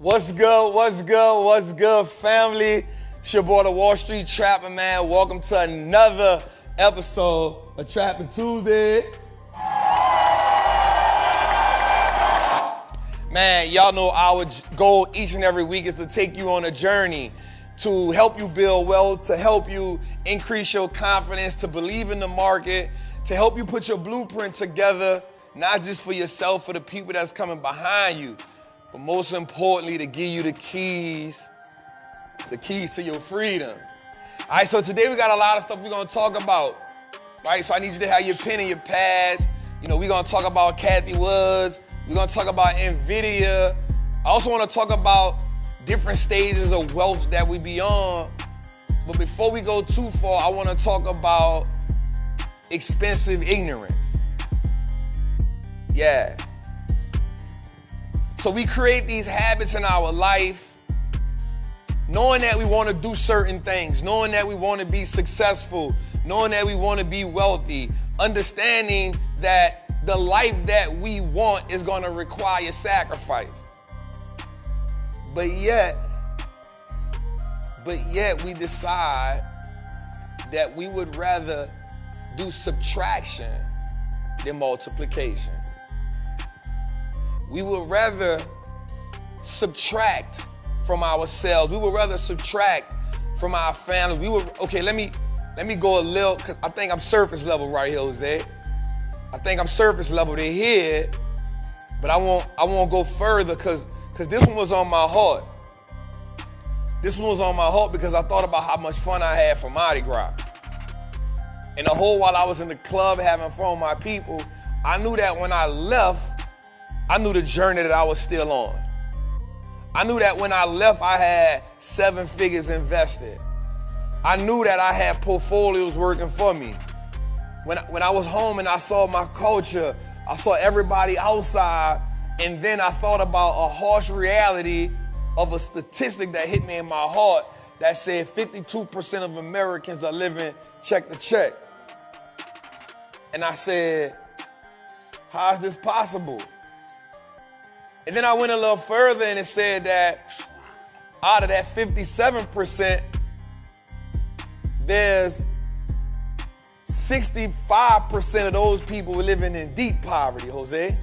What's good, what's good, what's good, family? It's your boy, the Wallstreet Trappin, man. Welcome to another episode of Trappin Tuesday. Man, y'all know our goal each and every week is to take you on a journey to help you build wealth, to help you increase your confidence, to believe in the market, to help you put your blueprint together, not just for yourself, for the people that's coming behind you, but most importantly, to give you the keys to your freedom. All right, so today we got a lot of stuff we're gonna talk about, right? So I need you to have your pen and your pads. You know, we're gonna talk about Cathie Woods. We're gonna talk about Nvidia. I also wanna talk about different stages of wealth that we be on. But before we go too far, I wanna talk about expensive ignorance. Yeah. So we create these habits in our life, knowing that we want to do certain things, knowing that we want to be successful, knowing that we want to be wealthy, understanding that the life that we want is going to require sacrifice. But yet we decide that we would rather do subtraction than multiplication. We would rather subtract from ourselves. We would rather subtract from our family. Let me go a little, cause I think I'm surface level right here, Jose. I think I'm surface level to here, but I won't go further cause this one was on my heart. This one was on my heart because I thought about how much fun I had for Mardi Gras. And the whole while I was in the club having fun with my people, I knew that when I left, I knew the journey that I was still on. I knew that when I left, I had 7 figures invested. I knew that I had portfolios working for me. When I was home and I saw my culture, I saw everybody outside, and then I thought about a harsh reality of a statistic that hit me in my heart that said 52% of Americans are living check to check. And I said, how is this possible? And then I went a little further and it said that out of that 57%, there's 65% of those people living in deep poverty, Jose.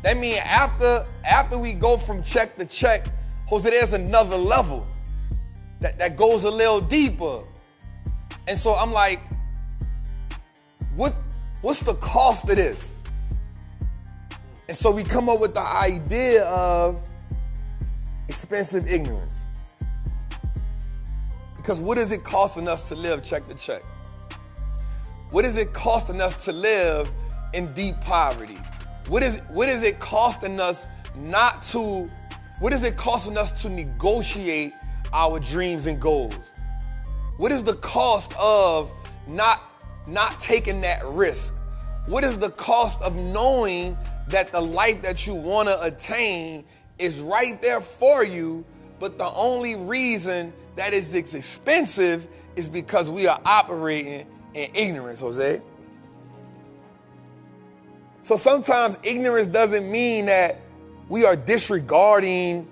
That means after we go from check to check, Jose, there's another level that goes a little deeper. And so I'm like, what's the cost of this? And so we come up with the idea of expensive ignorance. Because what is it costing us to live check to check? What is it costing us to live in deep poverty? What is it costing us to negotiate our dreams and goals? What is the cost of not taking that risk? What is the cost of knowing that the life that you want to attain is right there for you, but the only reason that it's expensive is because we are operating in ignorance, Jose? So sometimes ignorance doesn't mean that we are disregarding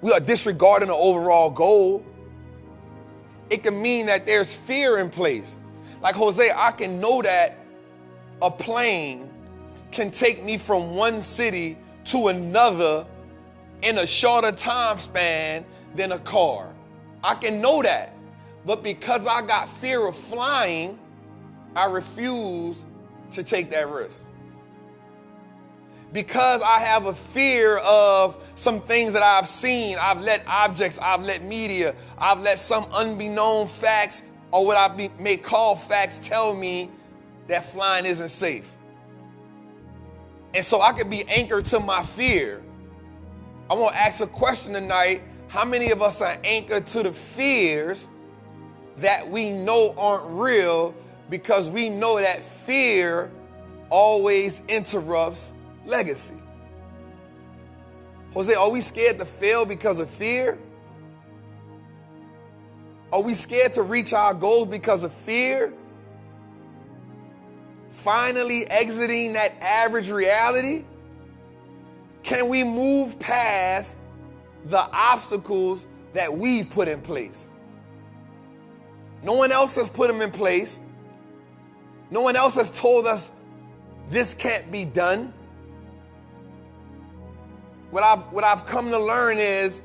the overall goal. It can mean that there's fear in place. Like, Jose, I can know that a plane can take me from one city to another in a shorter time span than a car. I can know that. But because I got fear of flying, I refuse to take that risk. Because I have a fear of some things that I've seen, I've let objects, I've let media, I've let some unbeknown facts, or what I may call facts, tell me that flying isn't safe. And so I could be anchored to my fear. I want to ask a question tonight. How many of us are anchored to the fears that we know aren't real, because we know that fear always interrupts legacy? Jose, are we scared to fail because of fear? Are we scared to reach our goals because of fear? Finally exiting that average reality? Can we move past the obstacles that we've put in place? No one else has put them in place. No one else has told us this can't be done. What I've come to learn is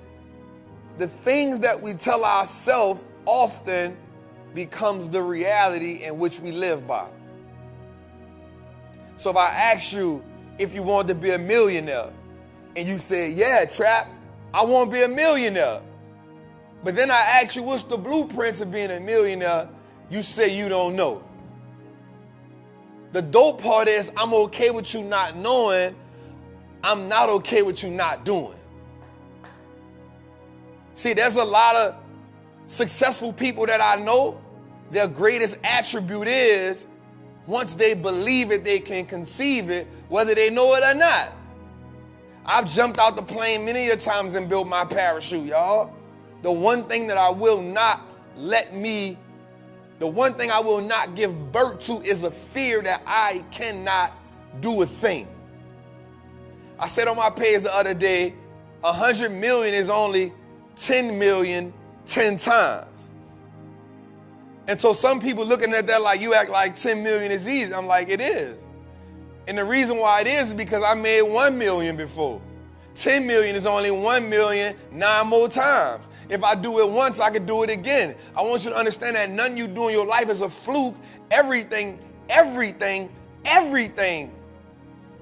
the things that we tell ourselves often becomes the reality in which we live by. So if I ask you if you want to be a millionaire, and you say, yeah, Trap, I want to be a millionaire. But then I ask you, what's the blueprints of being a millionaire? You say you don't know. The dope part is I'm okay with you not knowing. I'm not okay with you not doing. See, there's a lot of successful people that I know, their greatest attribute is once they believe it, they can conceive it, whether they know it or not. I've jumped out the plane many a times and built my parachute, y'all. The one thing that I will not give birth to is a fear that I cannot do a thing. I said on my page the other day, 100 million is only 10 million 10 times. And so some people looking at that like, you act like 10 million is easy. I'm like, it is. And the reason why it is because I made 1 million before. 10 million is only 1 million 9 more times. If I do it once, I can do it again. I want you to understand that nothing you do in your life is a fluke. Everything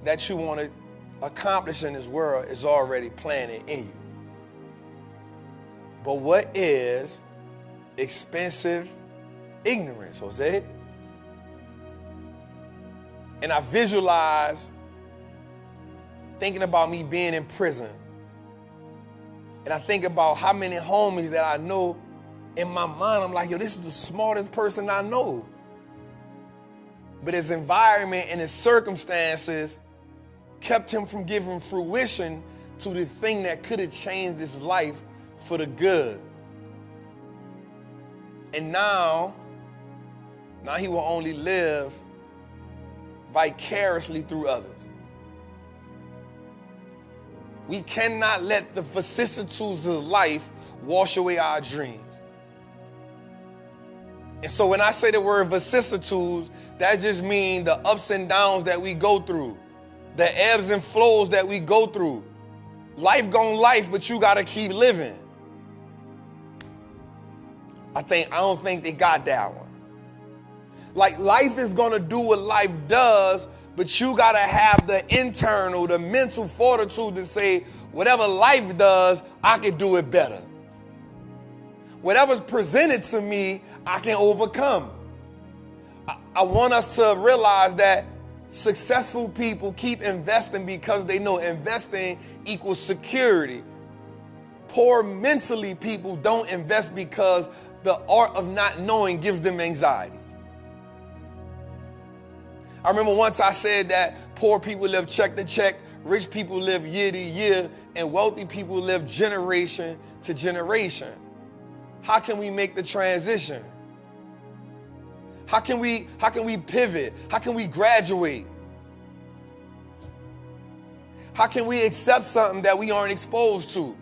that you want to accomplish in this world is already planted in you. But what is expensive ignorance, Jose? And I visualize thinking about me being in prison. And I think about how many homies that I know. In my mind, I'm like, yo, this is the smartest person I know. But his environment and his circumstances kept him from giving fruition to the thing that could have changed his life for the good. And now he will only live vicariously through others. We cannot let the vicissitudes of life wash away our dreams. And so when I say the word vicissitudes, that just means the ups and downs that we go through, the ebbs and flows that we go through. Life gon' life, but you gotta keep living. I don't think they got that one. Like, life is gonna do what life does, but you gotta have the mental fortitude to say, whatever life does, I can do it better. Whatever's presented to me, I can overcome. I want us to realize that successful people keep investing because they know investing equals security. Poor mentally people don't invest because the art of not knowing gives them anxiety. I remember once I said that poor people live check to check, rich people live year to year, and wealthy people live generation to generation. How can we make the transition? How can we pivot? How can we graduate? How can we accept something that we aren't exposed to?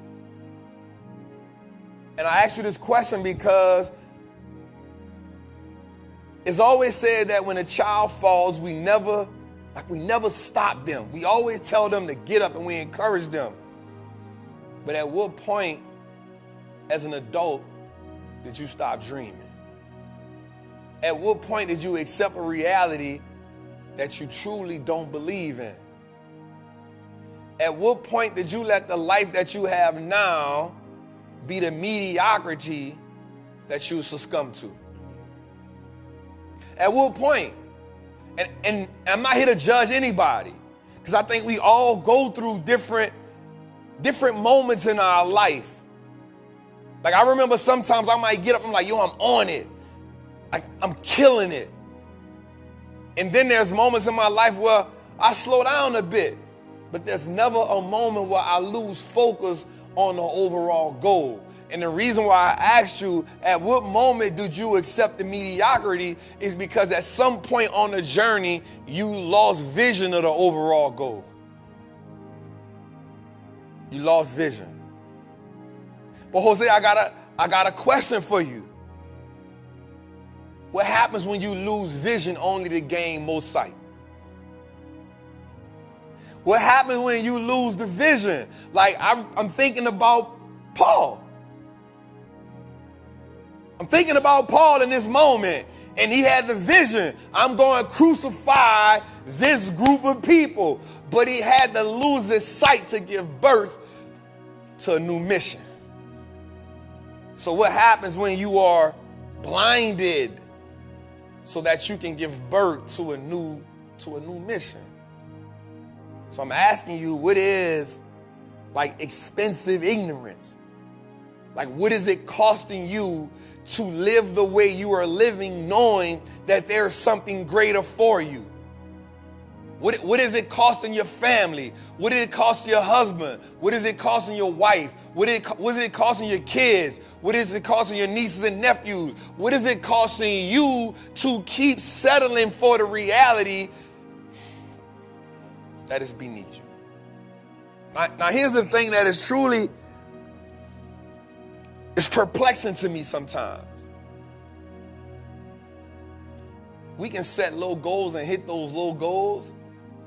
And I ask you this question because it's always said that when a child falls, we never Like we never stop them. We always tell them to get up and we encourage them. But at what point, as an adult, did you stop dreaming? At what point did you accept a reality that you truly don't believe in? At what point did you let the life that you have now be the mediocrity that you succumb to? At what point? And I'm not here to judge anybody, because I think we all go through different moments in our life. Like I remember sometimes I might get up, I'm like, yo, I'm on it. Like I'm killing it. And then there's moments in my life where I slow down a bit, but there's never a moment where I lose focus on the overall goal. And the reason why I asked you, at what moment did you accept the mediocrity, is because at some point on the journey, you lost vision of the overall goal. You lost vision. But Jose, I got a question for you. What happens when you lose vision only to gain more sight? What happens when you lose the vision? Like I'm thinking about Paul. I'm thinking about Paul in this moment, and he had the vision. I'm going to crucify this group of people, but he had to lose his sight to give birth to a new mission. So what happens when you are blinded so that you can give birth to a new mission? So I'm asking you, what is like expensive ignorance? Like, what is it costing you to live the way you are living, knowing that there's something greater for you? What is it costing your family? What did it cost your husband? What is it costing your wife? What is it costing your kids? What is it costing your nieces and nephews? What is it costing you to keep settling for the reality that is beneath you? Now here's the thing that is truly, it's perplexing to me sometimes. We can set low goals and hit those low goals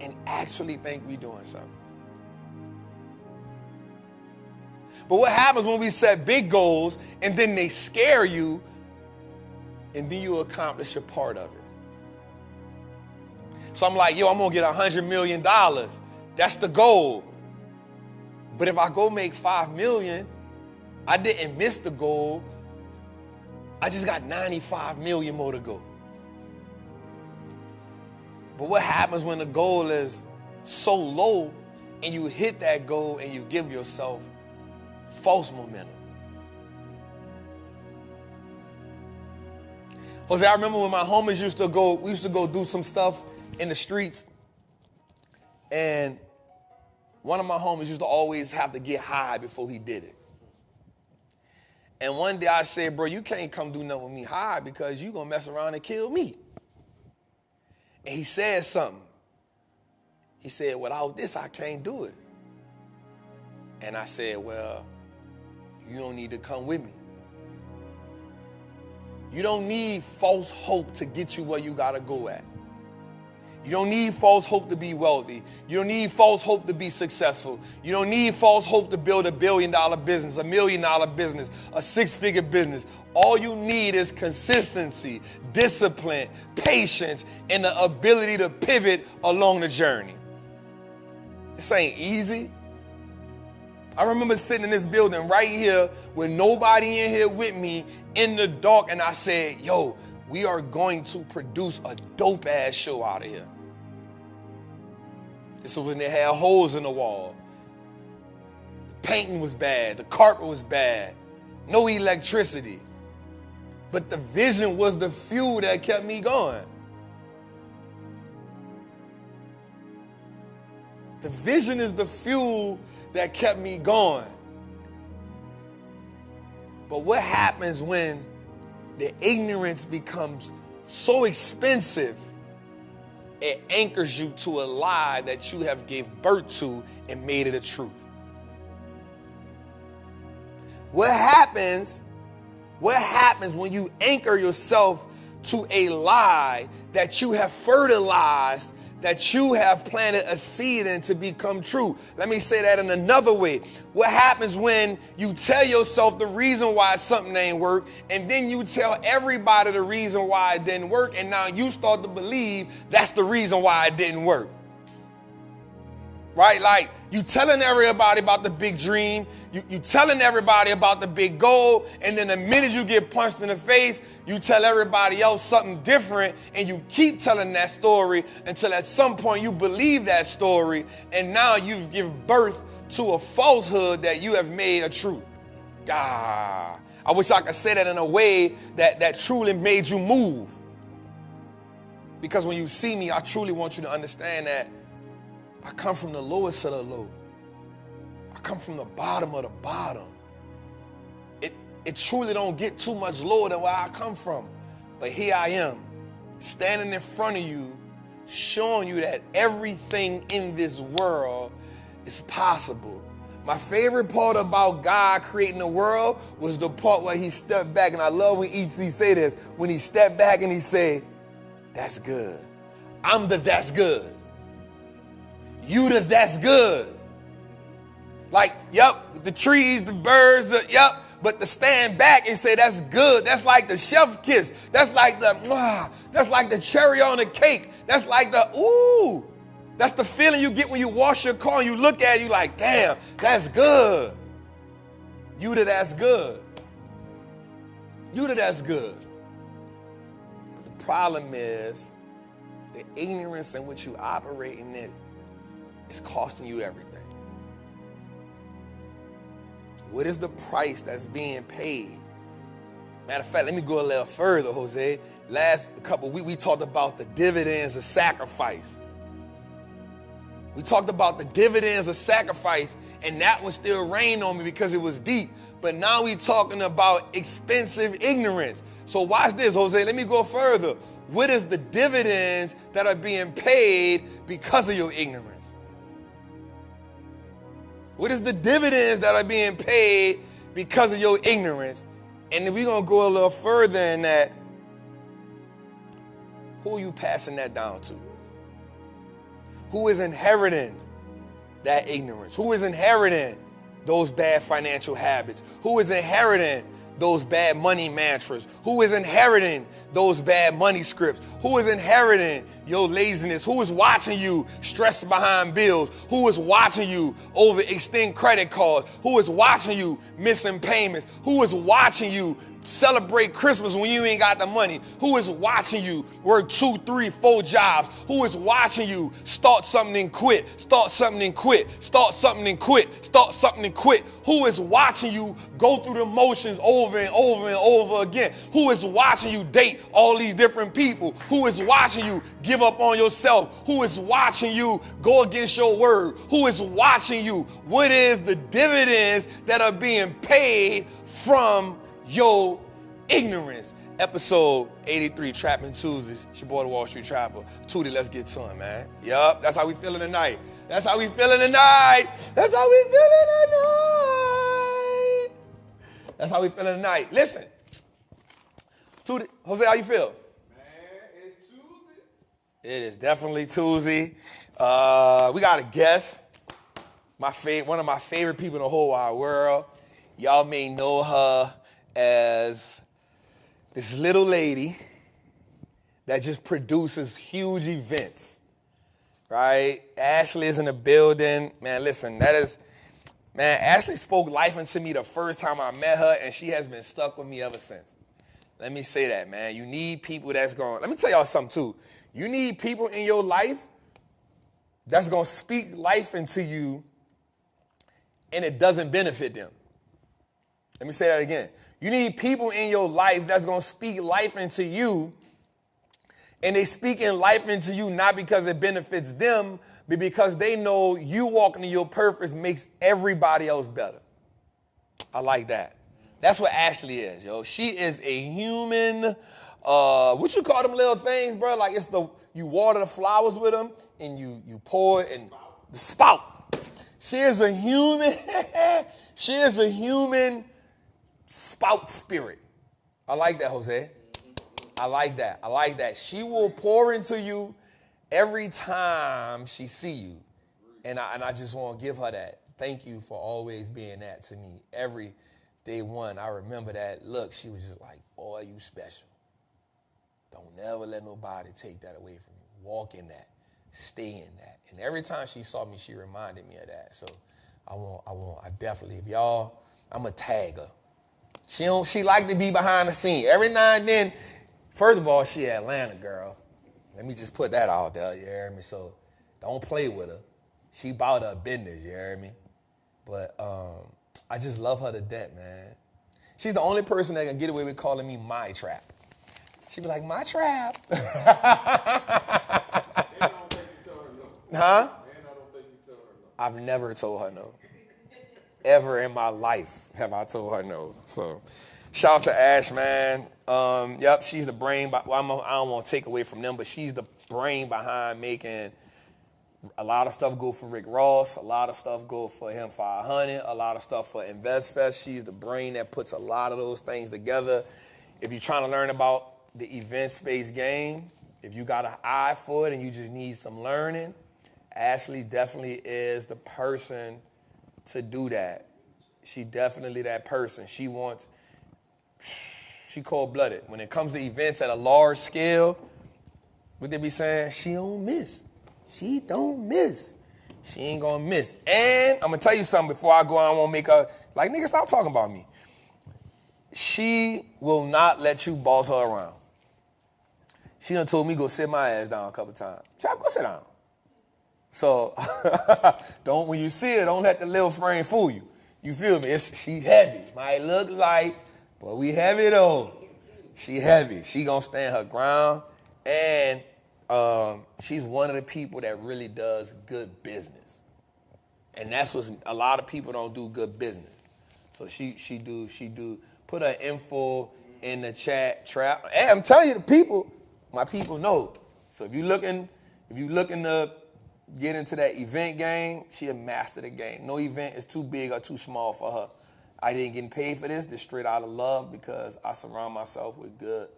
and actually think we're doing something. But what happens when we set big goals and then they scare you and then you accomplish a part of it? So I'm like, yo, I'm going to get $100 million. That's the goal. But if I go make $5 million, I didn't miss the goal. I just got 95 million more to go. But what happens when the goal is so low and you hit that goal and you give yourself false momentum? Jose, I remember when my homies we used to go do some stuff in the streets, and one of my homies used to always have to get high before he did it. And one day I said, bro, you can't come do nothing with me high because you're going to mess around and kill me. And he said something. He said, without this, I can't do it. And I said, well, you don't need to come with me. You don't need false hope to get you where you got to go at. You don't need false hope to be wealthy. You don't need false hope to be successful. You don't need false hope to build $1 billion business, $1 million business, a 6-figure business. All you need is consistency, discipline, patience, and the ability to pivot along the journey. This ain't easy. I remember sitting in this building right here with nobody in here with me in the dark, and I said, yo, we are going to produce a dope-ass show out of here. This was when they had holes in the wall. The painting was bad. The carpet was bad. No electricity. But the vision was the fuel that kept me going. The vision is the fuel that kept me going. But what happens when the ignorance becomes so expensive, it anchors you to a lie that you have gave birth to and made it a truth? What happens when you anchor yourself to a lie that you have fertilized, that you have planted a seed in to become true. Let me say that in another way. What happens when you tell yourself the reason why something ain't work, and then you tell everybody the reason why it didn't work, and now you start to believe that's the reason why it didn't work? Right? Like, you telling everybody about the big dream, you telling everybody about the big goal, and then the minute you get punched in the face, you tell everybody else something different, and you keep telling that story until at some point you believe that story, and now you've given birth to a falsehood that you have made a truth. I wish I could say that in a way that truly made you move. Because when you see me, I truly want you to understand that I come from the lowest of the low. I come from the bottom of the bottom. It truly don't get too much lower than where I come from. But here I am, standing in front of you, showing you that everything in this world is possible. My favorite part about God creating the world was the part where he stepped back. And I love when E.T. say this, when he stepped back and he say, that's good. I'm the that's good. You the that's good. Like, yep, the trees, the birds, yep, but to stand back and say that's good, that's like the chef kiss. That's like the cherry on the cake. That's like the, ooh. That's the feeling you get when you wash your car and you look at it, you like, damn, that's good. You the that's good. You the that's good. But the problem is the ignorance in which you operate in it is costing you everything. What is the price that's being paid? Matter of fact, let me go a little further, Jose. Last couple weeks, we talked about the dividends of sacrifice. We talked about the dividends of sacrifice, and that one still rained on me because it was deep. But now we talking about expensive ignorance. So watch this, Jose. Let me go further. What is the dividends that are being paid because of your ignorance? What is the dividends that are being paid because of your ignorance? And then we're going to go a little further in that. Who are you passing that down to? Who is inheriting that ignorance? Who is inheriting those bad financial habits? Who is inheriting those bad money mantras? Who is inheriting those bad money scripts? Who is inheriting your laziness? Who is watching you stress behind bills? Who is watching you overextend credit cards? Who is watching you missing payments? Who is watching you celebrate Christmas when you ain't got the money? Who is watching you work 2, 3, 4 jobs? Who is watching you start something and quit, start something and quit, start something and quit, start something and quit? Who is watching you go through the motions over and over and over again? Who is watching you date all these different people? Who is watching you give up on yourself? Who is watching you go against your word? Who is watching you? What is the dividends that are being paid from your ignorance? Episode 83, Trappin Tuesdays. It's your boy, the Wallstreet Trapper. Tootie, let's get to him, man. Yup, that's how we feeling tonight. That's how we feeling tonight. That's how we feeling tonight. That's how we feeling tonight. Listen, Tootie, Jose, how you feel? Man, it's Tuesday. It is definitely Tuesday. We got a guest. One of my favorite people in the whole wide world. Y'all may know her as this little lady that just produces huge events, right? Ashley is in the building. Man, listen, Ashley spoke life into me the first time I met her, and she has been stuck with me ever since. Let me say that, man. You need people that's going, let me tell y'all something too. You need people in your life that's going to speak life into you, and it doesn't benefit them. Let me say that again. You need people in your life that's going to speak life into you, and they speaking life into you not because it benefits them, but because they know you walking in your purpose makes everybody else better. I like that. That's what Ashley is, yo. She is a human, what you call them little things, bro? Like you water the flowers with them, and you pour it and the spout. She is a human, she is a human spout spirit. I like that, Jose. I like that. She will pour into you every time she see you, and I just want to give her that. Thank you for always being that to me. Every day one, I remember that look. She was just like, boy, you special. Don't never let nobody take that away from you. Walk in that. Stay in that. And every time she saw me, she reminded me of that. So I definitely, if y'all, I'm a tagger. She like to be behind the scene. Every now and then, first of all, she an Atlanta girl. Let me just put that out there, you hear me? So don't play with her. She bout her business, you hear me? But I just love her to death, man. She's the only person that can get away with calling me my trap. She be like, my trap. And I don't think you tell her no. Huh? And I don't think you tell her no. I've never told her no. Ever in my life have I told her no. So shout out to Ash, man. Yep, she's the brain. I don't want to take away from them, but she's the brain behind making a lot of stuff go for Rick Ross, a lot of stuff go for him 500, a lot of stuff for InvestFest. She's the brain that puts a lot of those things together. If you're trying to learn about the event space game, if you got an eye for it and you just need some learning, Ashley definitely is the person to do that. She definitely that person. She cold-blooded. When it comes to events at a large scale, what they be saying? She don't miss. She don't miss. She ain't gonna miss. And I'm gonna tell you something before I go on. I won't make her, like, nigga, stop talking about me. She will not let you boss her around. She done told me go sit my ass down a couple times. Chap, go sit down. So when you see her, don't let the little frame fool you. You feel me? She heavy. Might look light, but we heavy though. She heavy. She gonna stand her ground. And she's one of the people that really does good business. And that's what a lot of people don't do good business. So she do put her info in the chat trap. And I'm telling you, my people know. So if you looking to get into that event game, she'll master the game. No event is too big or too small for her. I didn't get paid for this straight out of love because I surround myself with good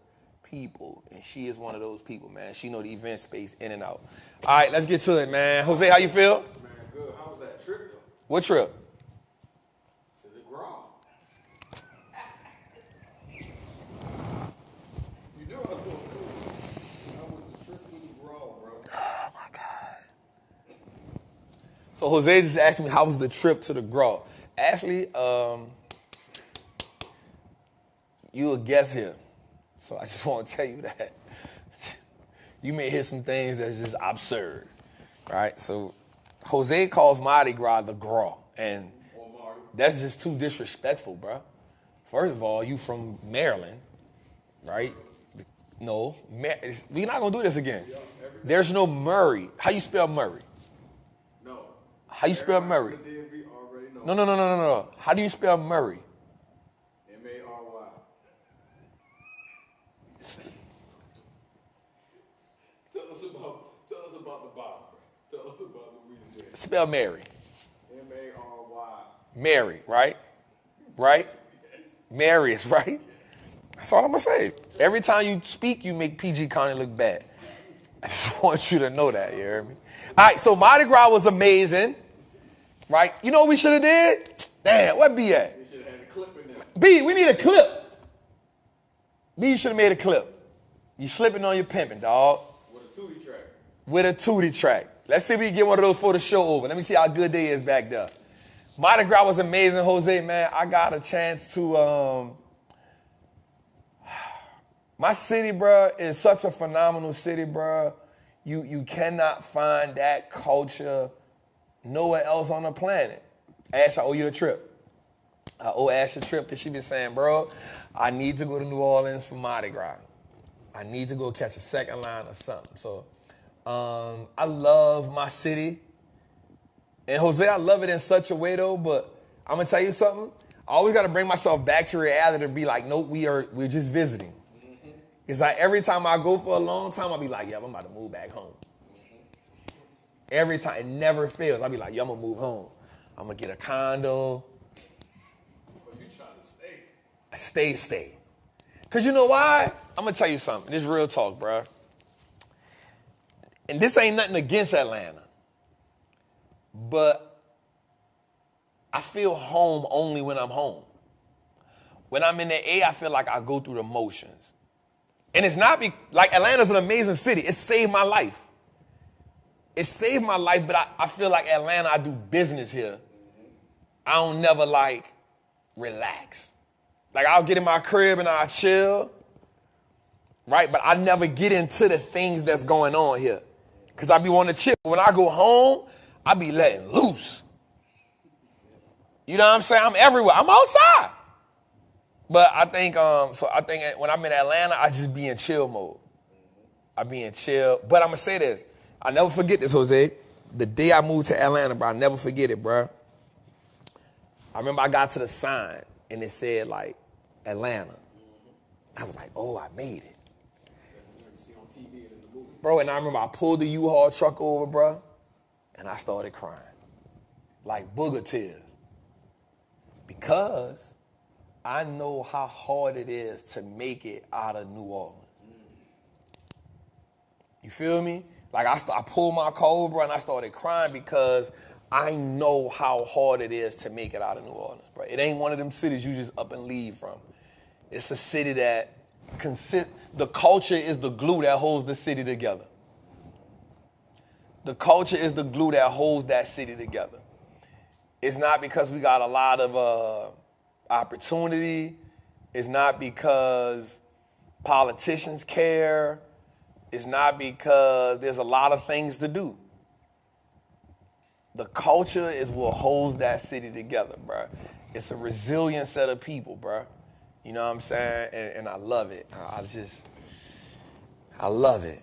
people, and she is one of those people, man. She know the event space in and out. All right, let's get to it, man. Jose, how you feel? Man, good. How was that trip, though? What trip? To the ground. You know I was going cool. How was the trip to the ground, bro? Oh, my God. So Jose just asked me, how was the trip to the Grow? Ashley, you a guest here. So I just want to tell you that. You may hear some things that's just absurd, right? So Jose calls Mardi Gras the Gras, and that's just too disrespectful, bro. First of all, you from Maryland, right? No, we're not going to do this again. There's no Murray. How you spell Murray? No. How you spell Murray? No. How do you spell Murray? M-A-R-Y. Tell us about the Bible. Tell us about Louisiana. Spell Mary. M-A-R-Y. Mary, right? Right? Mary is right. That's all I'm going to say. Every time you speak, you make PG County look bad. I just want you to know that, you hear me? All right, so Mardi Gras was amazing, right? You know what we should have did? Damn, what B at? We should have had a clip in there. B, we need a clip. B, you should have made a clip. You slipping on your pimping, dog. With a tootie track. With a tootie track. Let's see if we can get one of those for the show over. Let me see how good they is back there. Mardi Gras was amazing, Jose, man. I got a chance to, my city, bro, is such a phenomenal city, bro. You cannot find that culture nowhere else on the planet. Ash, I owe you a trip. I owe Ash a trip because she been saying, bro, I need to go to New Orleans for Mardi Gras. I need to go catch a second line or something. So I love my city. And Jose, I love it in such a way, though, but I'm going to tell you something. I always got to bring myself back to reality to be like, nope, we're just visiting. Mm-hmm. It's like every time I go for a long time, I'll be like, yeah, I'm about to move back home. Mm-hmm. Every time. It never fails. I'll be like, yeah, I'm going to move home. I'm going to get a condo. Oh, you trying to stay? Stay. Because you know why? I'm going to tell you something. This is real talk, bro. and this ain't nothing against Atlanta, but I feel home only when I'm home. When I'm in the A, I feel like I go through the motions. And it's not like Atlanta's an amazing city. It saved my life. It saved my life, but I feel like Atlanta, I do business here. I don't never like relax. Like I'll get in my crib and I'll chill, right? But I never get into the things that's going on here because I be wanting to chill. When I go home, I be letting loose. You know what I'm saying? I'm everywhere. I'm outside. But I think when I'm in Atlanta, I just be in chill mode. I be in chill. But I'm going to say this. I never forget this, Jose. The day I moved to Atlanta, bro, I never forget it, bro. I remember I got to the sign, and it said, like, Atlanta. I was like, oh, I made it. Bro, and I remember I pulled the U-Haul truck over, bro, and I started crying. Like booger tears. Because I know how hard it is to make it out of New Orleans. You feel me? Like I pulled my car over and I started crying because I know how hard it is to make it out of New Orleans, bro. It ain't one of them cities you just up and leave from. It's a city that the culture is the glue that holds the city together. The culture is the glue that holds that city together. It's not because we got a lot of opportunity. It's not because politicians care. It's not because there's a lot of things to do. The culture is what holds that city together, bro. It's a resilient set of people, bro. You know what I'm saying? And I love it. I love it.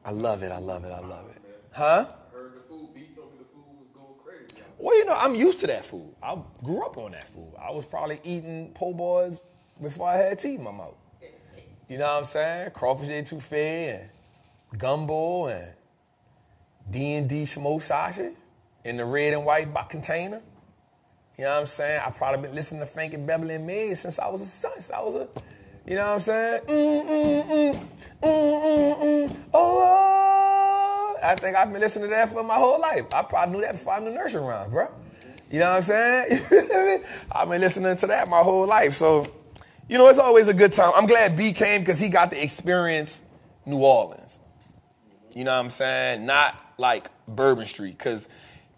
I love it. I love it. I love it. Huh? I heard the food. B told me the food was going crazy. Well, you know, I'm used to that food. I grew up on that food. I was probably eating po' boys before I had teeth in my mouth. You know what I'm saying? Crawfish etouffee and gumbo and D&D smoked sausage in the red and white container. You know what I'm saying? I probably been listening to Frankie Beverly and Mays since I was a son. You know what I'm saying? Oh, I think I've been listening to that for my whole life. I probably knew that before I knew nursery rhymes, bro. You know what I'm saying? I've been listening to that my whole life. So, you know, it's always a good time. I'm glad B came because he got to experience New Orleans. You know what I'm saying? Not like Bourbon Street, because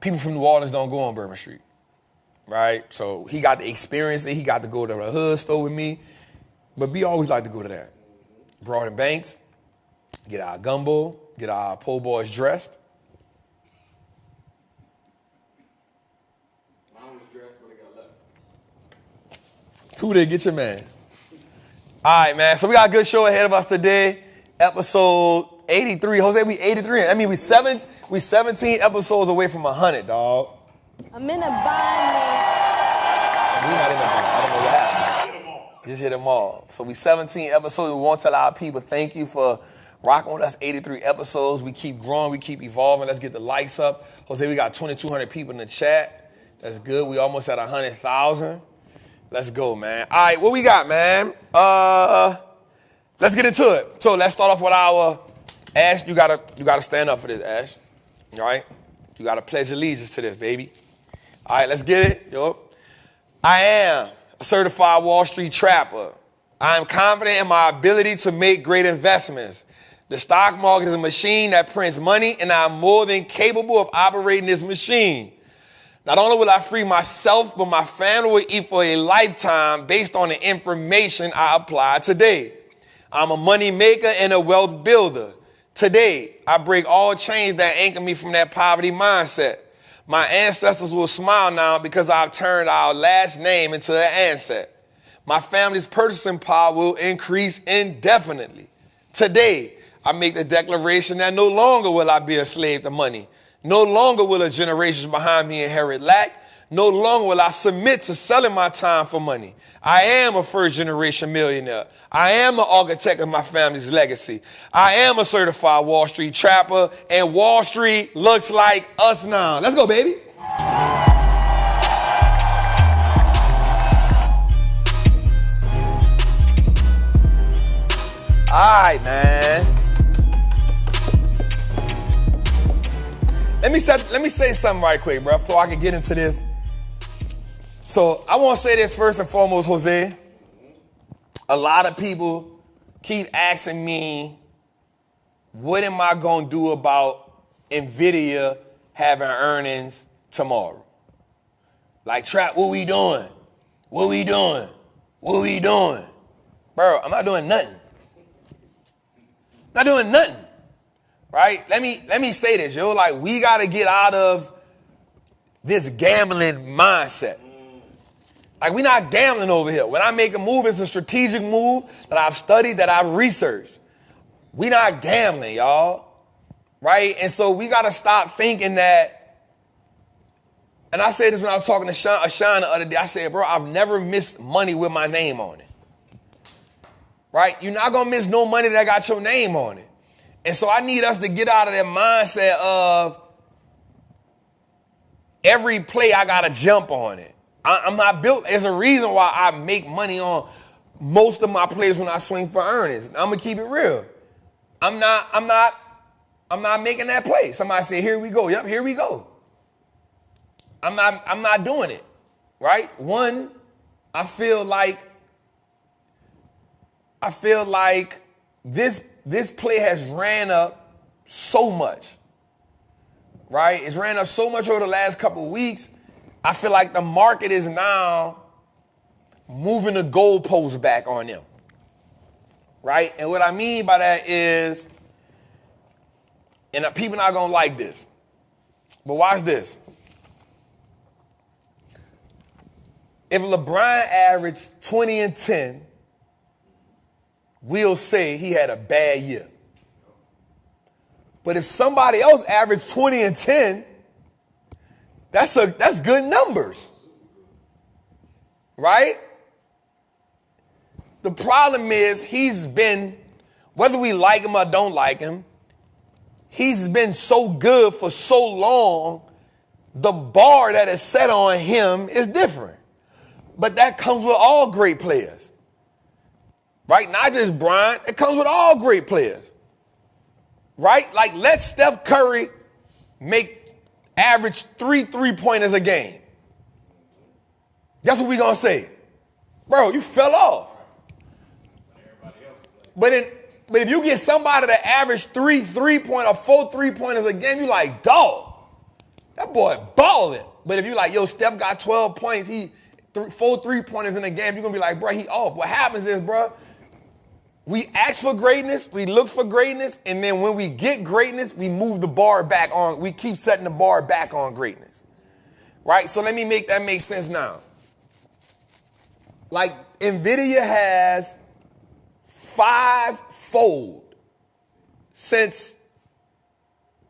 people from New Orleans don't go on Bourbon Street, right? So he got to experience it. He got to go to the hood store with me. But B always like to go to that. Broad and Banks, get our gumbo, get our po' boys dressed. Mine was dressed when they got left. Two there, get your man. All right, man. So we got a good show ahead of us today. Episode 83. Jose, we 83. I mean, we 17 episodes away from 100, dog. I'm in a bind. We not in a bind. I don't know what happened. Just hit them all. So we 17 episodes. We want to tell our people thank you for rocking with us. 83 episodes. We keep growing. We keep evolving. Let's get the likes up. Jose, we got 2,200 people in the chat. That's good. We almost at 100,000. Let's go, man. All right, what we got, man? Let's get into it. So let's start off with our Ash. You gotta stand up for this, Ash. All right? You gotta pledge allegiance to this, baby. All right, let's get it. Yo. I am a certified Wall Street trapper. I am confident in my ability to make great investments. The stock market is a machine that prints money, and I'm more than capable of operating this machine. Not only will I free myself, but my family will eat for a lifetime based on the information I apply today. I'm a money maker and a wealth builder. Today, I break all chains that anchor me from that poverty mindset. My ancestors will smile now because I've turned our last name into an asset. My family's purchasing power will increase indefinitely. Today, I make the declaration that no longer will I be a slave to money. No longer will the generations behind me inherit lack. No longer will I submit to selling my time for money. I am a first-generation millionaire. I am an architect of my family's legacy. I am a certified Wall Street trapper, and Wall Street looks like us now. Let's go, baby. All right, man. me say something right quick, bro, before I can get into this. So I want to say this first and foremost, Jose. A lot of people keep asking me, what am I going to do about Nvidia having earnings tomorrow? Like, Trap, what we doing? What we doing? What we doing? Bro, I'm not doing nothing. Not doing nothing. Right? Let me say this, yo. Like, we got to get out of this gambling mindset. Like, we're not gambling over here. When I make a move, it's a strategic move that I've studied, that I've researched. We not gambling, y'all. Right? And so we got to stop thinking that, and I said this when I was talking to Sean the other day. I said, bro, I've never missed money with my name on it. Right? You're not going to miss no money that got your name on it. And so I need us to get out of that mindset of every play I got to jump on it. I'm not built. There's a reason why I make money on most of my plays when I swing for earnings. I'm going to keep it real. I'm not making that play. Somebody say, here we go. Yep, here we go. I'm not doing it. Right? One, I feel like this play has ran up so much. Right? It's ran up so much over the last couple of weeks. I feel like the market is now moving the goalposts back on them. Right? And what I mean by that is, and people not going to like this, but watch this. If LeBron averaged 20 and 10, we'll say he had a bad year. But if somebody else averaged 20 and 10, that's good numbers. Right? The problem is he's been, whether we like him or don't like him, he's been so good for so long, the bar that is set on him is different. But that comes with all great players. Right? Not just Bryant. It comes with all great players. Right? Like, let Steph Curry average 3 3-pointers a game. Guess what we gonna say? Bro, you fell off. But if you get somebody to average 3 3-point or 4 3-pointers a game, you like, dog, that boy balling. But if you like, yo, Steph got 12 points, 4 3-pointers in a game, you're gonna be like, bro, he off. What happens is, bro, we ask for greatness, we look for greatness, and then when we get greatness, we move the bar back on. We keep setting the bar back on greatness. Right? So let me make that make sense now. Like, Nvidia has 5-fold since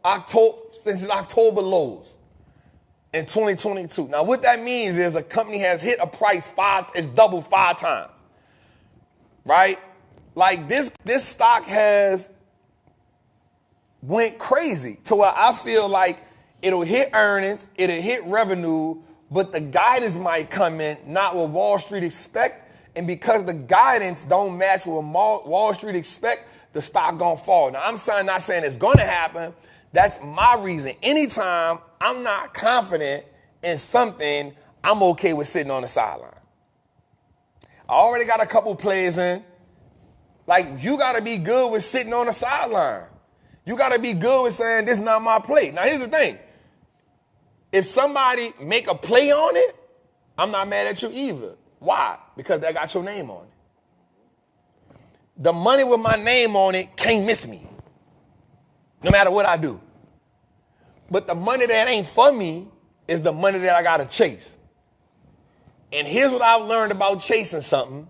its October lows in 2022. Now, what that means is a company has hit a price it's doubled 5 times. Right? Like, this stock has went crazy to where I feel like it'll hit earnings, it'll hit revenue, but the guidance might come in not what Wall Street expect. And because the guidance don't match what Wall Street expect, the stock gonna fall. Now, I'm not saying it's gonna happen. That's my reason. Anytime I'm not confident in something, I'm okay with sitting on the sideline. I already got a couple plays in. Like, you got to be good with sitting on the sideline. You got to be good with saying, this is not my play. Now, here's the thing. If somebody make a play on it, I'm not mad at you either. Why? Because that got your name on it. The money with my name on it can't miss me, no matter what I do. But the money that ain't for me is the money that I got to chase. And here's what I've learned about chasing something.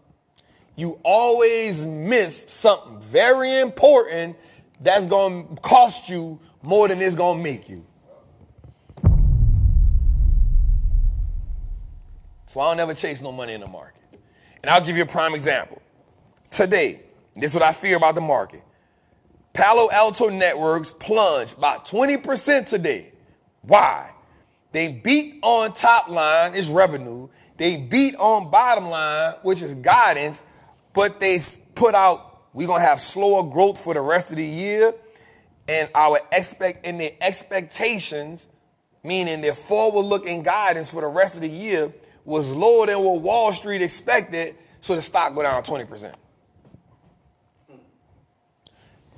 You always miss something very important that's going to cost you more than it's going to make you. So I don't ever chase no money in the market. And I'll give you a prime example. Today, this is what I fear about the market. Palo Alto Networks plunged about 20% today. Why? They beat on top line, is revenue. They beat on bottom line, which is guidance. But they put out, we're going to have slower growth for the rest of the year. and their expectations, meaning their forward-looking guidance for the rest of the year, was lower than what Wall Street expected, so the stock go down 20%.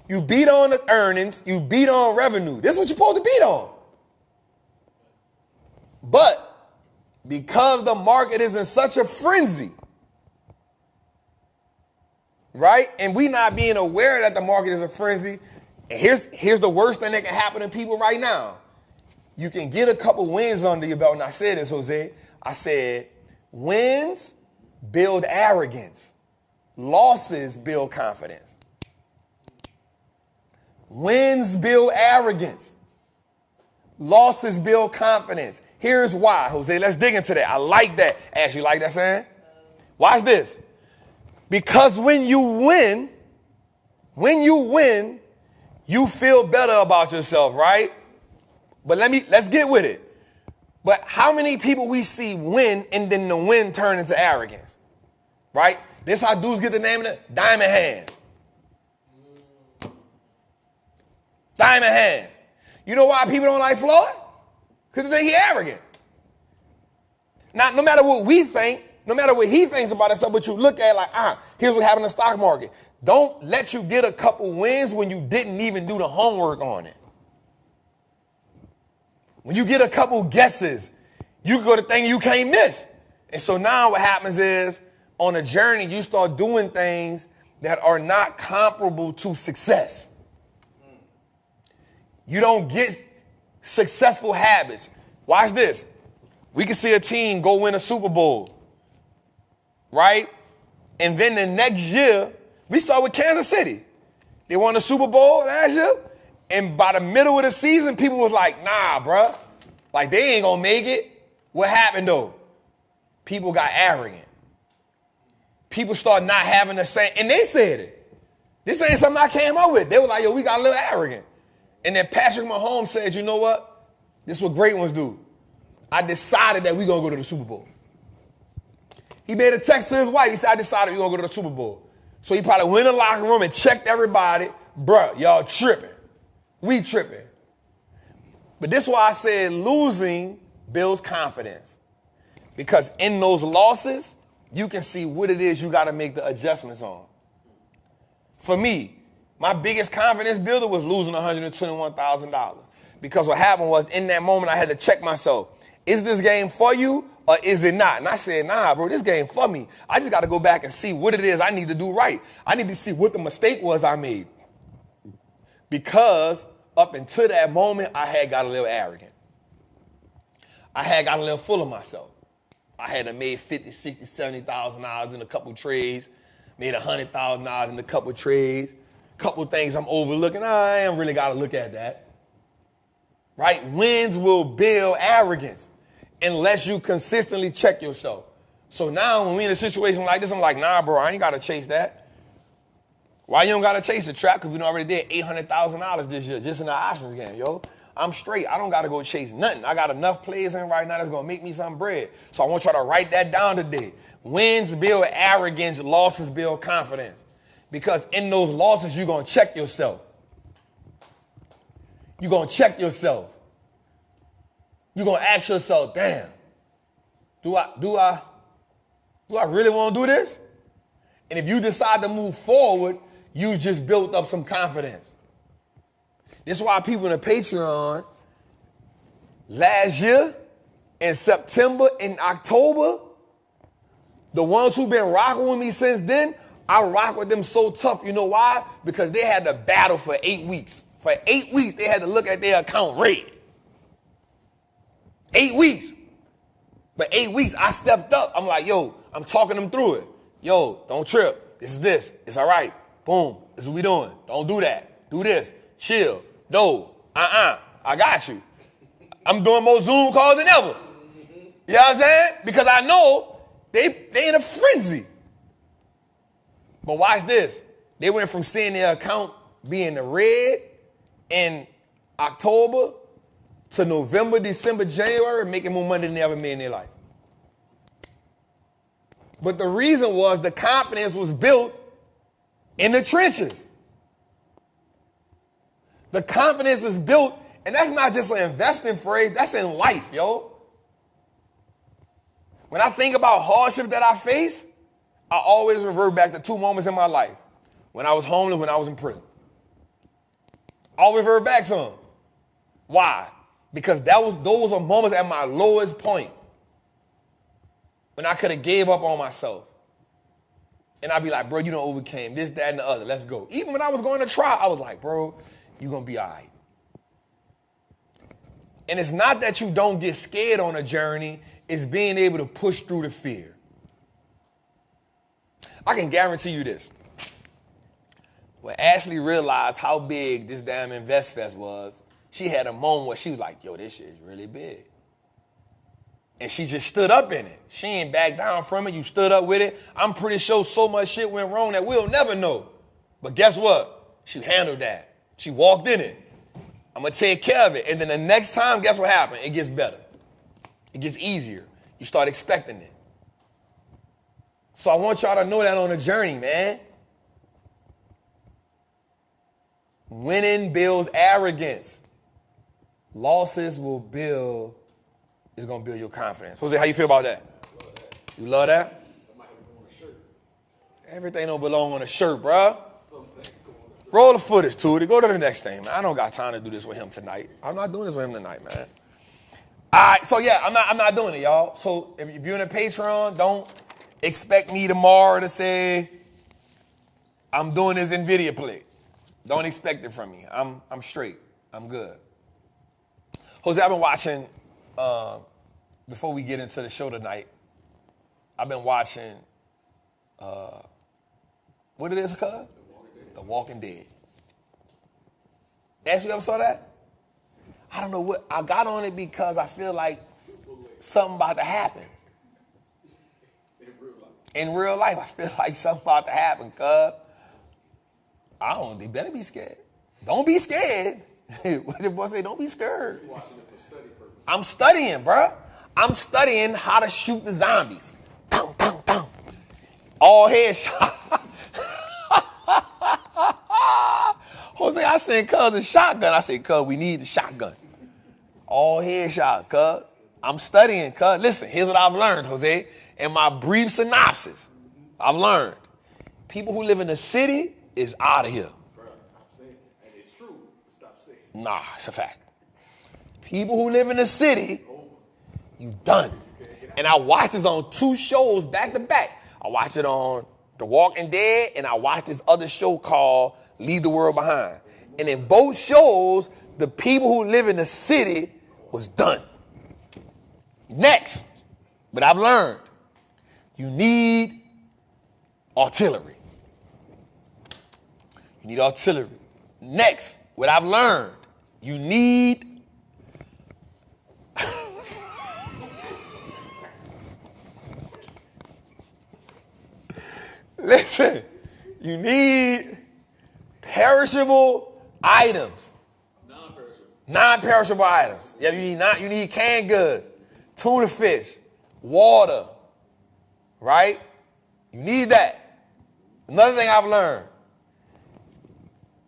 You beat on the earnings, you beat on revenue. This is what you're supposed to beat on. But because the market is in such a frenzy, right? And we not being aware that the market is a frenzy. And here's the worst thing that can happen to people right now. You can get a couple wins under your belt. And I said this, Jose. I said, wins build arrogance. Losses build confidence. Wins build arrogance. Losses build confidence. Here's why, Jose. Let's dig into that. I like that. Ash, you like that saying? Watch this. Because when you win, you feel better about yourself, right? But let's get with it. But how many people we see win and then the win turn into arrogance, right? This how dudes get the name of it, diamond hands. Diamond hands. You know why people don't like Floyd? Because they think he's arrogant. Now, no matter what we think, no matter what he thinks about himself, but you look at it like, here's what happened in the stock market. Don't let you get a couple wins when you didn't even do the homework on it. When you get a couple guesses, you go to things you can't miss. And so now what happens is, on a journey, you start doing things that are not comparable to success. You don't get successful habits. Watch this. We can see a team go win a Super Bowl, right? And then the next year, we saw with Kansas City. They won the Super Bowl last year. And by the middle of the season, people was like, nah, bruh. Like, they ain't gonna make it. What happened, though? People got arrogant. People start not having the same, and they said it. This ain't something I came up with. They were like, yo, we got a little arrogant. And then Patrick Mahomes said, you know what? This is what great ones do. I decided that we're going to go to the Super Bowl. He made a text to his wife. He said, I decided we're going to go to the Super Bowl. So he probably went in the locker room and checked everybody. Bruh, y'all tripping. We tripping. But this is why I said losing builds confidence. Because in those losses, you can see what it is you got to make the adjustments on. For me, my biggest confidence builder was losing $121,000. Because what happened was, in that moment, I had to check myself. Is this game for you or is it not? And I said, nah, bro, this game for me. I just got to go back and see what it is I need to do right. I need to see what the mistake was I made. Because up until that moment, I had got a little arrogant. I had got a little full of myself. I had made $50,000, $60,000, $70,000 in a couple trades, made $100,000 in a couple trades, couple things I'm overlooking. I ain't really got to look at that. Right? Wins will build arrogance unless you consistently check yourself. So now when we're in a situation like this, I'm like, nah, bro, I ain't got to chase that. Why you don't got to chase the trap? Because we already did $800,000 this year just in the options game, yo. I'm straight. I don't got to go chase nothing. I got enough plays in right now that's going to make me some bread. So I want you to write that down today. Wins build arrogance, losses build confidence. Because in those losses, you're going to check yourself. You're going to check yourself. You're going to ask yourself, damn, do I really want to do this? And if you decide to move forward, you just built up some confidence. This is why people in the Patreon last year, in September, in October, the ones who've been rocking with me since then, I rock with them so tough. You know why? Because they had to battle for 8 weeks. For 8 weeks, they had to look at their account rate. 8 weeks. But 8 weeks, I stepped up. I'm like, yo, I'm talking them through it. Yo, don't trip. This is this. It's all right. Boom. This is what we doing. Don't do that. Do this. Chill. No. I got you. I'm doing more Zoom calls than ever. You know what I'm saying? Because I know they in a frenzy. But watch this. They went from seeing their account being the red in October to November, December, January, making more money than they ever made in their life. But the reason was the confidence was built in the trenches. The confidence is built, and that's not just an investing phrase, that's in life, yo. When I think about hardships that I face, I always revert back to two moments in my life. When I was homeless, when I was in prison. I always revert back to them. Why? Because those are moments at my lowest point when I could have gave up on myself. And I'd be like, bro, you done overcame this, that, and the other. Let's go. Even when I was going to trial, I was like, bro, you're going to be all right. And it's not that you don't get scared on a journey. It's being able to push through the fear. I can guarantee you this. When Ashley realized how big this damn Invest Fest was, she had a moment where she was like, yo, this shit is really big. And she just stood up in it. She ain't backed down from it. You stood up with it. I'm pretty sure so much shit went wrong that we'll never know. But guess what? She handled that. She walked in it. I'm going to take care of it. And then the next time, guess what happened? It gets better. It gets easier. You start expecting it. So I want y'all to know that on the journey, man. Winning builds arrogance. Losses is going to build your confidence. Jose, how you feel about that? You love that? That might have on a shirt. Everything don't belong on a shirt, bro. Roll the footage, Tootie. Go to the next thing, man. I don't got time to do this with him tonight. I'm not doing this with him tonight, man. All right, so yeah, I'm not doing it, y'all. So if you're in a Patreon, don't expect me tomorrow to say I'm doing this Nvidia play. Don't expect it from me. I'm straight. I'm good. Jose, I've been watching, before we get into the show tonight, I've been watching, what it is called? The Walking Dead. Ashley, you ever saw that? I don't know what, I got on it because I feel like something about to happen. In real life, I feel like something about to happen, cuz. They better be scared. Don't be scared. What did the boy say? Don't be scared. You're watching it for study purposes. I'm studying, bro. I'm studying how to shoot the zombies. Boom, boom, boom. All headshot. Jose, I seen cuz a shotgun. I said, cuz, we need the shotgun. All headshot, cuz. I'm studying, cuz. Listen, here's what I've learned, Jose. In my brief synopsis, I've learned people who live in the city is out of here. Bro, stop saying it. And it's true. Stop saying it. Nah, it's a fact. People who live in the city, you done. And I watched this on 2 shows back to back. I watched it on The Walking Dead, and I watched this other show called Leave the World Behind. And in both shows, the people who live in the city was done. Next, what I've learned, you need artillery. You need artillery. Next, what I've learned, you need listen, you need perishable items. Non-perishable items. Yeah, you need canned goods, tuna fish, water, right? You need that. Another thing I've learned,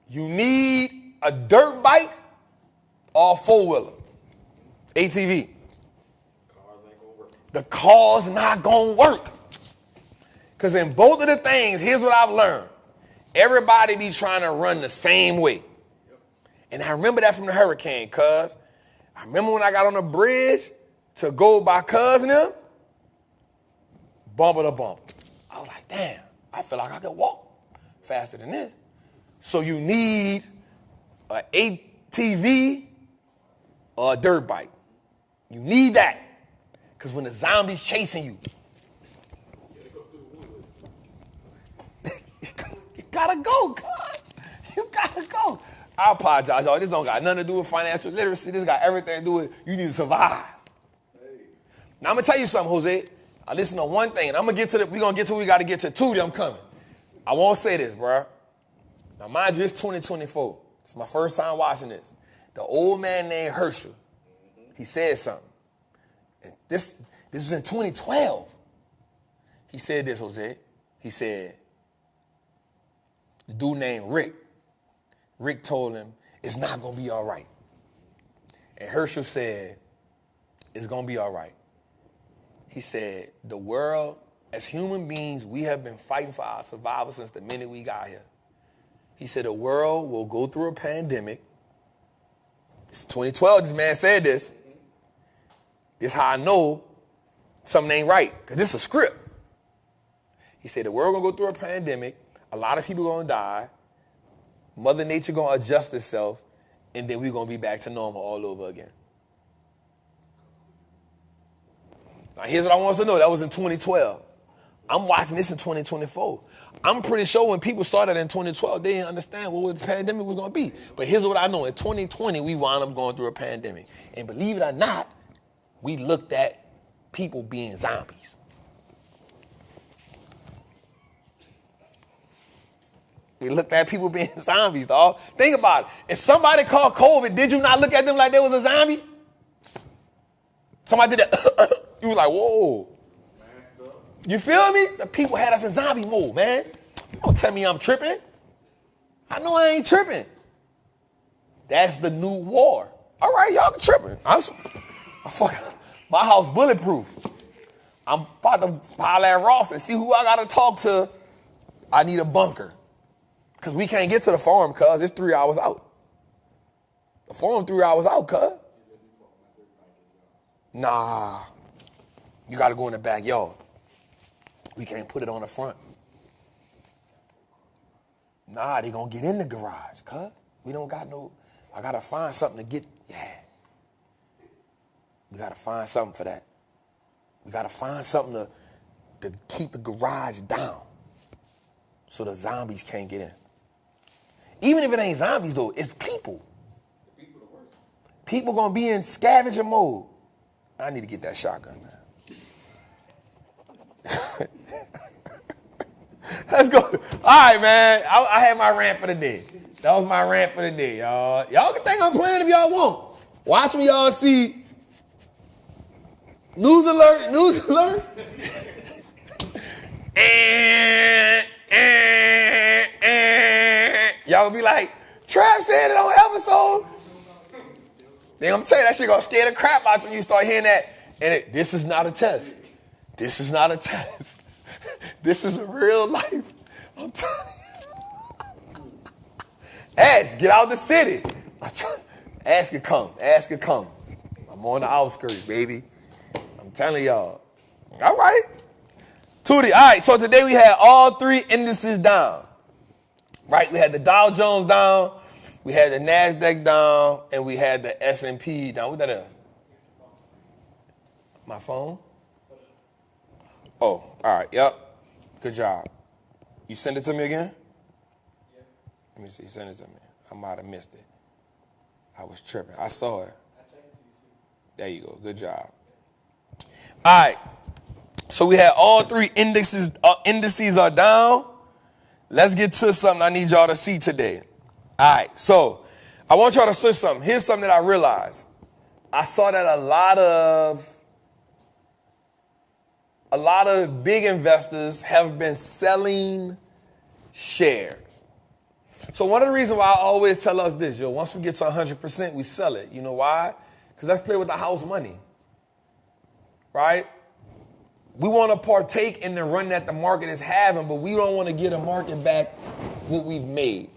you need a dirt bike or a four-wheeler, ATV. Cars ain't gonna work. The car's not gonna work. Because in both of the things, here's what I've learned. Everybody be trying to run the same way. And I remember that from the hurricane, cuz. I remember when I got on the bridge to go by cuz and them, bumper to bumper. I was like, damn, I feel like I could walk faster than this. So you need an ATV or a dirt bike. You need that. Because when the zombie's chasing you, you gotta go, cuz. You gotta go. I apologize, y'all. This don't got nothing to do with financial literacy. This got everything to do with you need to survive. Now, I'm going to tell you something, Jose. I listen to one thing, and we're going to get to what we got to get to. Two, I'm coming. I won't say this, bro. Now, mind you, it's 2024. It's my first time watching this. The old man named Herschel, he said something. And this was in 2012. He said this, Jose. He said, the dude named Rick told him, it's not going to be all right. And Herschel said, it's going to be all right. He said, the world, as human beings, we have been fighting for our survival since the minute we got here. He said, the world will go through a pandemic. It's 2012, this man said this. This is how I know something ain't right, because this is a script. He said, the world going to go through a pandemic. A lot of people going to die. Mother Nature going to adjust itself, and then we're going to be back to normal all over again. Now, here's what I want us to know. That was in 2012. I'm watching this in 2024. I'm pretty sure when people saw that in 2012, they didn't understand what this pandemic was going to be. But here's what I know. In 2020, we wound up going through a pandemic. And believe it or not, we looked at people being zombies. We looked at people being zombies, dog. Think about it. If somebody called COVID, did you not look at them like they was a zombie? Somebody did that. You was like, whoa. You feel me? The people had us in zombie mode, man. Don't tell me I'm tripping. I know I ain't tripping. That's the new war. All right, y'all tripping. My house bulletproof. I'm about to pile at Ross and see who I got to talk to. I need a bunker. Because we can't get to the farm, cuz. It's 3 hours out. The farm 3 hours out, cuz. Nah. You got to go in the backyard. We can't put it on the front. Nah, they going to get in the garage, cuz. We don't got no, I got to find something to get, yeah. We got to find something for that. We got to find something to keep the garage down so the zombies can't get in. Even if it ain't zombies, though, it's people. People going to be in scavenger mode. I need to get that shotgun, man. Let's go. All right, man. I had my rant for the day. That was my rant for the day, y'all. Y'all can think I'm playing if y'all want. Watch me, y'all see. News alert, news alert. Y'all gonna be like, Trav said it on episode. Then I'm tell you, that shit gonna scare the crap out you when you start hearing that. And this is not a test. This is not a test. This is a real life. I'm telling you. Ash, get out the city. Ash could come. Ash could come. I'm on the outskirts, baby. I'm telling y'all. All right. Tootie. All right, so today we had all three indices down. Right? We had the Dow Jones down, we had the NASDAQ down, and we had the S&P down. What that is? My phone? Oh, all right. Yep. Good job. You send it to me again? Yeah. Let me see. Send it to me. I might have missed it. I was tripping. I saw it. I texted you too. There you go. Good job. All right. So we had all three indices. Indices are down. Let's get to something I need y'all to see today. All right. So I want y'all to see something. Here's something that I realized. I saw that a lot of big investors have been selling shares. So one of the reasons why I always tell us this, once we get to 100%, we sell it. You know why? Because let's play with the house money, right? We want to partake in the run that the market is having, but we don't want to give the market back what we've made.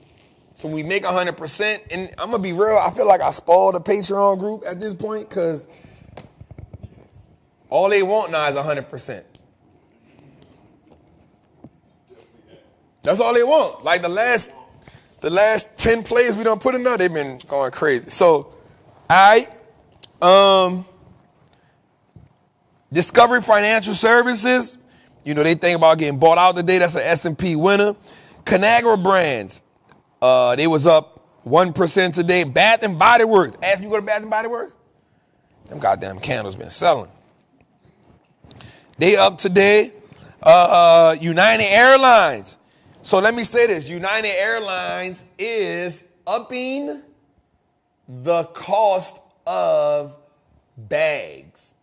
So we make 100%, and I'm going to be real, I feel like I spoiled the Patreon group at this point because all they want now is 100%. That's all they want. Like the last 10 plays we done put in there, they've been going crazy. So, all right. Discovery Financial Services, they think about getting bought out today. That's an S&P winner. Conagra Brands, they was up 1% today. Bath and Body Works. Ask me you go to Bath and Body Works? Them goddamn candles been selling. They up today. United Airlines. So let me say this. United Airlines is upping the cost of bags.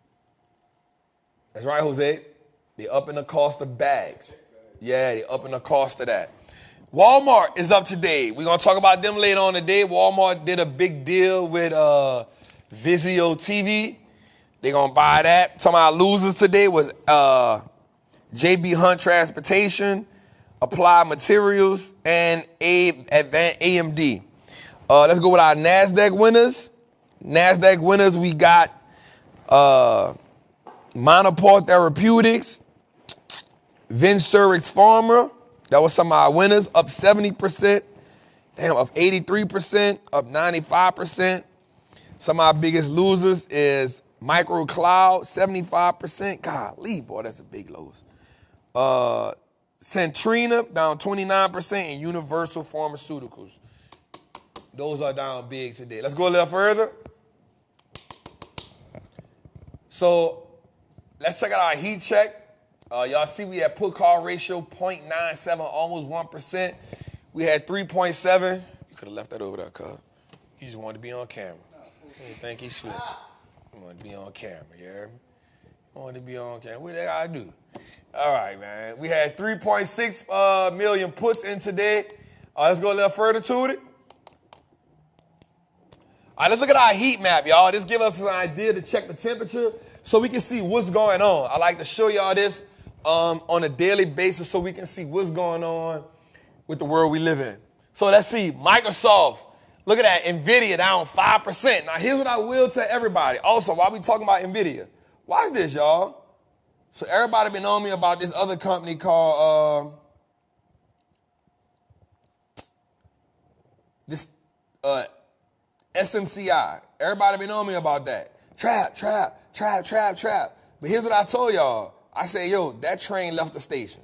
That's right, Jose. They upping the cost of bags. Yeah, they upping the cost of that. Walmart is up today. We're going to talk about them later on today. Walmart did a big deal with Vizio TV. They're going to buy that. Some of our losers today was JB Hunt Transportation, Applied Materials, and AMD. Let's go with our NASDAQ winners. NASDAQ winners, we got Monopore Therapeutics, Vincerix Pharma. That was some of our winners, up 70%. Damn, up 83%, up 95%. Some of our biggest losers is MicroCloud, 75%. Golly, boy, that's a big loss. Centrina, down 29%, and Universal Pharmaceuticals. Those are down big today. Let's go a little further. So let's check out our heat check. Y'all see we had put call ratio 0.97, almost 1%. We had 3.7. You could have left that over there, cuz. You just wanted to be on camera. You think he slick. You wanted to be on camera, you heard me? You wanted to be on camera. What that gotta do? All right, man. We had 3.6 million puts in today. Let's go a little further to it. All right, let's look at our heat map, y'all. This gives us an idea to check the temperature so we can see what's going on. I like to show y'all this on a daily basis so we can see what's going on with the world we live in. So let's see, Microsoft. Look at that, Nvidia down 5%. Now here's what I will tell everybody. Also, while we talking about Nvidia, watch this, y'all. So everybody been on me about this other company called SMCI. Everybody been on me about that. Trap. But here's what I told y'all. I said, yo, that train left the station.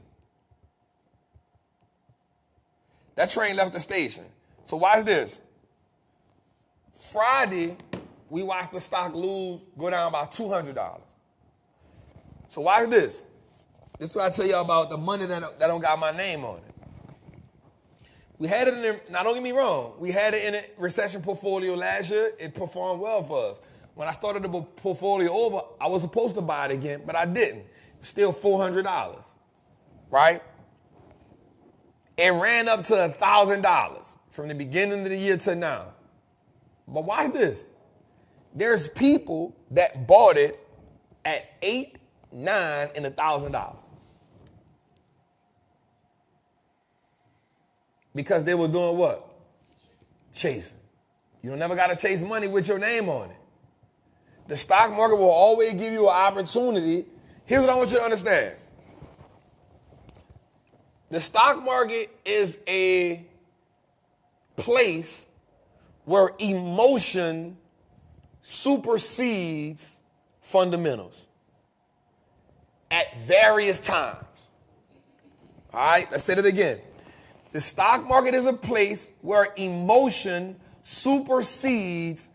That train left the station. So watch this. Friday, we watched the stock go down about $200. So watch this. This is what I tell y'all about the money that don't got my name on it. We had it in, now don't get me wrong, we had it in a recession portfolio last year. It performed well for us. When I started the portfolio over, I was supposed to buy it again, but I didn't. Still $400, right? It ran up to $1,000 from the beginning of the year to now. But watch this. There's people that bought it at $8, $9, and $1,000. Because they were doing what? Chasing. You don't never got to chase money with your name on it. The stock market will always give you an opportunity. Here's what I want you to understand. The stock market is a place where emotion supersedes fundamentals at various times. All right, let's say that again. The stock market is a place where emotion supersedes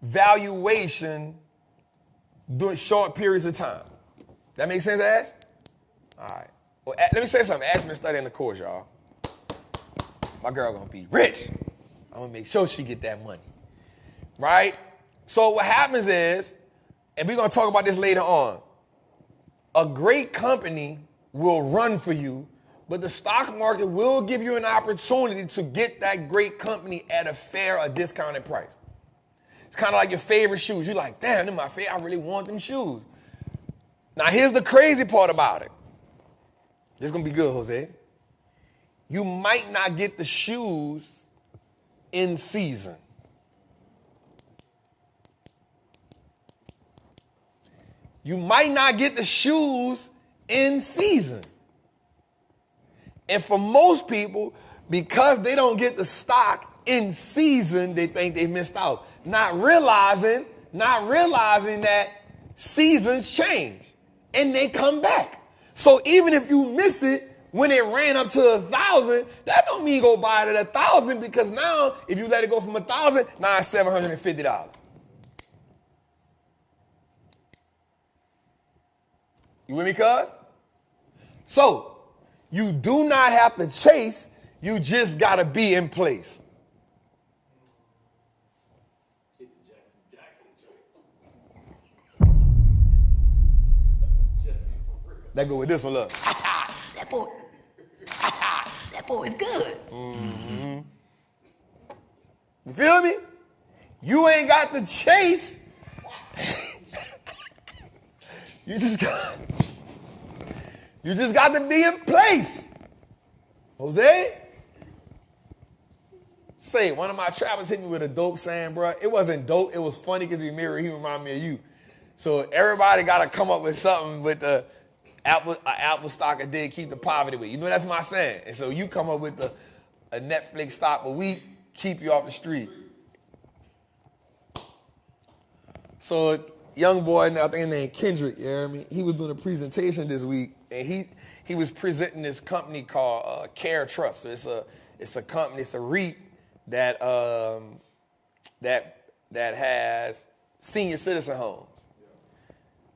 valuation during short periods of time. That makes sense, Ash? All right. Well, let me say something. Ash been studying the course, y'all. My girl gonna be rich. I'm gonna make sure she get that money, right? So what happens is, and we're gonna talk about this later on, a great company will run for you, but the stock market will give you an opportunity to get that great company at a fair or discounted price. It's kind of like your favorite shoes. You're like, damn, they're my favorite. I really want them shoes. Now, here's the crazy part about it. This is going to be good, Jose. You might not get the shoes in season. You might not get the shoes in season. And for most people, because they don't get the stock in season, they think they missed out. Not realizing that seasons change and they come back. So even if you miss it when it ran up to 1,000, that don't mean go buy it at 1,000, because now if you let it go from 1,000, now it's $750. You with me, cuz? So you do not have to chase, you just gotta be in place. That go with this one, look. That boy That boy is good. Mm-hmm. You feel me? You ain't got to chase. You just got to be in place. Jose? Say, one of my trappers hit me with a dope saying, bro. It wasn't dope. It was funny because he reminded me of you. So everybody got to come up with something with the Apple stock a day, keep the poverty away. You know that's my saying. And so you come up with a Netflix stock a week, keep you off the street. So young boy, I think his name Kendrick, you know what I mean? He was doing a presentation this week, and he was presenting this company called Care Trust. So it's a company, it's a REIT that has senior citizen homes.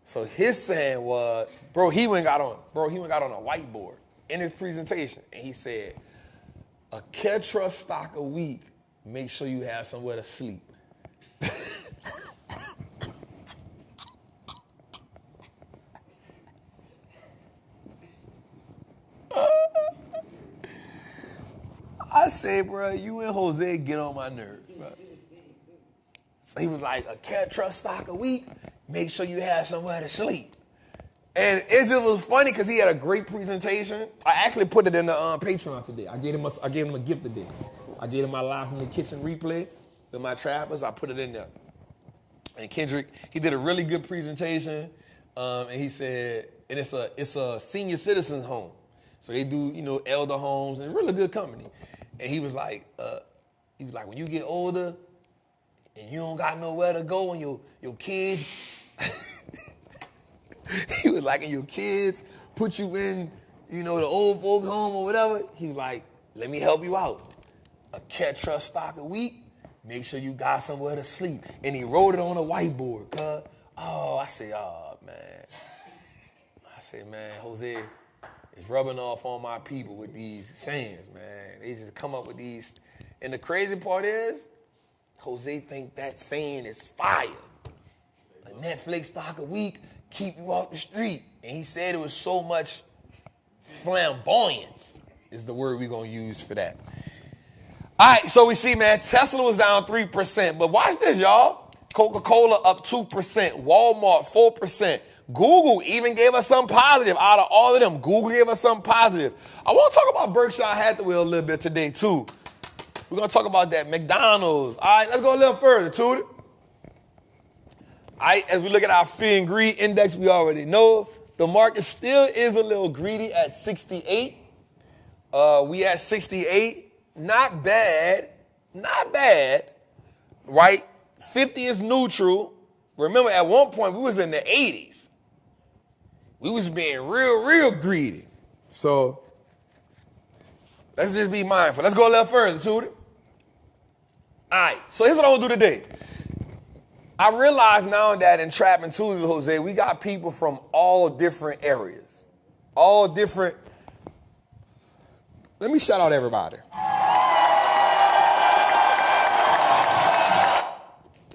So his saying was, he went got on a whiteboard in his presentation, and he said, a Care Trust stock a week, make sure you have somewhere to sleep. I say, bro, you and Jose get on my nerves, bro. So he was like, a Care Trust stock a week, make sure you have somewhere to sleep. And it just was funny because he had a great presentation. I actually put it in the Patreon today. I gave him a gift today. I gave him my Live from the Kitchen replay with my trappers. I put it in there. And Kendrick, he did a really good presentation. And he said, and it's a senior citizens home. So they do, elder homes, and really good company. And he was like, when you get older and you don't got nowhere to go and your kids, he was like, and your kids put you in, the old folks home or whatever. He was like, let me help you out. A Care Trust stock a week, make sure you got somewhere to sleep. And he wrote it on a whiteboard, cuz. I said, man, Jose is rubbing off on my people with these sayings, man. They just come up with these. And the crazy part is, Jose think that saying is fire. A Netflix stock a week, keep you off the street. And he said it was so much flamboyance is the word we're going to use for that. All right, so we see, man, Tesla was down 3%. But watch this, y'all. Coca-Cola up 2%. Walmart 4%. Google even gave us something positive. Out of all of them, Google gave us something positive. I want to talk about Berkshire Hathaway a little bit today, too. We're going to talk about that. McDonald's. All right, let's go a little further, Tootie. All right, as we look at our fear and greed index, we already know the market still is a little greedy at 68. We at 68. Not bad. Not bad. Right? 50 is neutral. Remember, at one point, we was in the 80s. We was being real, real greedy. So, let's just be mindful. Let's go a little further, Tootie. All right, so here's what I want to do today. I realize now that in Trappin Tuesday, Jose, we got people from all different areas. All different. Let me shout out everybody.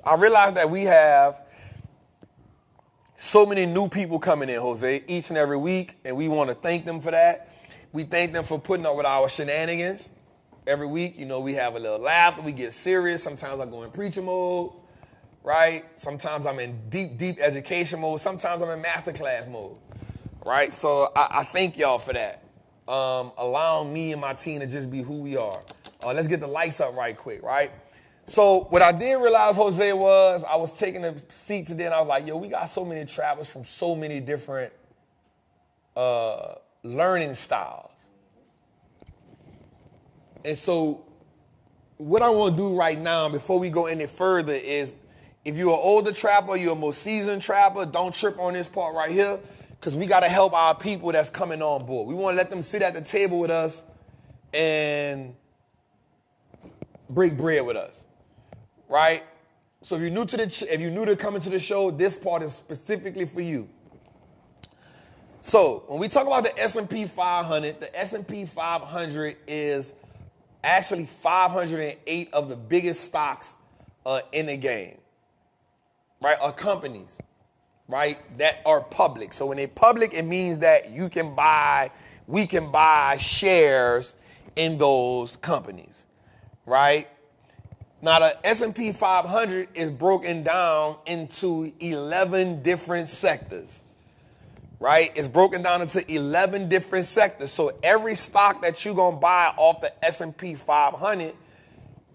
I realize that we have so many new people coming in, Jose, each and every week, and we want to thank them for that. We thank them for putting up with our shenanigans every week. We have a little laughter. We get serious. Sometimes I go in preacher mode, right? Sometimes I'm in deep, deep education mode. Sometimes I'm in masterclass mode, right? So I thank y'all for that. Allowing me and my team to just be who we are. Let's get the lights up right quick, right? So what I did realize, Jose, was I was taking a seat today and I was like, we got so many travelers from so many different learning styles. And so what I want to do right now before we go any further is if you're an older trapper, you're a more seasoned trapper, don't trip on this part right here because we got to help our people that's coming on board. We want to let them sit at the table with us and break bread with us. Right? So if you're new to coming to the show, this part is specifically for you. So when we talk about the S&P 500, the S&P 500 is actually 508 of the biggest stocks in the game, right? Or companies, right? That are public. So when they're public, it means that we can buy shares in those companies, right? Now, the S&P 500 is broken down into 11 different sectors, right? It's broken down into 11 different sectors. So every stock that you're going to buy off the S&P 500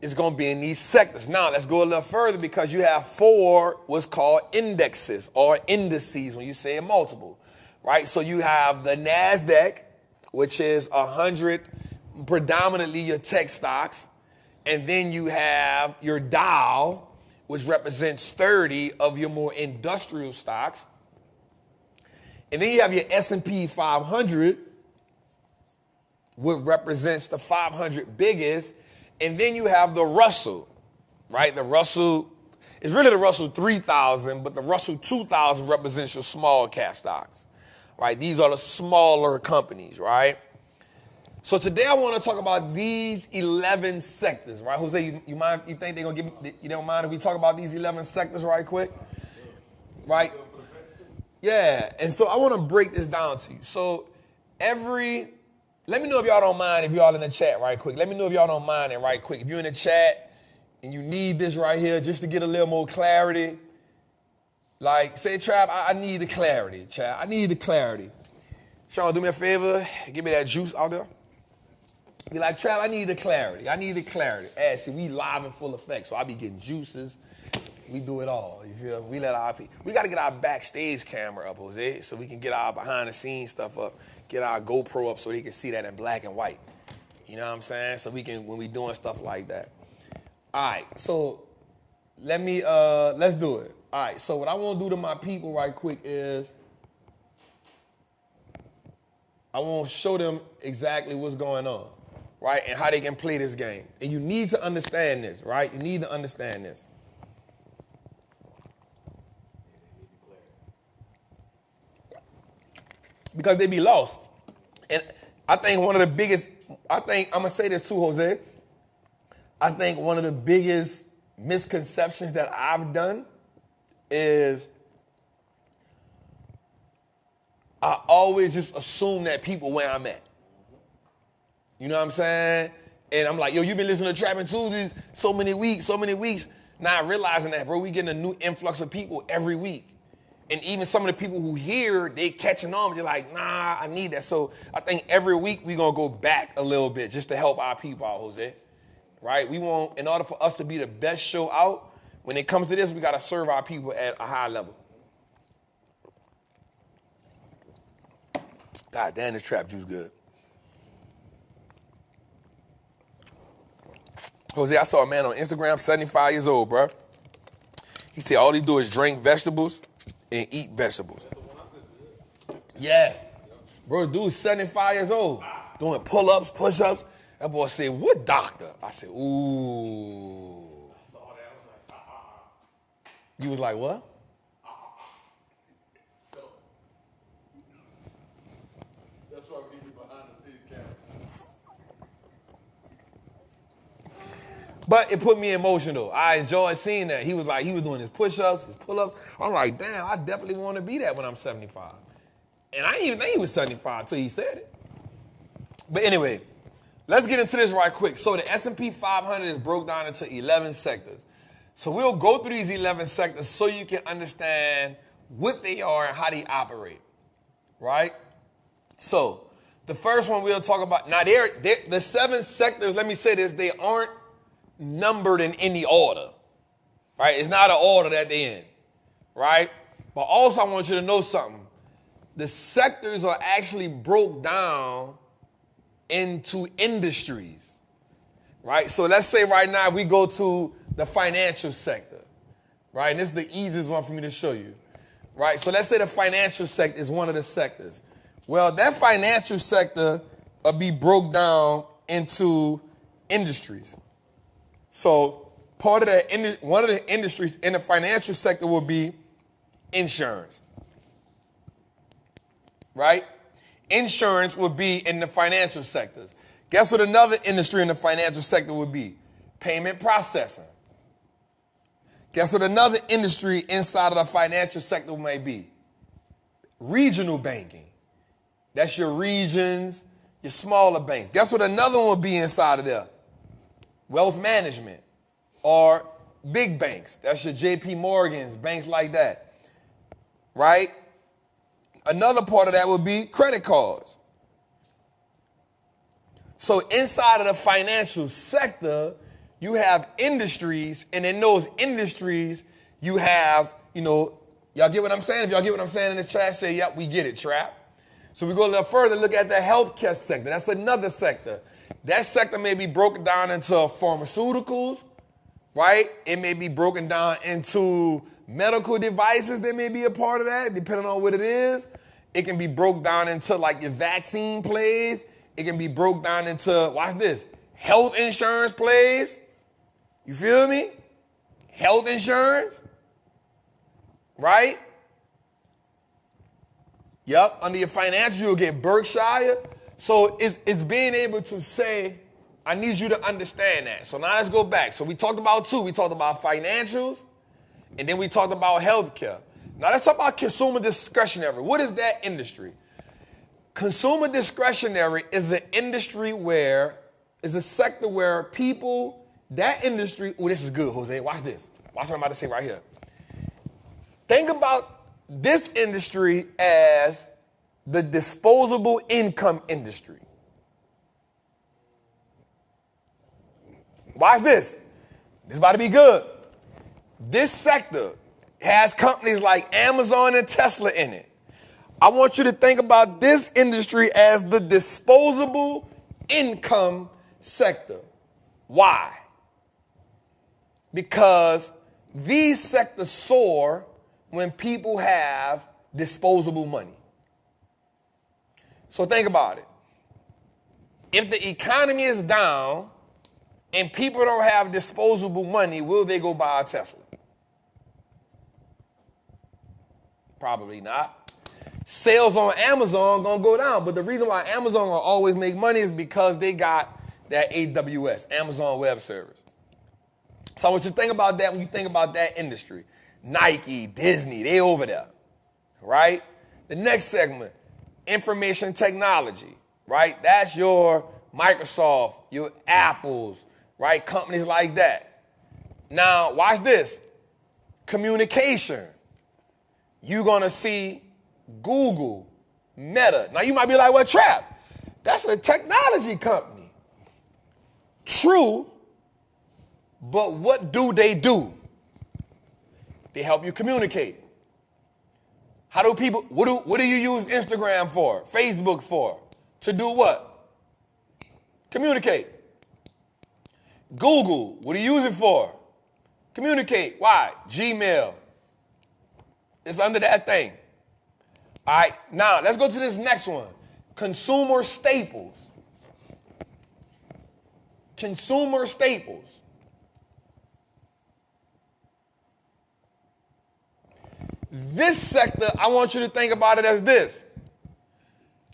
is going to be in these sectors. Now, let's go a little further because you have 4 what's called indexes or indices when you say it multiple, right? So you have the NASDAQ, which is 100, predominantly your tech stocks. And then you have your Dow, which represents 30 of your more industrial stocks. And then you have your S&P 500, which represents the 500 biggest. And then you have the Russell, right? The Russell is really the Russell 3000, but the Russell 2000 represents your small cap stocks, right? These are the smaller companies, right? So today I want to talk about these 11 sectors, right? Jose, you mind? You think they're gonna you don't mind if we talk about these 11 sectors right quick? Right? Yeah. And so I want to break this down to you. So let me know if y'all don't mind if y'all in the chat right quick. Let me know if y'all don't mind it right quick. If you're in the chat and you need this right here just to get a little more clarity, like say, Trap, I need the clarity, Trap. I need the clarity. Sean, do me a favor. Give me that juice out there. Be like, Trav, I need the clarity. I need the clarity. See, we live in full effect, so I be getting juices. We do it all. You feel me? We got to get our backstage camera up, Jose, so we can get our behind-the-scenes stuff up, get our GoPro up so they can see that in black and white. You know what I'm saying? So we can, when we doing stuff like that. All right, so let's do it. All right, so what I want to do to my people right quick is I want to show them exactly what's going on, right, and how they can play this game. And you need to understand this, right? You need to understand this. Because they be lost. And I think one of the biggest, I'm going to say this too, Jose. I think one of the biggest misconceptions that I've done is I always just assume that people where I'm at. You know what I'm saying? And I'm like, yo, you've been listening to Trappin' Tuesdays so many weeks, not realizing that, bro, we getting a new influx of people every week. And even some of the people who hear, they catching on. They're like, nah, I need that. So I think every week we're going to go back a little bit just to help our people out, Jose. Right? We want, in order for us to be the best show out, when it comes to this, we got to serve our people at a high level. God damn, this trap juice good. Jose, I saw a man on Instagram, 75 years old, bro. He said all he do is drink vegetables and eat vegetables. Yeah. Bro, dude's 75 years old, doing pull-ups, push-ups. That boy said, what doctor? I said, ooh. I saw that. I was like, You was like, what? That's why we need behind the scenes camera. But it put me in motion, though. I enjoyed seeing that. He was doing his push-ups, his pull-ups. I'm like, damn, I definitely want to be that when I'm 75. And I didn't even think he was 75 until he said it. But anyway, let's get into this right quick. So the S&P 500 is broke down into 11 sectors. So we'll go through these 11 sectors so you can understand what they are and how they operate, right? So the first one we'll talk about, now the 7 sectors, let me say this, they aren't numbered in any order, right? It's not an order that they're in, right? But also I want you to know something. The sectors are actually broke down into industries, right? So let's say right now we go to the financial sector, right? And this is the easiest one for me to show you, right? So let's say the financial sector is one of the sectors. Well, that financial sector will be broke down into industries. So one of the industries in the financial sector will be insurance, right? Insurance would be in the financial sectors. Guess what another industry in the financial sector would be? Payment processing. Guess what another industry inside of the financial sector may be? Regional banking. That's your regions, Your smaller banks. Guess what another one would be inside of there? Wealth management or big banks. That's your JP Morgans, banks like that, right? Another part of that would be credit cards. So inside of the financial sector, you have industries, and in those industries, you have, y'all get what I'm saying? If y'all get what I'm saying in the chat, say, yep, we get it, Trap. So we go a little further, look at the healthcare sector. That's another sector. That sector may be broken down into pharmaceuticals, right? It may be broken down into medical devices that may be a part of that, depending on what it is. It can be broke down into like your vaccine plays. It can be broke down into, watch this, health insurance plays. You feel me? Health insurance, right? Yep, under your financial, you'll get Berkshire. So it's being able to say, I need you to understand that. So now let's go back. So we talked about two. We talked about financials, and then we talked about healthcare. Now let's talk about consumer discretionary. What is that industry? Consumer discretionary is an industry is a sector where people, that industry, this is good, Jose, watch this. Watch what I'm about to say right here. Think about this industry as the disposable income industry. Watch this. This is about to be good. This sector has companies like Amazon and Tesla in it. I want you to think about this industry as the disposable income sector. Why? Because these sectors soar when people have disposable money. So think about it. If the economy is down and people don't have disposable money, will they go buy a Tesla? Probably not. Sales on Amazon gonna go down, but the reason why Amazon will always make money is because they got that AWS, Amazon Web Service. So I want you to think about that when you think about that industry. Nike, Disney, they over there, right? The next segment, information technology, right? That's your Microsoft, your Apples, right? Companies like that. Now, watch this. Communication. You're gonna see Google, Meta. Now you might be like, well, Trap, that's a technology company. True, but what do? They help you communicate. How do people, what do you use Instagram for, Facebook for? To do what? Communicate. Google, what do you use it for? Communicate. Why? Gmail. It's under that thing. All right, now let's go to this next one. Consumer staples. Consumer staples. This sector, I want you to think about it as this.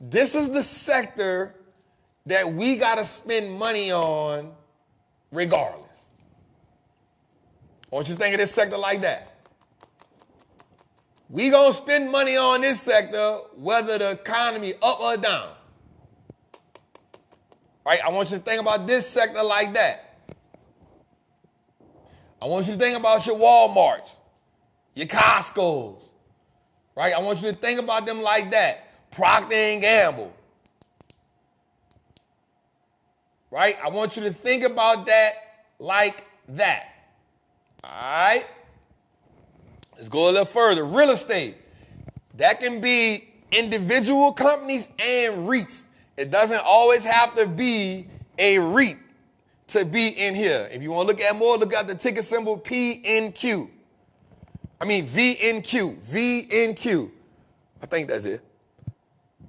This is the sector that we got to spend money on regardless. I want you to think of this sector like that. We gonna spend money on this sector whether the economy up or down. Right? I want you to think about this sector like that. I want you to think about your Walmarts, your Costco's. Right? I want you to think about them like that. Procter & Gamble. Right? I want you to think about that like that. All right? Let's go a little further. Real estate. That can be individual companies and REITs. It doesn't always have to be a REIT to be in here. If you want to look at more, look at the ticker symbol VNQ. VNQ. I think that's it.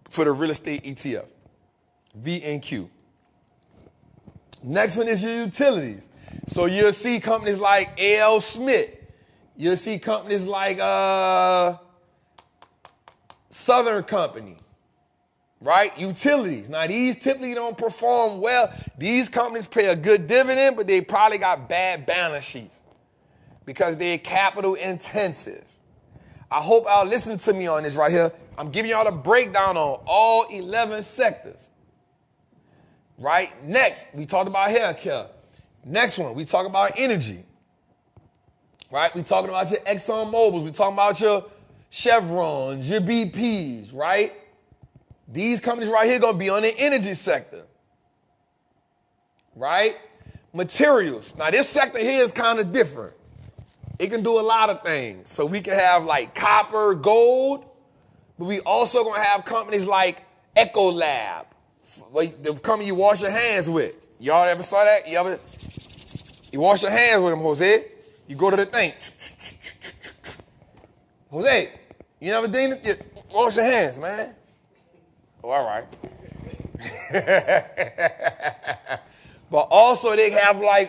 For the real estate ETF. VNQ. Next one is your utilities. So you'll see companies like A.L. Smith. You'll see companies like Southern Company, right? Utilities. Now, these typically don't perform well. These companies pay a good dividend, but they probably got bad balance sheets because they're capital intensive. I hope y'all listen to me on this right here. I'm giving y'all a breakdown on all 11 sectors. right? Next, we talked about hair care. Next one, we talk about energy, right? We talking about your Exxon Mobils. We talking about your Chevrons, your BPs, right? These companies right here gonna be on the energy sector, right? Materials. Now this sector here is kind of different. It can do a lot of things. So we can have like copper, gold, but we also gonna have companies like Ecolab, the company you wash your hands with. Y'all ever saw that? You wash your hands with them, Jose. You go to the thing. Jose, you never did it? Wash your hands, man. Oh, all right. But also they have like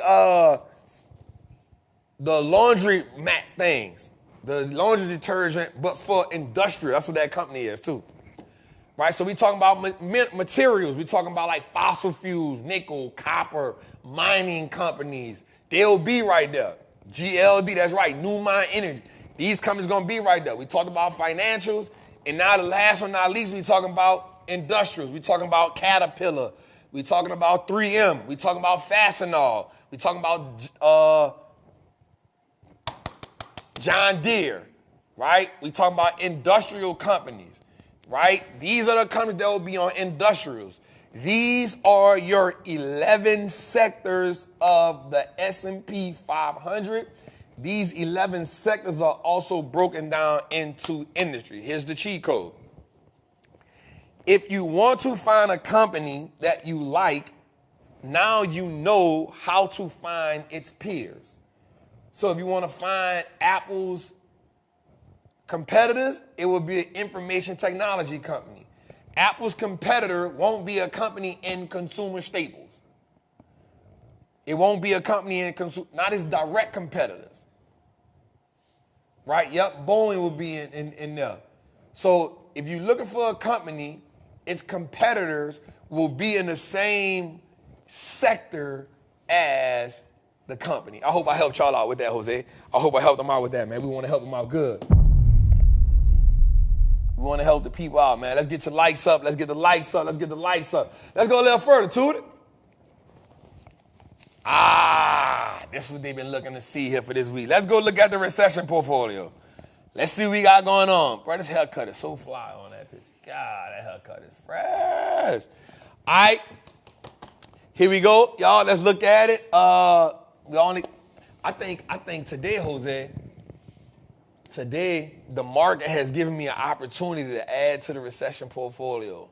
the laundry mat things, the laundry detergent, but for industrial. That's what that company is too. Right, so we talking about materials. We talking about like fossil fuels, nickel, copper, mining companies. They'll be right there. GLD, that's right, New Mine Energy. These companies gonna be right there. We talked about financials, and now the last but not least, we talking about industrials. We talking about Caterpillar. We talking about 3M. We talking about Fastenal. We talking about John Deere, right? We talking about industrial companies, right? These are the companies that will be on industrials. These are your 11 sectors of the S&P 500. These 11 sectors are also broken down into industry. Here's the cheat code. If you want to find a company that you like, now you know how to find its peers. So if you want to find Apple's competitors, it will be an information technology company. Apple's competitor won't be a company in consumer staples. It won't be a company in not its direct competitors. Right? Yep, Boeing will be in there. So if you're looking for a company, its competitors will be in the same sector as the company. I hope I helped y'all out with that, Jose. I hope I helped them out with that, man. We want to help them out good. We want to help the people out, man. Let's get your likes up. Let's get the likes up. Let's get the likes up. Let's go a little further, Tootie. This is what they've been looking to see here for this week. Let's go look at the recession portfolio. Let's see what we got going on. Bro, this haircut is so fly on that picture. God, that haircut is fresh. All right. Here we go. Y'all, let's look at it. I think today, Jose, the market has given me an opportunity to add to the recession portfolio.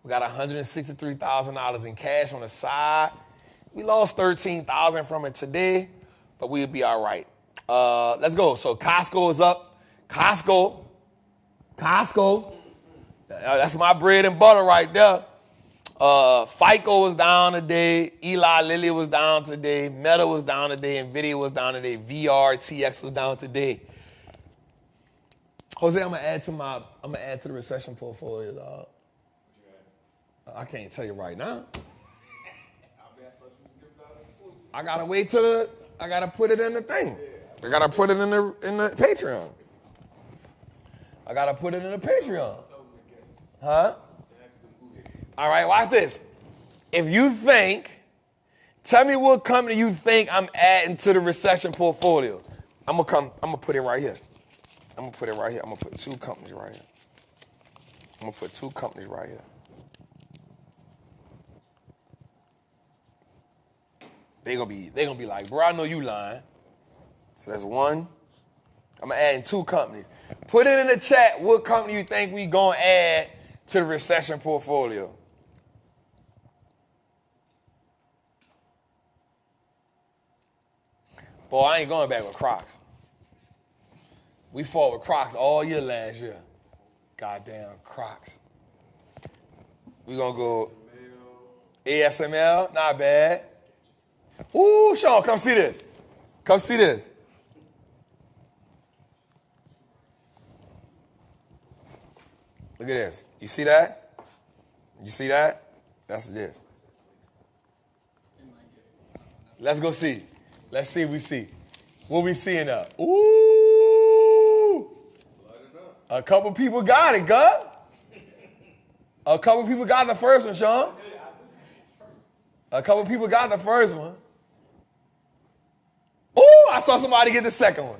We got $163,000 in cash on the side. We lost $13,000 from it today, but we'll be all right. Let's go. So Costco is up. Costco. That's my bread and butter right there. FICO was down today. Eli Lilly was down today. Meta was down today. Nvidia was down today. VRTX was down today. Jose, I'm gonna add to the recession portfolio, dog. I can't tell you right now. I gotta wait I gotta put it in the thing. I gotta put it in the Patreon. I gotta put it in the Patreon. Huh? All right, watch this. If you tell me what company you think I'm adding to the recession portfolio. I'm gonna put it right here. I'm gonna put two companies right here. They're gonna be like, bro, I know you lying. So that's one. I'm adding two companies. Put it in the chat what company you think we gonna add to the recession portfolio. Boy, I ain't going back with Crocs. We fought with Crocs all year last year. Goddamn Crocs. We gonna go ASML, not bad. Ooh, Sean, come see this. Look at this. You see that? That's this. Let's go see. Let's see what we see. What we seeing now? Ooh. A couple people got it, God. A couple people got the first one, Sean. A couple people got the first one. Ooh, I saw somebody get the second one.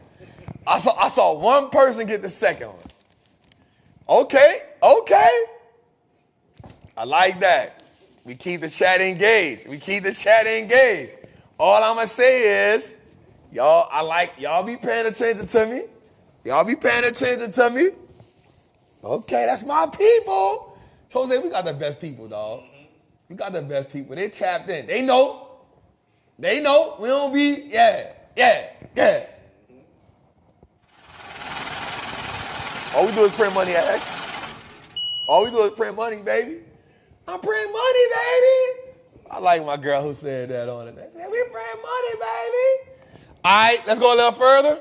I saw one person get the second one. Okay. I like that. We keep the chat engaged. All I'm going to say is, y'all be paying attention to me. Okay, that's my people. Jose, we got the best people, dog. We got the best people. They tapped in. They know. We don't be, yeah. All we do is print money, Ash. All we do is print money, baby. I'm printing money, baby. I like my girl who said that on it. They said, we print money, baby. All right, let's go a little further.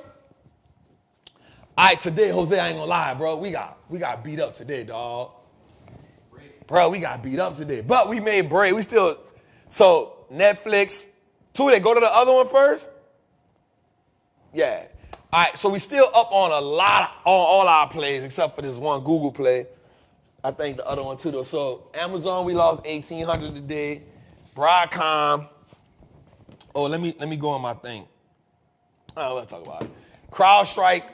All right, today, Jose, I ain't gonna lie, bro. We got beat up today, dog. Bro, we got beat up today. But we made bread. So Netflix, Tude, go to the other one first. Yeah. All right, so we still up on on all our plays except for this one Google play. I think the other one too, though. So Amazon, we lost 1,800 today. Broadcom. Oh, let me go on my thing. Let's talk about it. CrowdStrike.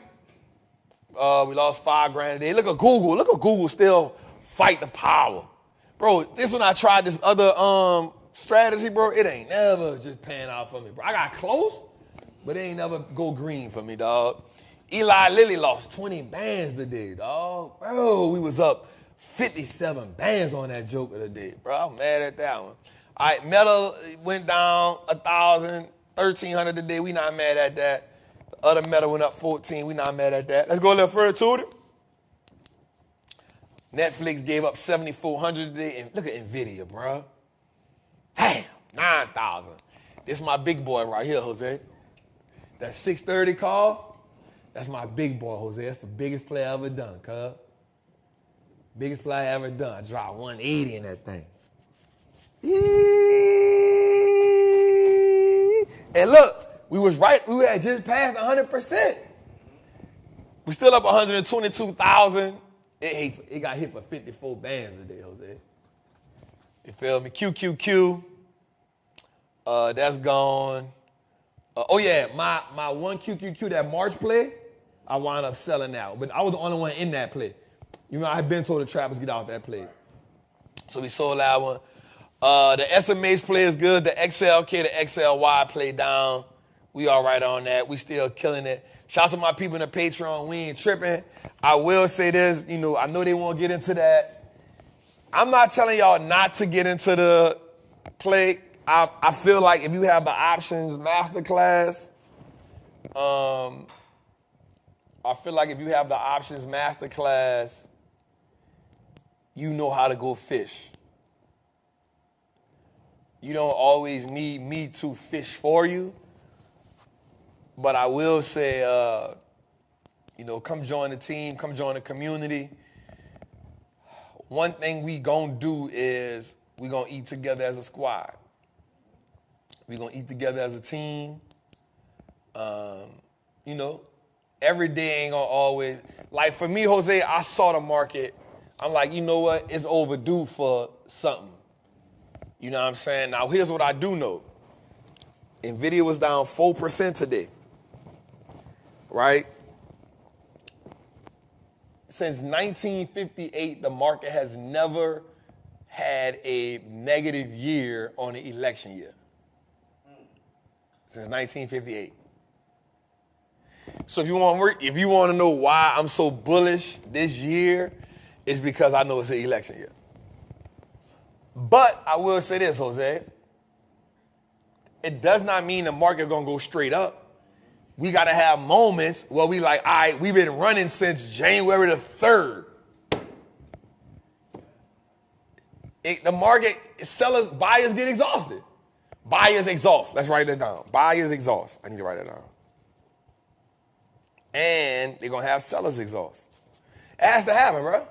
We lost $5,000 today. Look at Google still fight the power. Bro, this when I tried this other strategy, bro, it ain't never just pan out for me, bro. I got close, but it ain't never go green for me, dog. Eli Lilly lost 20 bands today, dog. Bro, we was up 57 bands on that joker today, bro. I'm mad at that one. All right, Meta went down 1,000, 1,300 today. We not mad at that. The other Meta went up 14. We not mad at that. Let's go a little further to it. Netflix gave up 7,400 today. And look at Nvidia, bro. Damn, 9,000. This is my big boy right here, Jose. That 630 call, that's my big boy, Jose. That's the biggest play I ever done, cuz. Biggest play I ever done. I dropped 180 in that thing. And look, we was right. We had just passed 100%. We still up 122,000. It got hit for 54 bands today, Jose. You feel me? QQQ. That's gone. Oh yeah, my one QQQ, that March play, I wound up selling out. But I was the only one in that play. You know, I had been told the trappers get out that play. So we sold that one. The SMH play is good. The XLK, the XLY play down. We all right on that. We still killing it. Shout out to my people in the Patreon. We ain't tripping. I will say this, I know they won't get into that. I'm not telling y'all not to get into the play. I feel like if you have the options masterclass, you know how to go fish. You don't always need me to fish for you. But I will say, come join the team, come join the community. One thing we gonna do is we gonna eat together as a squad. We gonna eat together as a team. Every day ain't gonna always, like for me, Jose, I saw the market. I'm like, you know what? It's overdue for something. You know what I'm saying? Now, here's what I do know. Nvidia was down 4% today, right? Since 1958, the market has never had a negative year on an election year. Since 1958. So if you want to know why I'm so bullish this year, it's because I know it's an election year. But I will say this, Jose. It does not mean the market gonna go straight up. We gotta have moments where we like, all right, we've been running since January the 3rd. The market, buyers get exhausted. Buyers exhaust. Let's write that down. Buyers exhaust. I need to write that down. And they're gonna have sellers exhaust. It has to happen, bro.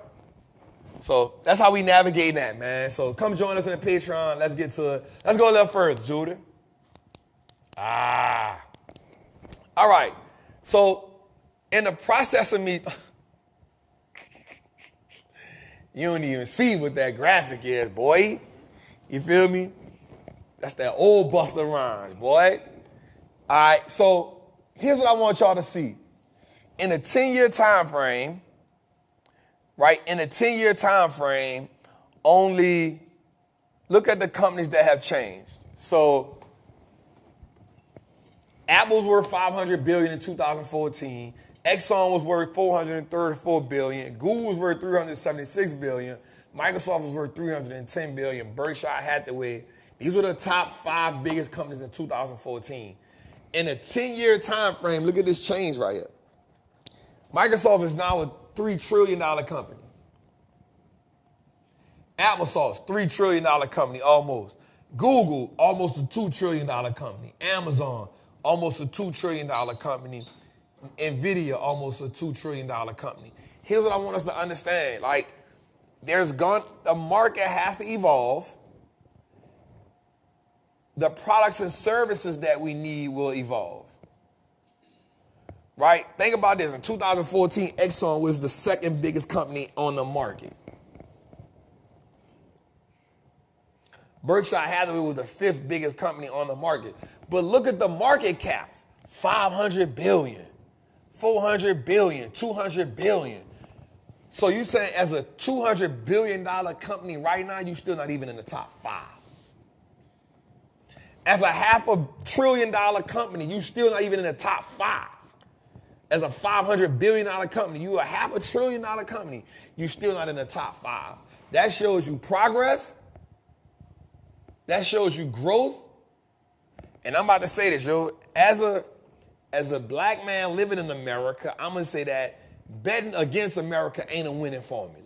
So that's how we navigate that, man. So come join us in the Patreon. Let's get to it. Let's go a little further, Judah. All right. So in the process of me, you don't even see what that graphic is, boy. You feel me? That's that old Busta Rhymes, boy. All right, so here's what I want y'all to see. In a 10-year time frame, right? In a 10-year time frame, only look at the companies that have changed. So Apple's worth $500 billion in 2014. Exxon was worth $434 billion. Google was worth $376 billion. Microsoft was worth $310 billion. Berkshire Hathaway. These were the top 5 biggest companies in 2014. In a 10-year time frame, look at this change right here. Microsoft is now a $3 trillion company. Applesauce, $3 trillion company, almost. Google, almost a $2 trillion company. Amazon, almost a $2 trillion company. Nvidia, almost a $2 trillion company. Here's what I want us to understand. Like, the market has to evolve. The products and services that we need will evolve. Right? Think about this. In 2014, Exxon was the second biggest company on the market. Berkshire Hathaway was the 5th biggest company on the market. But look at the market caps. $500 billion, $400 billion, $200 billion. So you saying as a $200 billion company right now, you still not even in the top 5. As a $500 billion company, you still not even in the top 5. As a $500 billion company, you a $500 billion company, you still not in the top 5. That shows you progress. That shows you growth. And I'm about to say this, yo. As a black man living in America, I'm going to say that betting against America ain't a winning formula.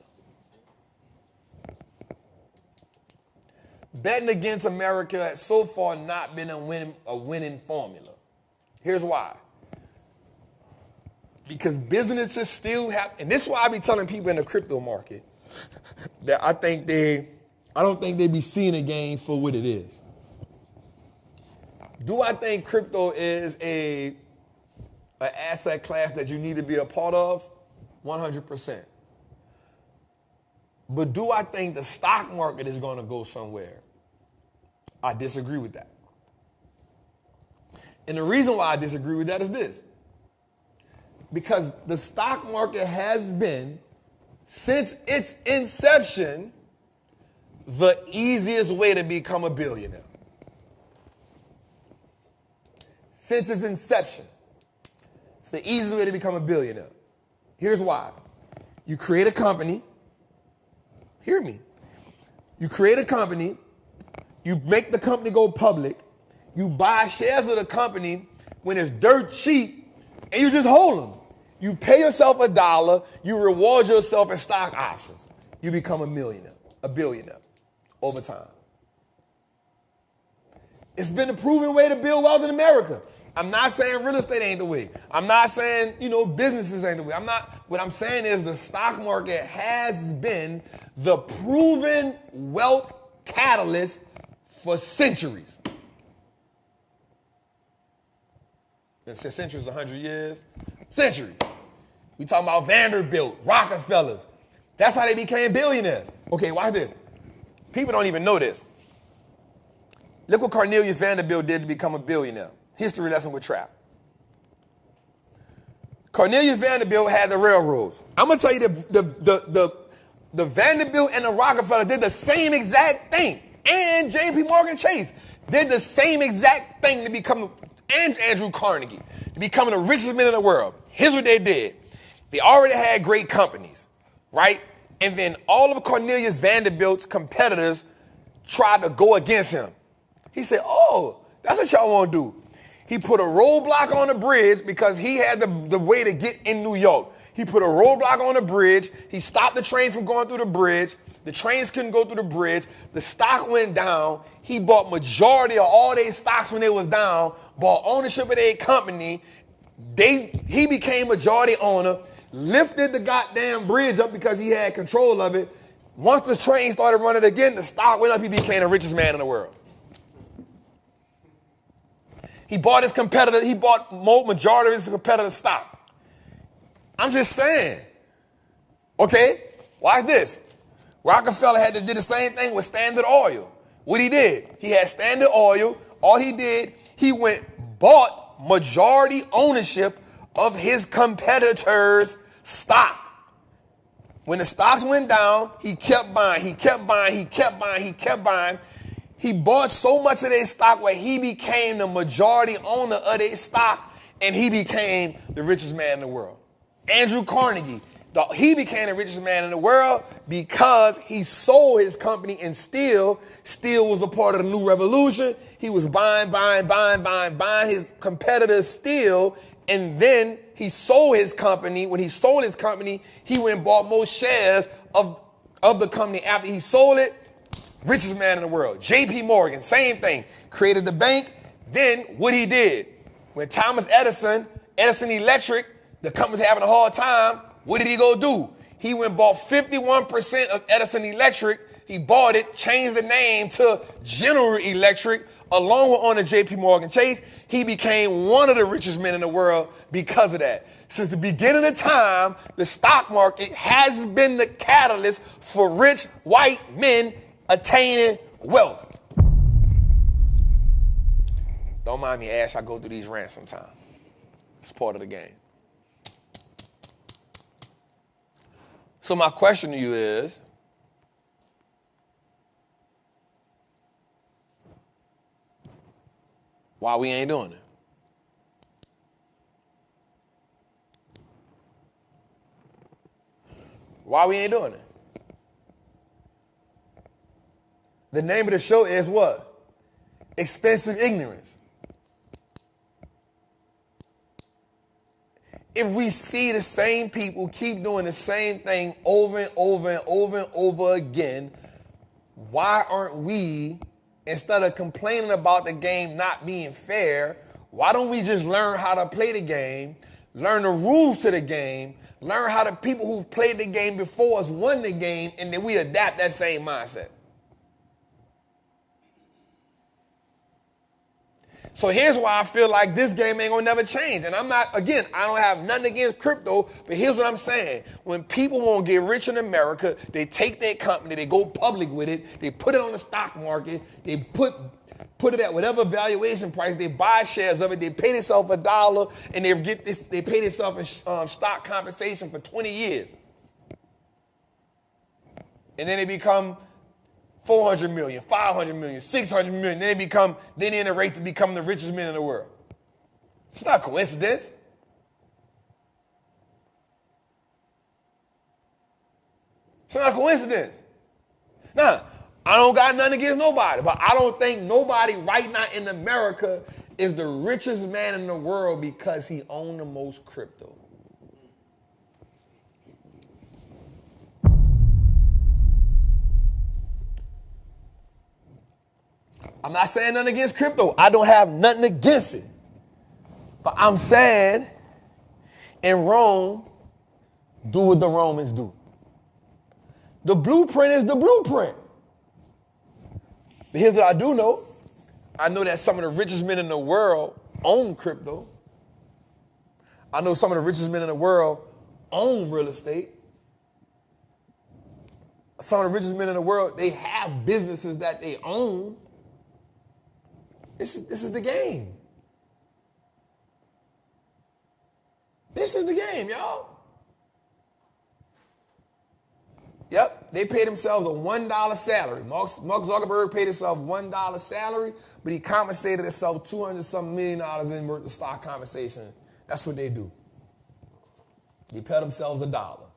Betting against America has so far not been a winning formula. Here's why. Because businesses still have, and this is why I be telling people in the crypto market that I don't think they be seeing the game for what it is. Do I think crypto is an asset class that you need to be a part of? 100%. But do I think the stock market is going to go somewhere? I disagree with that. And the reason why I disagree with that is this. Because the stock market has been, since its inception, the easiest way to become a billionaire. Since its inception, it's the easiest way to become a billionaire. Here's why. You create a company. Hear me. You create a company. You make the company go public. You buy shares of the company when it's dirt cheap, and you just hold them. You pay yourself $1. You reward yourself in stock options. You become a millionaire, a billionaire over time. It's been a proven way to build wealth in America. I'm not saying real estate ain't the way. I'm not saying, businesses ain't the way. What I'm saying is the stock market has been the proven wealth catalyst for centuries. Centuries, 100 years? Centuries. We talking about Vanderbilt, Rockefellers. That's how they became billionaires. Okay, watch this. People don't even know this. Look what Cornelius Vanderbilt did to become a billionaire. History lesson with Trap. Cornelius Vanderbilt had the railroads. I'm going to tell you the Vanderbilt and the Rockefeller did the same exact thing. And JP Morgan Chase did the same exact thing to become, and Andrew Carnegie, to become the richest man in the world. Here's what they did. They already had great companies, right? And then all of Cornelius Vanderbilt's competitors tried to go against him. He said, oh, that's what y'all want to do. He put a roadblock on the bridge because he had the way to get in New York. He put a roadblock on the bridge. He stopped the trains from going through the bridge. The trains couldn't go through the bridge. The stock went down. He bought majority of all their stocks when it was down, bought ownership of their company. He became majority owner, lifted the goddamn bridge up because he had control of it. Once the train started running again, the stock went up. He became the richest man in the world. He bought his competitor. He bought majority of his competitor's stock. I'm just saying. Okay, watch this. Rockefeller did the same thing with Standard Oil. What he did, he had Standard Oil. All he did, he bought majority ownership of his competitors' stock. When the stocks went down, he kept buying, he kept buying, he kept buying, he kept buying. He bought so much of their stock where he became the majority owner of their stock, and he became the richest man in the world. Andrew Carnegie, he became the richest man in the world because he sold his company in steel. Steel was a part of the new revolution. He was buying his competitors' steel, and then he sold his company. When he sold his company, he went and bought more shares of the company after he sold it. Richest man in the world. J.P. Morgan, same thing. Created the bank. Then what he did, when Thomas Edison Electric, the company's having a hard time, what did he go do? He went and bought 51% of Edison Electric. He bought it, changed the name to General Electric, along with owner J.P. Morgan Chase. He became one of the richest men in the world because of that. Since the beginning of time, the stock market has been the catalyst for rich white men attaining wealth. Don't mind me, Ash, I go through these rants sometimes. It's part of the game. So my question to you is, why we ain't doing it? Why we ain't doing it? The name of the show is what? Expensive Ignorance. If we see the same people keep doing the same thing over and over and over and over again, why aren't we, instead of complaining about the game not being fair, why don't we just learn how to play the game, learn the rules to the game, learn how the people who've played the game before us won the game, and then we adapt that same mindset? So here's why I feel like this game ain't gonna never change. And I don't have nothing against crypto, but here's what I'm saying. When people want to get rich in America, they take their company, they go public with it, they put it on the stock market, they put it at whatever valuation price, they buy shares of it, they pay themselves $1, and they pay themselves in stock compensation for 20 years. And then they become 400 million, 500 million, 600 million. Then they're in a race to become the richest men in the world. It's not a coincidence. It's not a coincidence. Now, I don't got nothing against nobody, but I don't think nobody right now in America is the richest man in the world because he owned the most crypto. I'm not saying nothing against crypto. I don't have nothing against it. But I'm saying, in Rome, do what the Romans do. The blueprint is the blueprint. But here's what I do know. I know that some of the richest men in the world own crypto. I know some of the richest men in the world own real estate. Some of the richest men in the world, they have businesses that they own. This is the game. This is the game, y'all. Yep, they paid themselves a $1 salary. Mark Zuckerberg paid himself $1 salary, but he compensated himself $200-something million in worth of stock compensation. That's what they do. They paid themselves $1.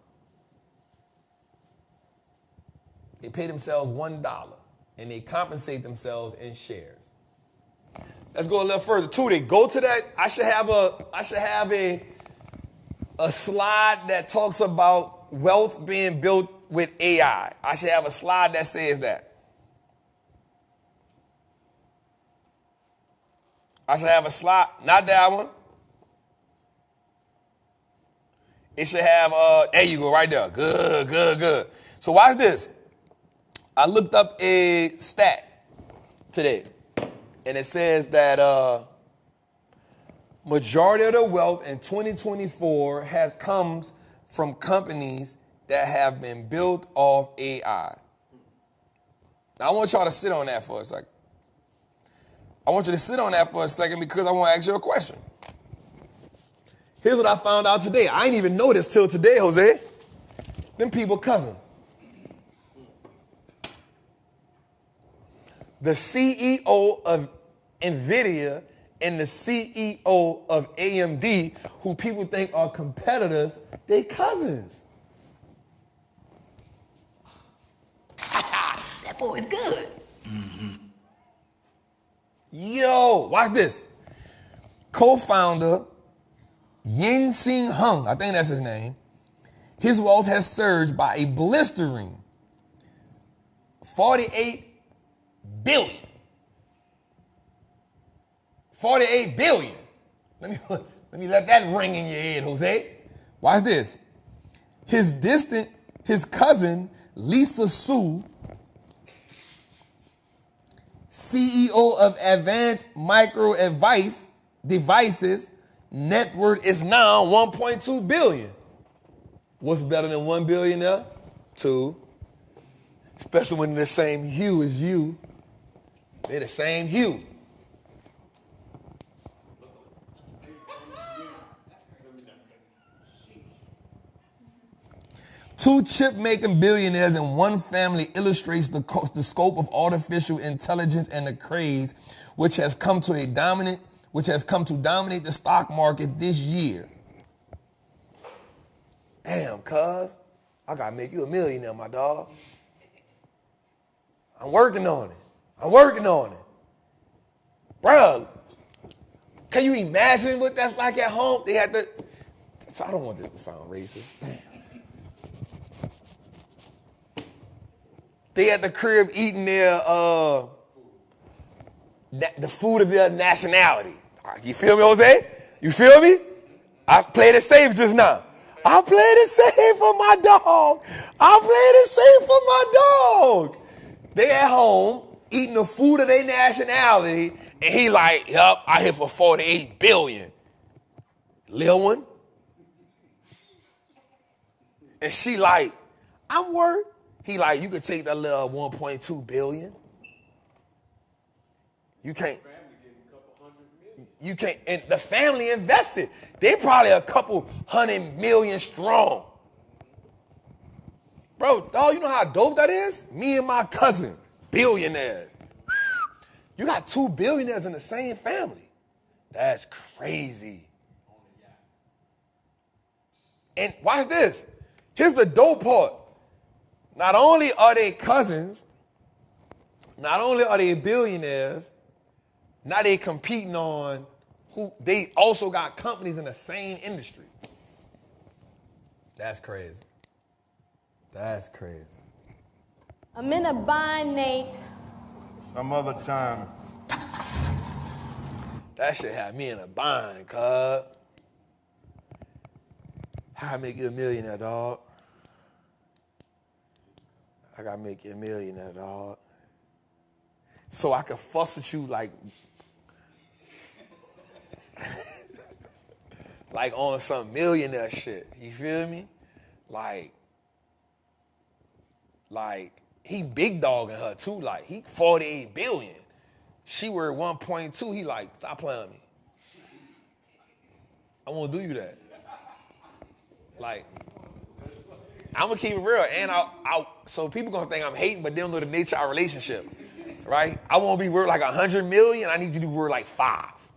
They pay themselves $1, and they compensate themselves in shares. Let's go a little further. They go to that. I should have a slide that talks about wealth being built with AI. I should have a slide that says that. I should have a slide, not that one. It should have, there you go, right there. Good. So watch this. I looked up a stat today. And it says that majority of the wealth in 2024 comes from companies that have been built off AI. Now, I want y'all to sit on that for a second. I want you to sit on that for a second because I want to ask you a question. Here's what I found out today. I didn't even know this till today, Jose. Them people cousins. The CEO of Nvidia and the CEO of AMD, who people think are competitors, they cousins. That boy is good. Yo, watch this. Co-founder Yin-Sing Hung, I think that's his name, his wealth has surged by a blistering 48 billion. 48 billion. Let me let that ring in your head, Jose. Watch this. His cousin, Lisa Su, CEO of Advanced Micro Devices, net worth is now 1.2 billion. What's better than 1 billion there? 2. Especially when they're the same hue as you. They're the same hue. Two chip-making billionaires in one family illustrates the scope of artificial intelligence and the craze which has come to dominate the stock market this year. Damn, cuz, I gotta make you a millionaire, my dog. I'm working on it. Bruh, can you imagine what that's like at home? They had to, I don't want this to sound racist. Damn. They at the crib eating their the food of their nationality. You feel me, Jose? You feel me? I played it safe just now. I played it safe for my dog. They at home eating the food of their nationality, and he like, yup, I hit for 48 billion. Lil one. And she like, I'm worth. He like, you could take that little 1.2 billion. You can't. You can't. And the family invested. They probably a couple 100 million strong. Bro, dog, you know how dope that is? Me and my cousin, billionaires. You got 2 billionaires in the same family. That's crazy. And watch this. Here's the dope part. Not only are they cousins, not only are they billionaires, now they competing on who they also got companies in the same industry. That's crazy. That's crazy. I'm in a bind, Nate. Some other time. That shit had me in a bind, cuz. How I make you a millionaire, dog? I gotta make you a millionaire, dog. So I could fuss with you like on some millionaire shit. You feel me? Like he big dogging her too. Like he 48 billion. She worth 1.2. He like, stop playing with me. I won't do you that. Like, I'm gonna keep it real, and so people gonna think I'm hating, but they don't know the nature of our relationship, right? I won't be worth like 100 million. I need you to be worth like 5.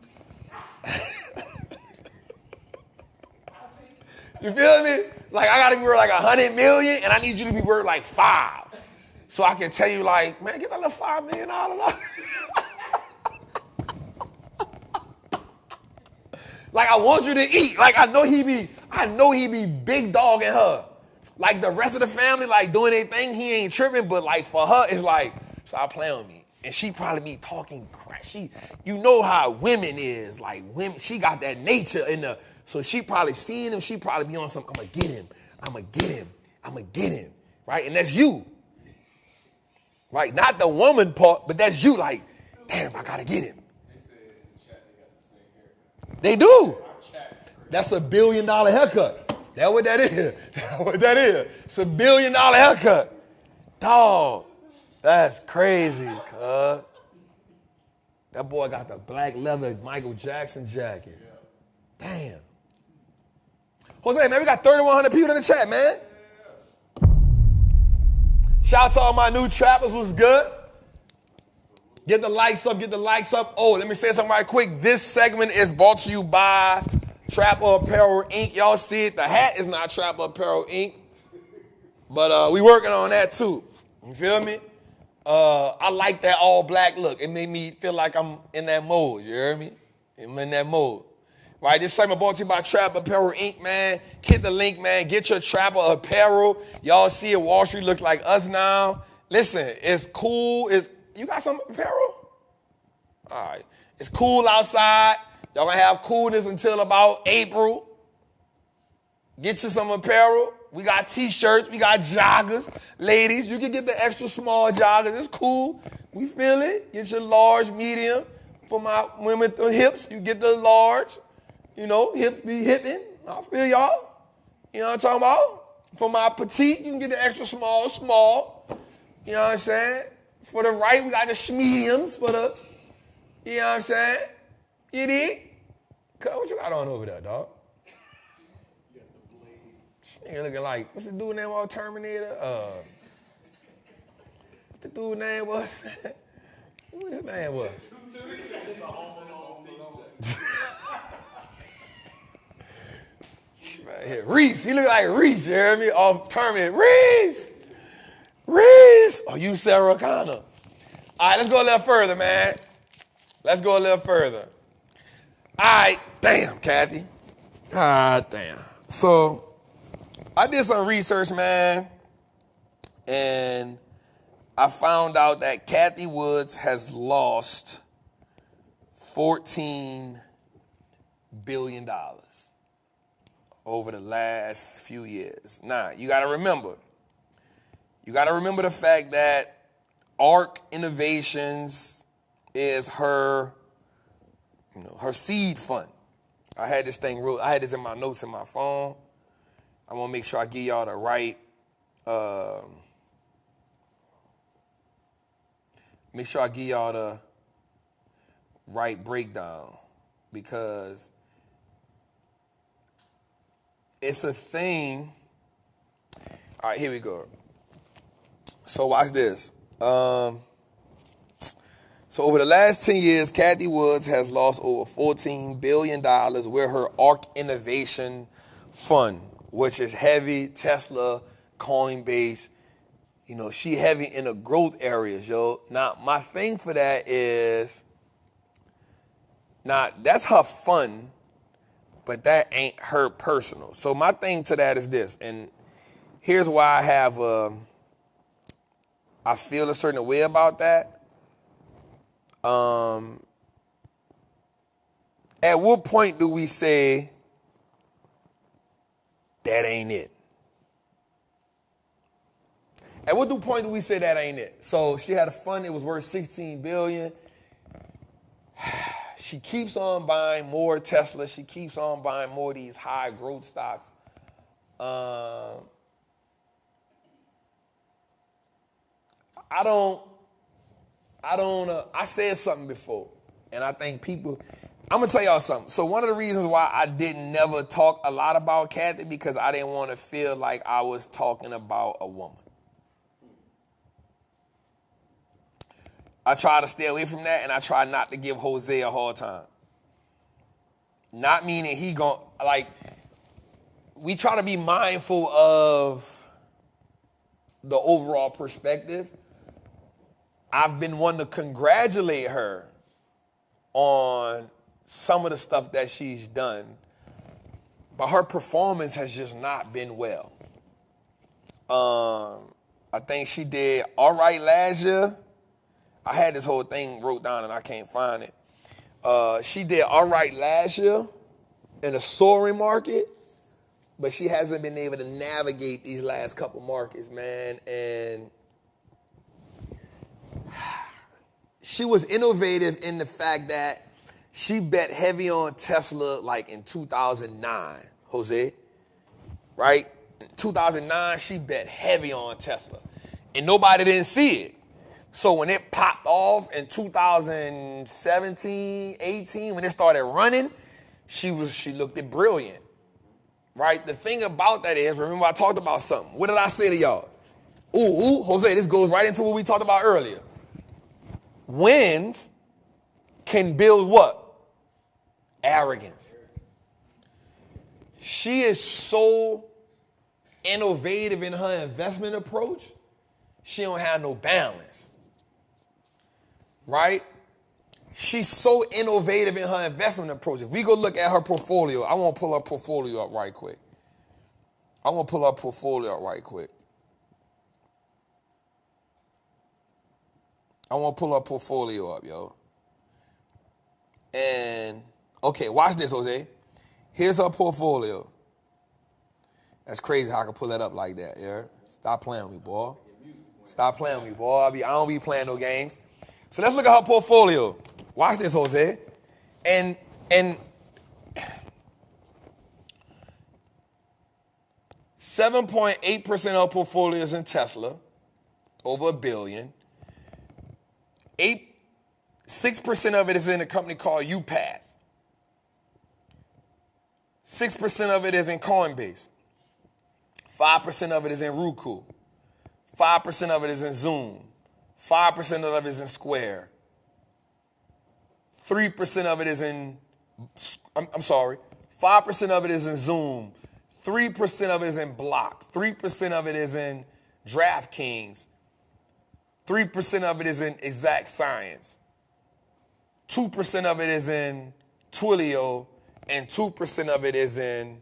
You feel me? Like I gotta be worth like 100 million, and I need you to be worth like 5, so I can tell you like, man, get that little $5 million out. Like I want you to eat. Like I know he be big dogging her. Like the rest of the family, like doing their thing, he ain't tripping. But like for her, it's like, stop playing with me. And she probably be talking crap. You know how women is. Like women, she got that nature in the. So she probably seeing him. She probably be on some. I'ma get him. Right, and that's you. Right, not the woman part, but that's you. Like, damn, I gotta get him. They said in the chat they got the same haircut. They do. That's $1 billion haircut. That's what that is. That's what that is. It's $1 billion haircut. Dog. That's crazy, cuz. That boy got the black leather Michael Jackson jacket. Damn. Jose, man, we got 3,100 people in the chat, man. Shout out to all my new trappers, was good. Get the likes up, get the likes up. Oh, let me say something right quick. This segment is brought to you by Trapper Apparel Inc. Y'all see it. The hat is not Trapper Apparel Inc. But we working on that too. You feel me? I like that all black look. It made me feel like I'm in that mode. You hear me? I'm in that mode. Right, this segment brought to you by Trapper Apparel Inc., man. Hit the link, man. Get your Trapper Apparel. Y'all see it, Wall Street look like us now. Listen, it's cool. You got some apparel? All right. It's cool outside. Y'all gonna have coolness until about April. Get you some apparel. We got t-shirts. We got joggers. Ladies, you can get the extra small joggers. It's cool. We feel it. Get your large, medium. For my women with hips, you get the large. You know, hips be hipping. I feel y'all. You know what I'm talking about? For my petite, you can get the extra small. You know what I'm saying? For the right, we got the mediums for the, you know what I'm saying? You dig? What you got on over there, dog? You got the blade. This nigga looking like, what's the dude name of Terminator? What the dude name was? What his name was? Right here. Reese. He look like Reese, you hear me? Off Terminator. Reese! Oh, you Sarah Connor. All right, let's go a little further, man. Let's go a little further. All right. Damn, Kathy. Ah, damn. So, I did some research, man, and I found out that Kathy Woods has lost $14 billion over the last few years. Now, you got to remember the fact that ARC Innovations is her seed fund. I had this in my notes in my phone. I want to make sure I give y'all the right, breakdown, because it's a thing. All right, here we go. So watch this. So over the last 10 years, Kathy Woods has lost over $14 billion with her ARC Innovation Fund, which is heavy Tesla, Coinbase. You know, she heavy in the growth areas, yo. Now, my thing for that is, now, that's her fund, but that ain't her personal. So my thing to that is this, and here's why I feel a certain way about that. At what point do we say that ain't it? At what point do we say that ain't it? So she had a fund, it was worth $16 billion. She keeps on buying more Tesla. She keeps on buying more of these high growth stocks. I said something before, and I think people, I'm gonna tell y'all something. So one of the reasons why I didn't never talk a lot about Kathy, because I didn't want to feel like I was talking about a woman. I try to stay away from that, and I try not to give Jose a hard time. Not meaning he we try to be mindful of the overall perspective. I've been one to congratulate her on some of the stuff that she's done, but her performance has just not been well. I think she did all right last year. I had this whole thing wrote down and I can't find it. She did all right last year in a soaring market, but she hasn't been able to navigate these last couple markets, man. And she was innovative in the fact that she bet heavy on Tesla like in 2009, Jose, right? In 2009, she bet heavy on Tesla. And nobody didn't see it. So when it popped off in 2017, 18, when it started running, she looked it brilliant, right? The thing about that is, remember I talked about something. What did I say to y'all? Ooh, Jose, this goes right into what we talked about earlier. Wins can build what? Arrogance. She is so innovative in her investment approach, she don't have no balance, right? She's so innovative in her investment approach. If we go look at her portfolio, I want to pull her portfolio up right quick. I want to pull her portfolio up right quick. I want to pull her portfolio up, yo. And, okay, watch this, Jose. Here's her portfolio. That's crazy how I can pull that up like that, yeah? Stop playing with me, boy. Stop playing with me, boy. I don't be playing no games. So let's look at her portfolio. Watch this, Jose. And 7.8% of her portfolio is in Tesla, over $1 billion. 6% of it is in a company called UPath. 6% of it is in Coinbase. 5% of it is in Roku. 5% of it is in Zoom. 5% of it is in Square. 3% of it is in, 5% of it is in Zoom. 3% of it is in Block. 3% of it is in DraftKings. 3% of it is in Exact Science. 2% of it is in Twilio. And 2% of it is in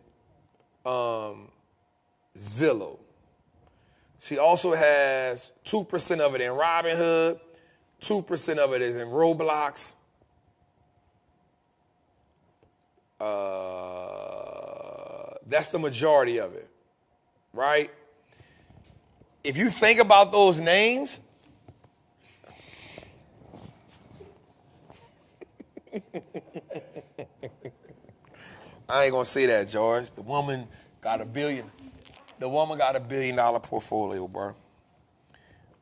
Zillow. She also has 2% of it in Robinhood. 2% of it is in Roblox. That's the majority of it, right? If you think about those names, I ain't gonna say that, George. The woman got $1 billion. The woman got $1 billion portfolio, bro.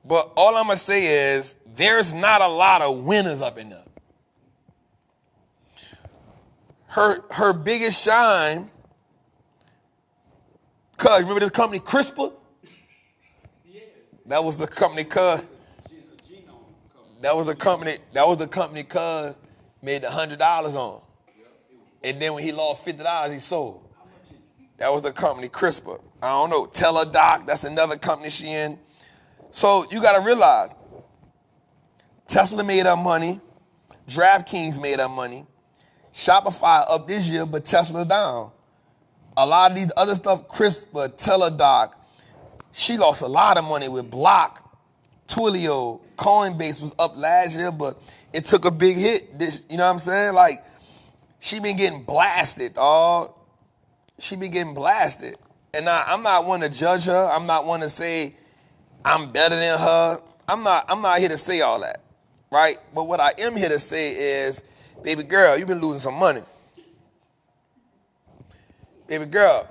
But all I'm gonna say is there's not a lot of winners up in there. Her biggest shine, cuz remember this company CRISPR? That was the company cuz. That was the company cuz made $100 on. And then when he lost $50, he sold. That was the company CRISPR. I don't know, Teladoc, that's another company she in. So you gotta realize, Tesla made her money, DraftKings made her money, Shopify up this year, but Tesla down. A lot of these other stuff, CRISPR, Teladoc, she lost a lot of money with Block, Twilio, Coinbase was up last year, but it took a big hit. You know what I'm saying? Like, she been getting blasted, dog. She been getting blasted. And now, I'm not one to judge her. I'm not one to say I'm better than her. I'm not here to say all that, right? But what I am here to say is, baby girl, you've been losing some money. Baby girl,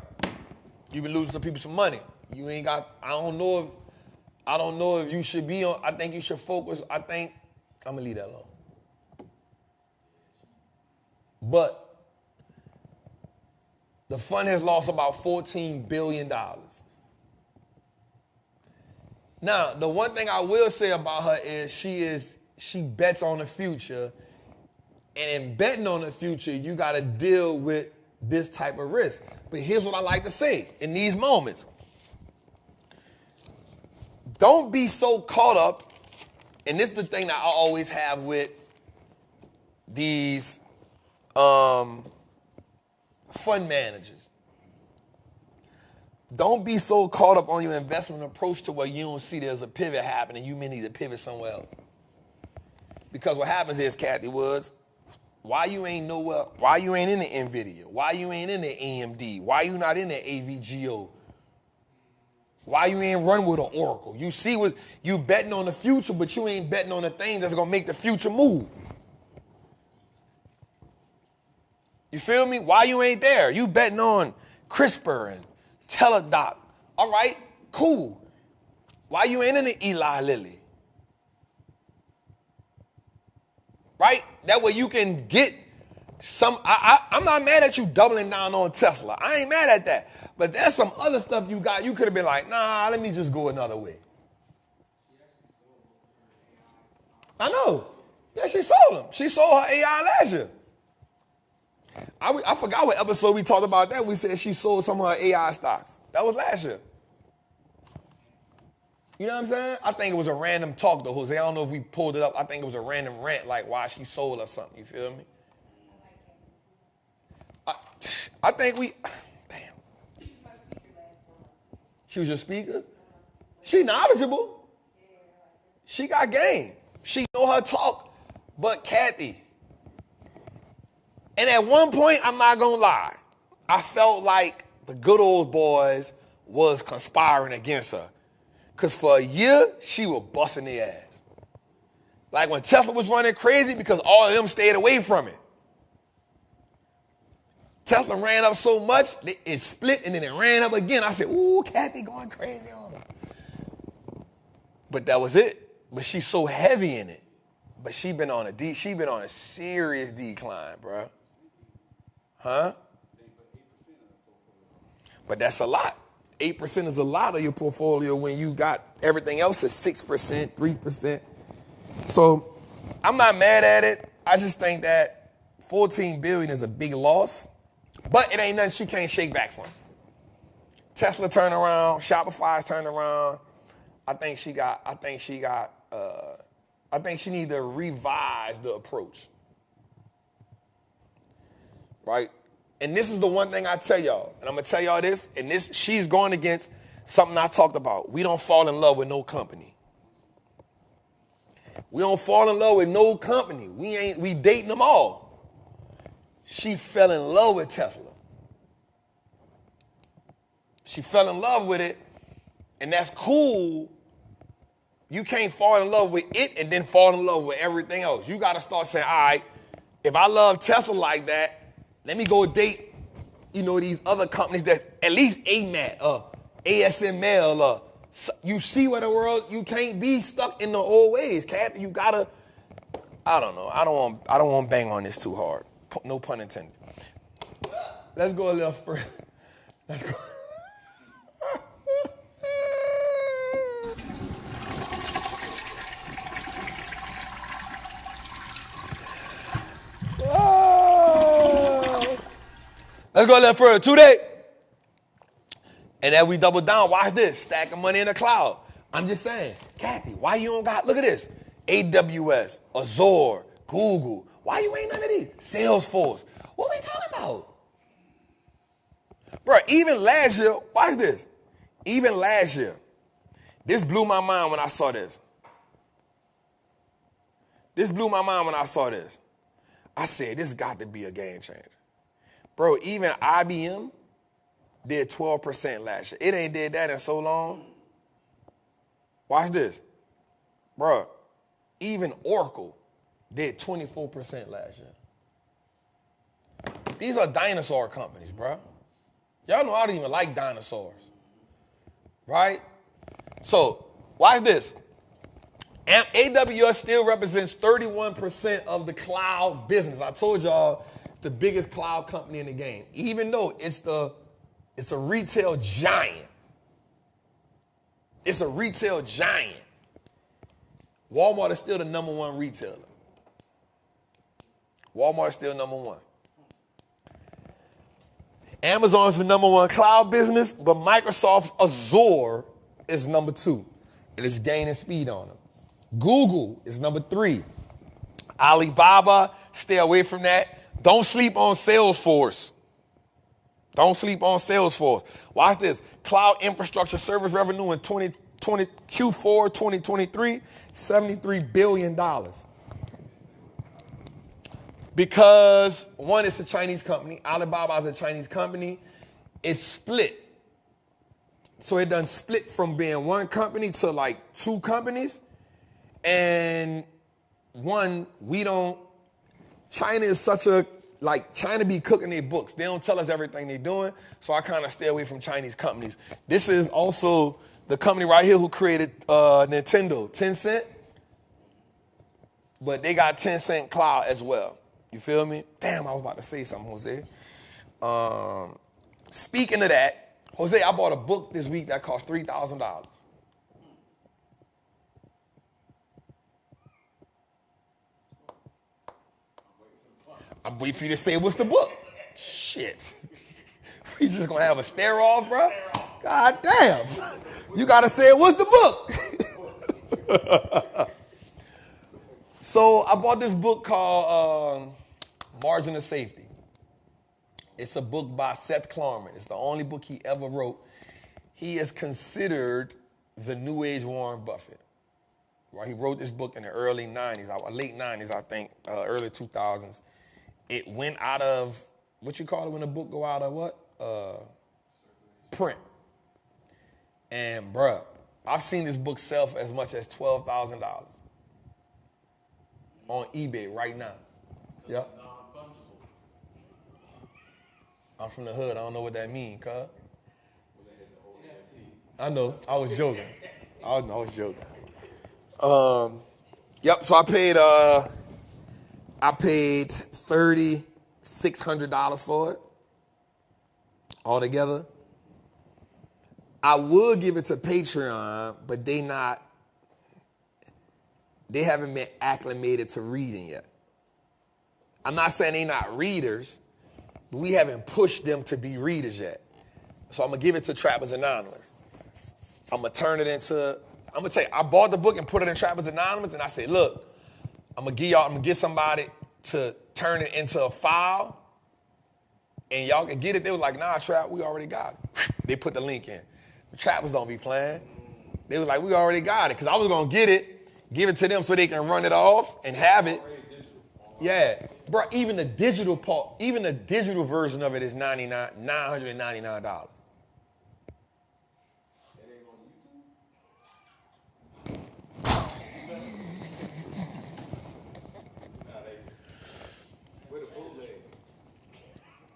you've been losing some people some money. You ain't got, I don't know if you should be on, I think you should focus, I'm gonna leave that alone. But the fund has lost about $14 billion. Now, the one thing I will say about her is she bets on the future. And in betting on the future, you got to deal with this type of risk. But here's what I like to say in these moments. Don't be so caught up, and this is the thing that I always have with these fund managers. Don't be so caught up on your investment approach to where you don't see there's a pivot happening. You may need to pivot somewhere else. Because what happens is, Kathy Woods, why you ain't nowhere? Why you ain't in the Nvidia? Why you ain't in the AMD? Why you not in the AVGO? Why you ain't run with an Oracle? You see what you betting on the future, but you ain't betting on the thing that's gonna make the future move. You feel me? Why you ain't there? You betting on CRISPR and Teladoc. All right, cool. Why you ain't in the Eli Lilly? right? That way you can get some, I'm not mad at you doubling down on Tesla. I ain't mad at that. But there's some other stuff you got. You could have been like, nah, let me just go another way. I know. Yeah, she sold them. She sold her AI last year. I forgot what episode we talked about that. We said she sold some of her AI stocks. That was last year. You know what I'm saying? I think it was a random talk though, Jose. I don't know if we pulled it up. I think it was a random rant, like why she sold or something. You feel me? I think we, damn. She was your speaker? She knowledgeable. She got game. She know her talk. But Kathy, and at one point, I'm not gonna lie, I felt like the good old boys was conspiring against her. Because for a year, she was busting their ass. Like when Tesla was running crazy because all of them stayed away from it. Tesla ran up so much, it split and then it ran up again. I said, ooh, Kathy going crazy on her. But that was it. But she's so heavy in it. But she been on a serious decline, bro. Huh? But that's a lot. 8% is a lot of your portfolio when you got everything else at 6%, 3%. So I'm not mad at it. I just think that $14 billion is a big loss, but it ain't nothing she can't shake back from. Tesla turned around, Shopify's turned around. I think she need to revise the approach. Right? And this is the one thing I tell y'all, and I'm going to tell y'all this, and this, she's going against something I talked about. We don't fall in love with no company. We don't fall in love with no company. We dating them all. She fell in love with Tesla. She fell in love with it, and that's cool. You can't fall in love with it and then fall in love with everything else. You got to start saying, all right, if I love Tesla like that, let me go date, these other companies that at least AMAT, ASML, you see what the world, you can't be stuck in the old ways, Cap. You gotta, I don't know. I don't want to bang on this too hard. No pun intended. Let's go a little further. Let's go. Let's go a little further. Today. And then we double down. Watch this. Stacking money in the cloud. I'm just saying, Kathy, why you don't got, look at this. AWS, Azure, Google. Why you ain't none of these? Salesforce. What we talking about? Bro, even last year, watch this. Even last year, this blew my mind when I saw this. I said, this got to be a game changer. Bro, even IBM did 12% last year. It ain't did that in so long. Watch this. Bro, even Oracle did 24% last year. These are dinosaur companies, bro. Y'all know I don't even like dinosaurs. Right? So, watch this. AWS still represents 31% of the cloud business. I told y'all it's the biggest cloud company in the game, even though it's a retail giant. It's a retail giant. Walmart is still the number one retailer. Walmart is still number one. Amazon's the number one cloud business, but Microsoft's Azure is number two. And it's gaining speed on them. Google is number 3. Alibaba, stay away from that. Don't sleep on Salesforce. Watch this. Cloud infrastructure service revenue in Q4 2023, $73 billion. Because one, it's a Chinese company. Alibaba is a Chinese company. It's split. So it done split from being one company to like 2 companies. And one, China is such a, China be cooking their books. They don't tell us everything they're doing, so I kind of stay away from Chinese companies. This is also the company right here who created Nintendo, Tencent. but they got 10-cent cloud as well. You feel me? Damn, I was about to say something, Jose. Speaking of that, Jose, I bought a book this week that cost $3,000. I'm waiting for you to say what's the book. Shit. We just gonna have a stare off, bro? God damn. You gotta say what's the book? So I bought this book called Margin of Safety. It's a book by Seth Klarman. It's the only book he ever wrote. He is considered the New Age Warren Buffett. Right? He wrote this book in the early 90s, late 90s, I think, early 2000s. It went out of, what you call it when a book go out of what? Print. And bruh, I've seen this book sell for as much as $12,000 on eBay right now. Yep. I'm from the hood. I don't know what that means, cuz. I know. I was joking. I was joking. Yep. So I paid $3,600 for it altogether. I would give it to Patreon, but they haven't been acclimated to reading yet. I'm not saying they not readers, but we haven't pushed them to be readers yet. So I'm gonna give it to Trappers Anonymous. I'm gonna turn it into, I'm gonna tell you, I bought the book and put it in Trappers Anonymous, and I said, look, I'm gonna get somebody to turn it into a file, and y'all can get it. They was like, nah, Trap, we already got it. They put the link in. The Trappers don't be playing. They was like, we already got it, because I was gonna get it, give it to them so they can run it off and have it. Yeah, bro. Even the digital version of it is $999.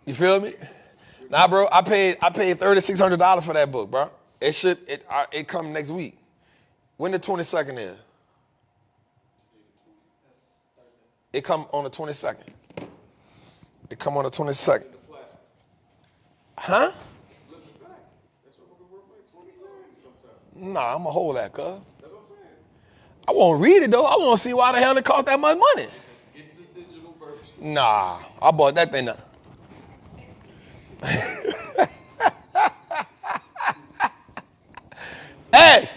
You feel me? Nah, bro. I paid $3,600 for that book, bro. It come next week. When the 22nd is? It come on the 22nd. It come on the 22nd. Huh? Nah, I'm going to hold that, cuz. I won't read it, though. I want to see why the hell it cost that much money. Get the digital version. Nah, I bought that thing up. Hey!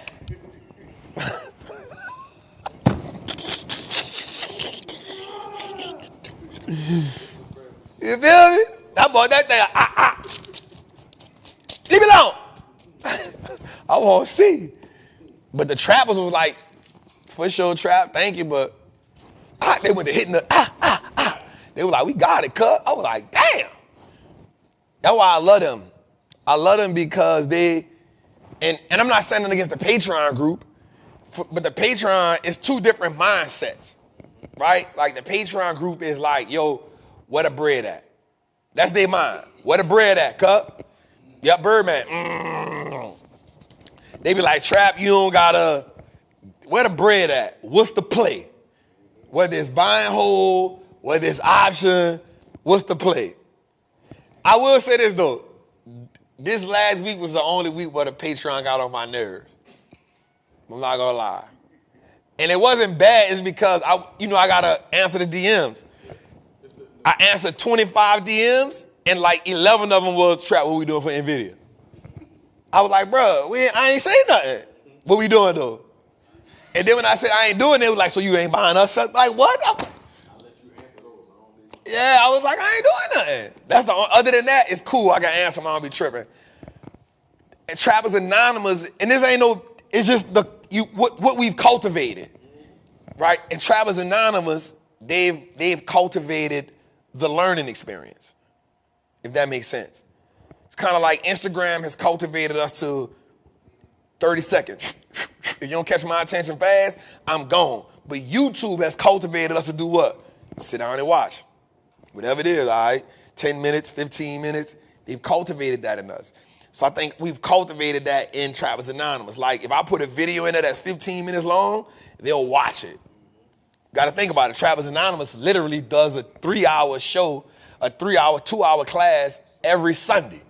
You feel me? I bought that thing. Leave me alone. I want to see. But the Trappers was like, for sure, Trap, thank you, but they went to hitting the They were like, we got it, cut. I was like, damn. That's why I love them. I love them because they, and I'm not saying it against the Patreon group, but the Patreon is two different mindsets, right? Like the Patreon group is like, yo, where the bread at? That's their mind. Where the bread at, cup? Yep, Birdman. They be like, Trap, you don't gotta, where the bread at? What's the play? Whether it's buy and hold, whether it's option, what's the play? I will say this though, this last week was the only week where the Patreon got on my nerves. I'm not gonna lie. And it wasn't bad, it's because I gotta answer the DMs. I answered 25 DMs and like 11 of them was, Trap, what we doing for Nvidia? I was like, bro, I ain't say nothing. What we doing though? And then when I said I ain't doing it, it was like, so you ain't buying us something? Like what? Yeah, I was like, I ain't doing nothing. Other than that, it's cool. I got to answer them. I don't be tripping. And Trappers Anonymous, and this ain't no, it's just what we've cultivated, right? And Trappers Anonymous, they've cultivated the learning experience, if that makes sense. It's kind of like Instagram has cultivated us to 30 seconds. If you don't catch my attention fast, I'm gone. But YouTube has cultivated us to do what? Sit down and watch. Whatever it is, all right? 10 minutes, 15 minutes, they've cultivated that in us. So I think we've cultivated that in Trappers Anonymous. Like if I put a video in there that's 15 minutes long, they'll watch it. Got to think about it. Trappers Anonymous literally does a 3-hour show, a 3-hour, 2-hour class every Sunday.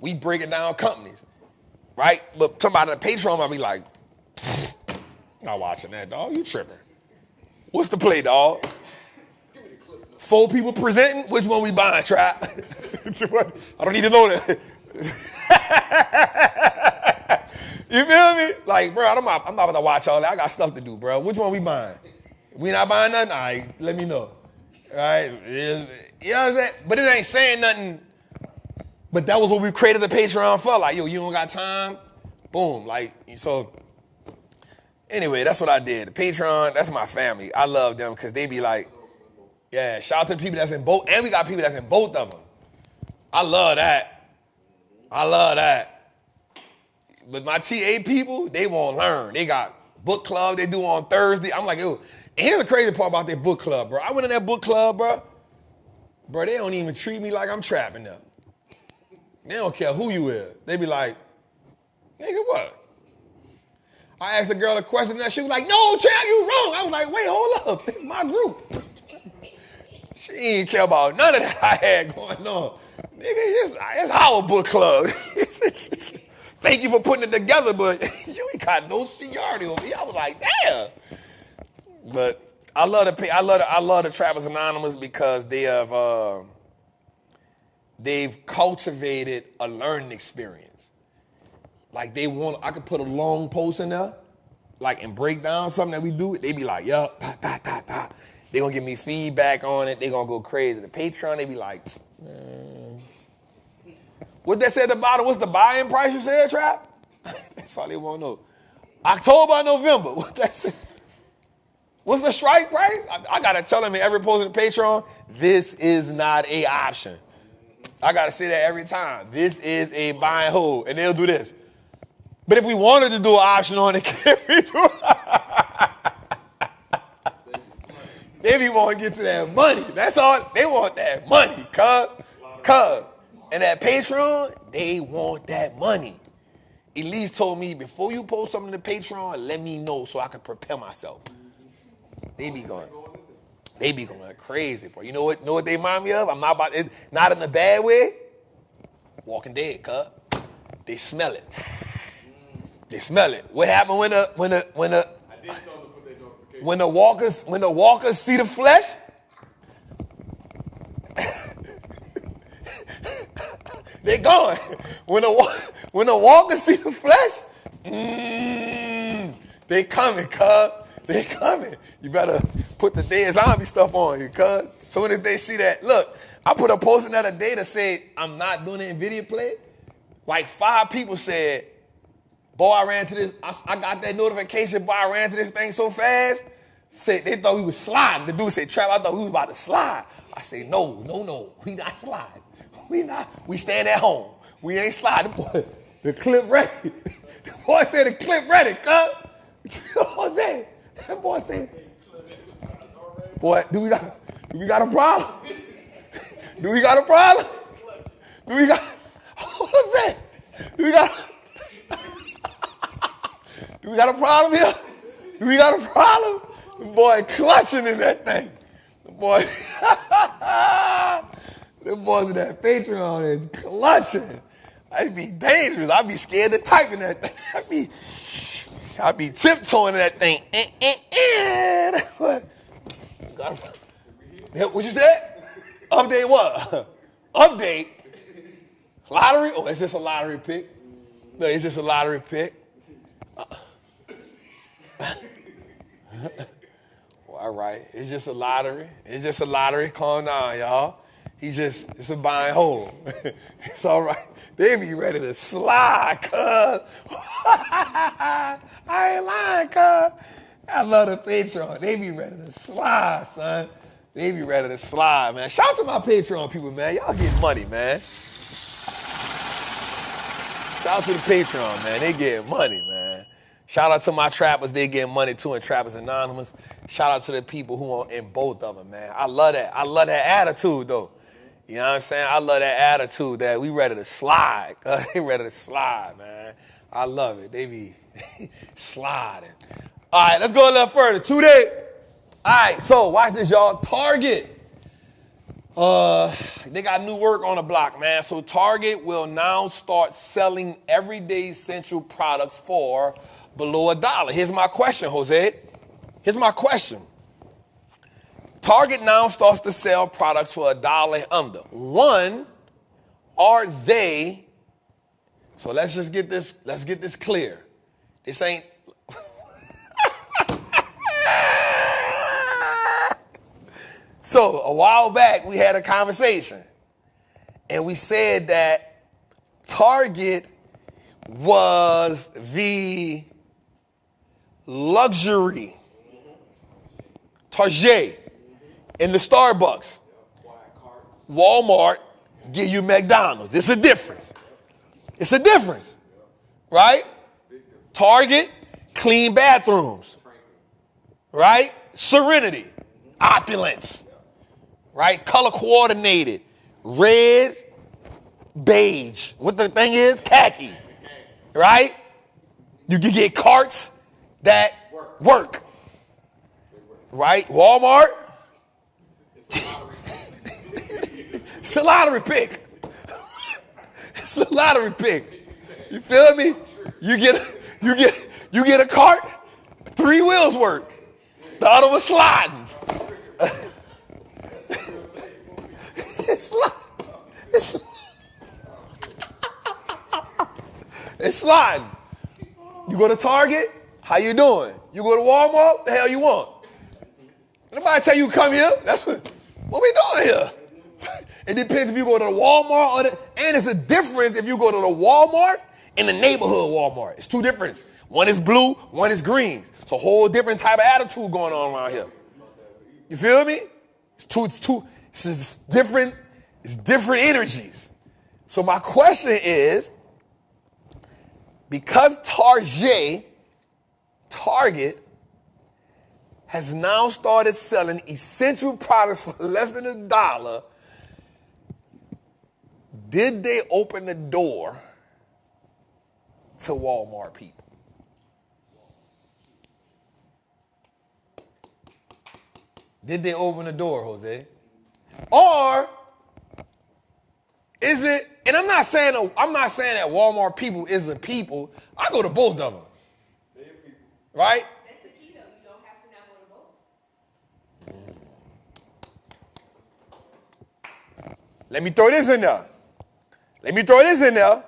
We breaking down companies, right? But somebody on the Patreon might be like, not watching that, dog. You tripping. What's the play, dog? 4 people presenting? Which one we buying, Trap? I don't need to know that. You feel me? Like, bro, I'm not about to watch all that. I got stuff to do, bro. Which one we buying? We not buying nothing? All right, let me know. All right? You know what I'm saying? But it ain't saying nothing. But that was what we created the Patreon for. Like, yo, you don't got time? Boom. Like, so anyway, that's what I did. The Patreon, that's my family. I love them because they be like, yeah, shout out to the people that's in both. And we got people that's in both of them. I love that. I love that. But my TA people, they won't learn. They got book club they do on Thursday. I'm like, yo, and here's the crazy part about their book club, bro. I went in that book club, bro. Bro, they don't even treat me like I'm trapping them. They don't care who you is. They be like, nigga, what? I asked a girl a question and she was like, no, Trap, you wrong. I was like, wait, hold up. It's my group. She ain't care about none of that I had going on. Nigga, it's our book club. Thank you for putting it together, but you ain't got no seniority over here. I was like, damn. But I love the Trappers Anonymous because they've cultivated a learning experience. Like I could put a long post in there, like and break down something that we do. They be like, yeah, They gonna give me feedback on it. They gonna go crazy. The Patreon, they be like, man. What that said at the bottom? What's the buy-in price you said, Trap? That's all they want to know. October or November? What that say? What's the strike price? I got to tell them in every post on the Patreon, this is not a option. I got to say that every time. This is a buy and hold. And they'll do this. But if we wanted to do an option on it, can we do it? They be want to get to that money. That's all. They want that money, cuz. And that Patreon, they want that money. Elise told me, before you post something to Patreon, let me know so I can prepare myself. They be going crazy, bro. You know what they remind me of? I'm not about it, not in a bad way. Walking Dead, cuz. They smell it. They smell it. What happened when the walkers see the flesh? They going. When the walkers see the flesh, they coming, cuz. They coming. You better put the dead zombie stuff on you, cuz. Soon as they see that, look, I put a post in the other day that said, I'm not doing the Nvidia play. Like 5 people said, boy, I ran to this, I got that notification, boy, I ran to this thing so fast. Said they thought we was sliding. The dude said, Trap, I thought we was about to slide. I said, no, we not sliding. We stand at home. We ain't sliding. Boy, the clip ready. The boy said the clip ready, cuz. What that? That boy said, boy, do we got a problem? Do we got a problem? What's that? Do we got a problem here? Do we got a problem? The boy clutching in that thing. The boys in that Patreon is clutching. I'd be dangerous. I'd be scared to type in that thing. I'd be tiptoeing in that thing. What you said? Update what? Update? Lottery? Oh, it's just a lottery pick. No, it's just a lottery pick. Well, all right. It's just a lottery. It's just a lottery. Calm down, y'all. It's a buy and hold. It's all right. They be ready to slide, cuz. I ain't lying, cuz. I love the Patreon. They be ready to slide, son. They be ready to slide, man. Shout out to my Patreon people, man. Y'all getting money, man. Shout out to the Patreon, man. They getting money, man. Shout out to my trappers. They getting money, too, in Trappers Anonymous. Shout out to the people who are in both of them, man. I love that. I love that attitude, though. You know what I'm saying? I love that attitude that we ready to slide. They ready to slide, man. I love it. They be sliding. All right, let's go a little further. 2 days. All right, so watch this, y'all. Target. They got new work on the block, man. So Target will now start selling everyday essential products for below $1. Here's my question, Jose. Here's my question. Target now starts to sell products for $1 and under. One, are they, so let's get this clear. This ain't, so a while back we had a conversation and we said that Target was the luxury Target in the Starbucks. Walmart give you McDonald's. It's a difference. It's a difference, right? Target, clean bathrooms, right? Serenity, opulence, right? Color coordinated, red, beige. What the thing is? Khaki, right? You can get carts that work, right? Walmart, it's a lottery pick. It's a lottery pick. You feel me? You get a cart, 3 wheels work. The other was sliding. It's sliding. You go to Target, how you doing? You go to Walmart, the hell you want? Nobody tell you come here. That's what we doing here. It depends if you go to the Walmart and it's a difference if you go to the Walmart and the neighborhood Walmart. It's two different. One is blue, one is green. It's a whole different type of attitude going on around here. You feel me? It's different energies. So my question is, because Target has now started selling essential products for less than $1, did they open the door to Walmart people? Did they open the door, Jose? Or is it, and I'm not saying that Walmart people isn't people. I go to both of them. They're people. Right? That's the key, though. You don't have to not go to both. Let me throw this in there.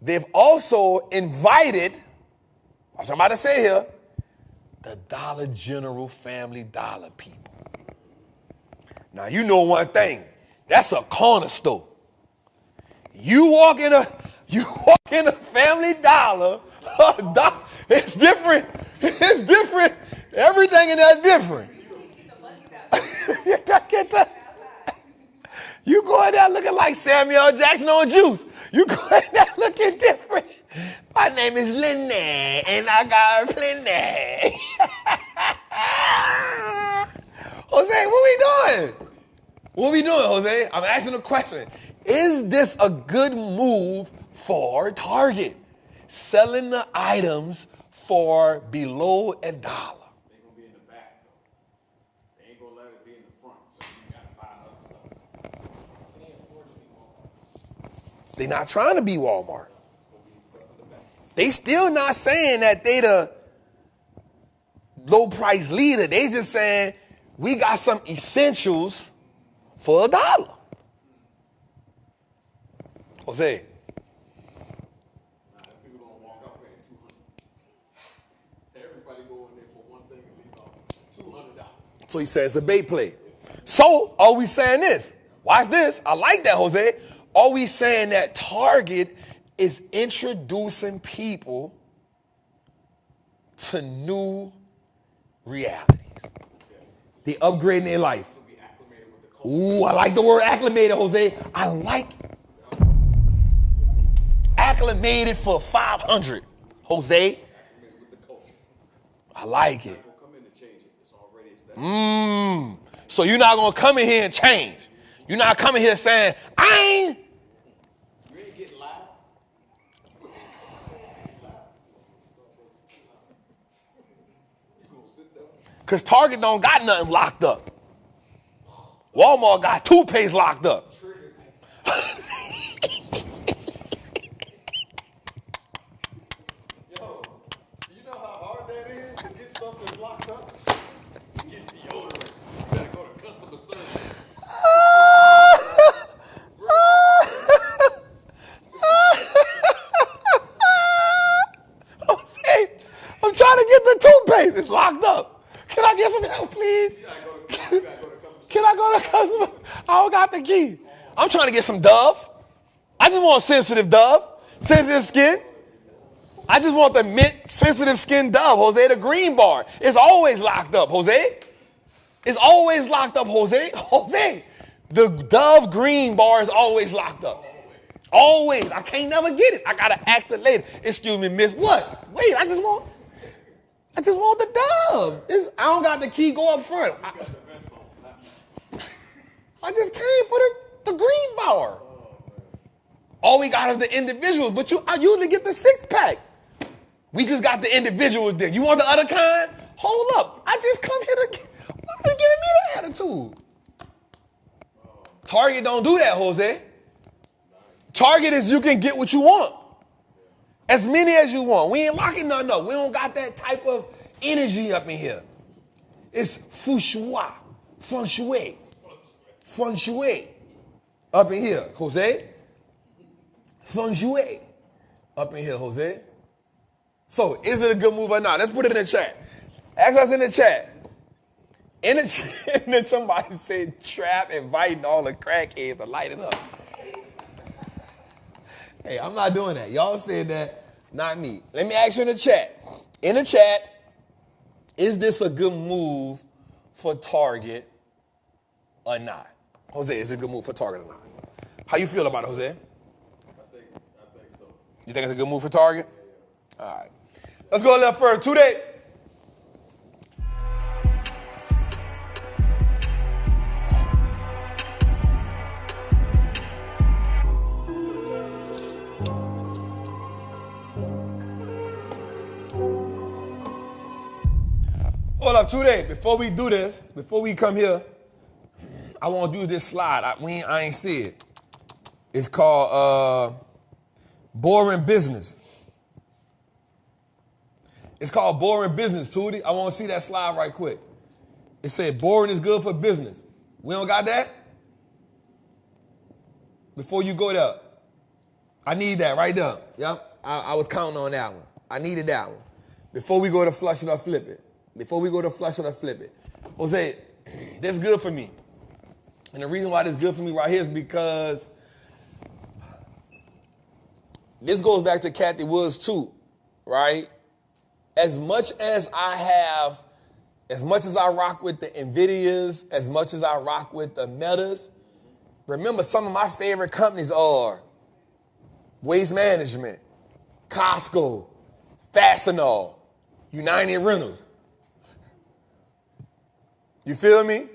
They've also invited, what I'm about to say here, the Dollar General Family Dollar people. Now, you know one thing. That's a corner store. You walk in a Family Dollar, it's different. It's different. Everything in there different. You go in there looking like Samuel Jackson on juice. You go in there looking different. My name is Linda, and I got plenty. Jose, what we doing? What we doing, Jose? I'm asking a question. Is this a good move for Target? Selling the items for below $1. They're going to be in the back, though. They ain't going to let it be in the front, so you got to buy other stuff. They're not trying to be Walmart. They still not saying that they the low price leader. They just saying we got some essentials for $1. Jose. People don't walk up paying $200. Everybody go in there for one thing and leave off $200. So he says it's a bait play. So are we saying this? Watch this. I like that, Jose. Are we saying that Target is introducing people to new realities? They upgrading their life. Ooh, I like the word acclimated, Jose. I like acclimated for 500, Jose. I like it. So you're not gonna come in here and change. You're not coming here saying, I ain't. You ain't getting loud. You gonna sit down? Because Target don't got nothing locked up. Walmart got toothpaste locked up. Yo, you know how hard that is to get stuff that's locked up? Get deodorant. You gotta go to customer service. I'm trying to get the toothpaste. It's locked up. Can I get some help, please? You gotta go to customer service. Can I go to customer? I don't got the key. I'm trying to get some Dove. I just want sensitive Dove, sensitive skin. I just want the mint sensitive skin Dove, Jose, the green bar. It's always locked up, Jose. It's always locked up, Jose. Jose, the Dove green bar is always locked up. Always. I can't never get it. I got to ask the lady. Excuse me, miss, what? Wait, I just want the Dove. I don't got the key, go up front. I just came for the green bar. All we got is the individuals, but I usually get the 6-pack. We just got the individuals then. You want the other kind? Hold up. I just come here to why are you giving me that attitude? Target don't do that, Jose. Target is you can get what you want. As many as you want. We ain't locking nothing up. We don't got that type of energy up in here. It's feng shui up in here, Jose. Feng shui up in here, Jose. So, is it a good move or not? Let's put it in the chat. Ask us in the chat. In the chat, and then somebody said, Trap inviting all the crackheads to light it up. Hey, I'm not doing that. Y'all said that, not me. Let me ask you in the chat. In the chat, is this a good move for Target or not? Jose, is it a good move for Target or not? How you feel about it, Jose? I think so. You think it's a good move for Target? Yeah. All right. Let's go a little further. Today. Hold up, today. Before we do this, before we come here, I want to do this slide. I ain't see it. It's called Boring Business. It's called Boring Business, Tootie. I want to see that slide right quick. It said boring is good for business. We don't got that? Before you go there, I need that right there. Yep, I was counting on that one. I needed that one. Before we go to flush it or flip it. Jose, that's good for me. And the reason why this is good for me right here is because this goes back to Kathy Woods too, right? As much as I rock with the Nvidias, as much as I rock with the Metas, remember some of my favorite companies are Waste Management, Costco, Fastenal, United Rentals. You feel me?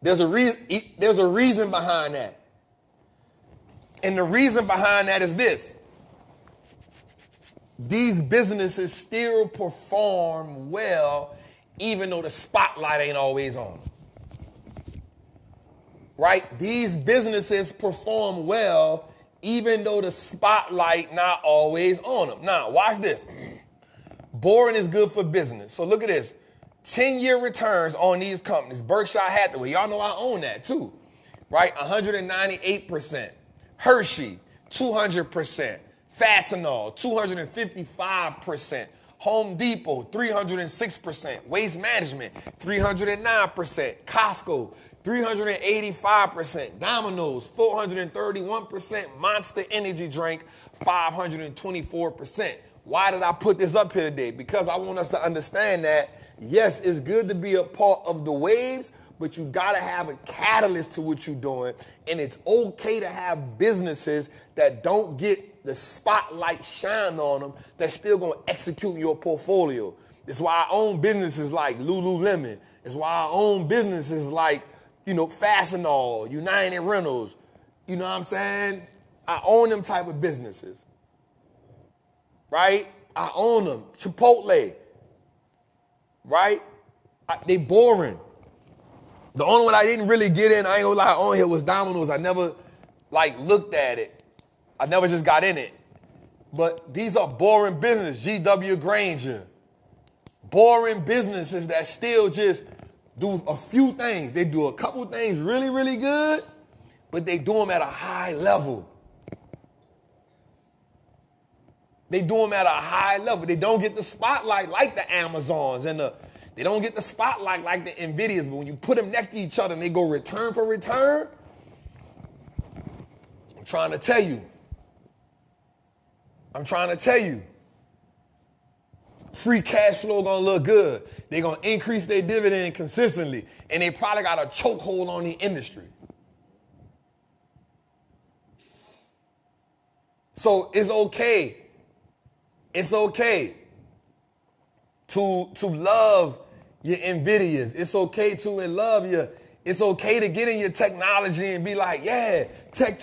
There's a reason behind that. And the reason behind that is this. These businesses still perform well even though the spotlight ain't always on them. Right? These businesses perform well even though the spotlight not always on them. Now, watch this. Boring is good for business. So look at this. 10-year returns on these companies. Berkshire Hathaway, y'all know I own that too, right? 198%. Hershey, 200%. Fastenal, 255%. Home Depot, 306%. Waste Management, 309%. Costco, 385%. Domino's, 431%. Monster Energy Drink, 524%. Why did I put this up here today? Because I want us to understand that, yes, it's good to be a part of the waves, but you got to have a catalyst to what you're doing. And it's okay to have businesses that don't get the spotlight shine on them that's still going to execute your portfolio. It's why I own businesses like Lululemon. It's why I own businesses like, Fastenal, United Rentals. You know what I'm saying? I own them type of businesses. Right? I own them. Chipotle. right? They boring. The only one I didn't really get in, I ain't gonna lie, on here was Domino's. I never like looked at it. I never just got in it. But these are boring businesses. GW Granger. Boring businesses that still just do a few things. They do a couple things really, really good, but they do them at a high level. They do them at a high level. They don't get the spotlight like the Amazons and they don't get the spotlight like the Nvidias, but when you put them next to each other and they go return for return, I'm trying to tell you. Free cash flow gonna look good. They're gonna increase their dividend consistently, and they probably got a chokehold on the industry. So it's okay. It's okay to love your Nvidias. It's okay to love your. It's okay to get in your technology and be like, yeah, tech.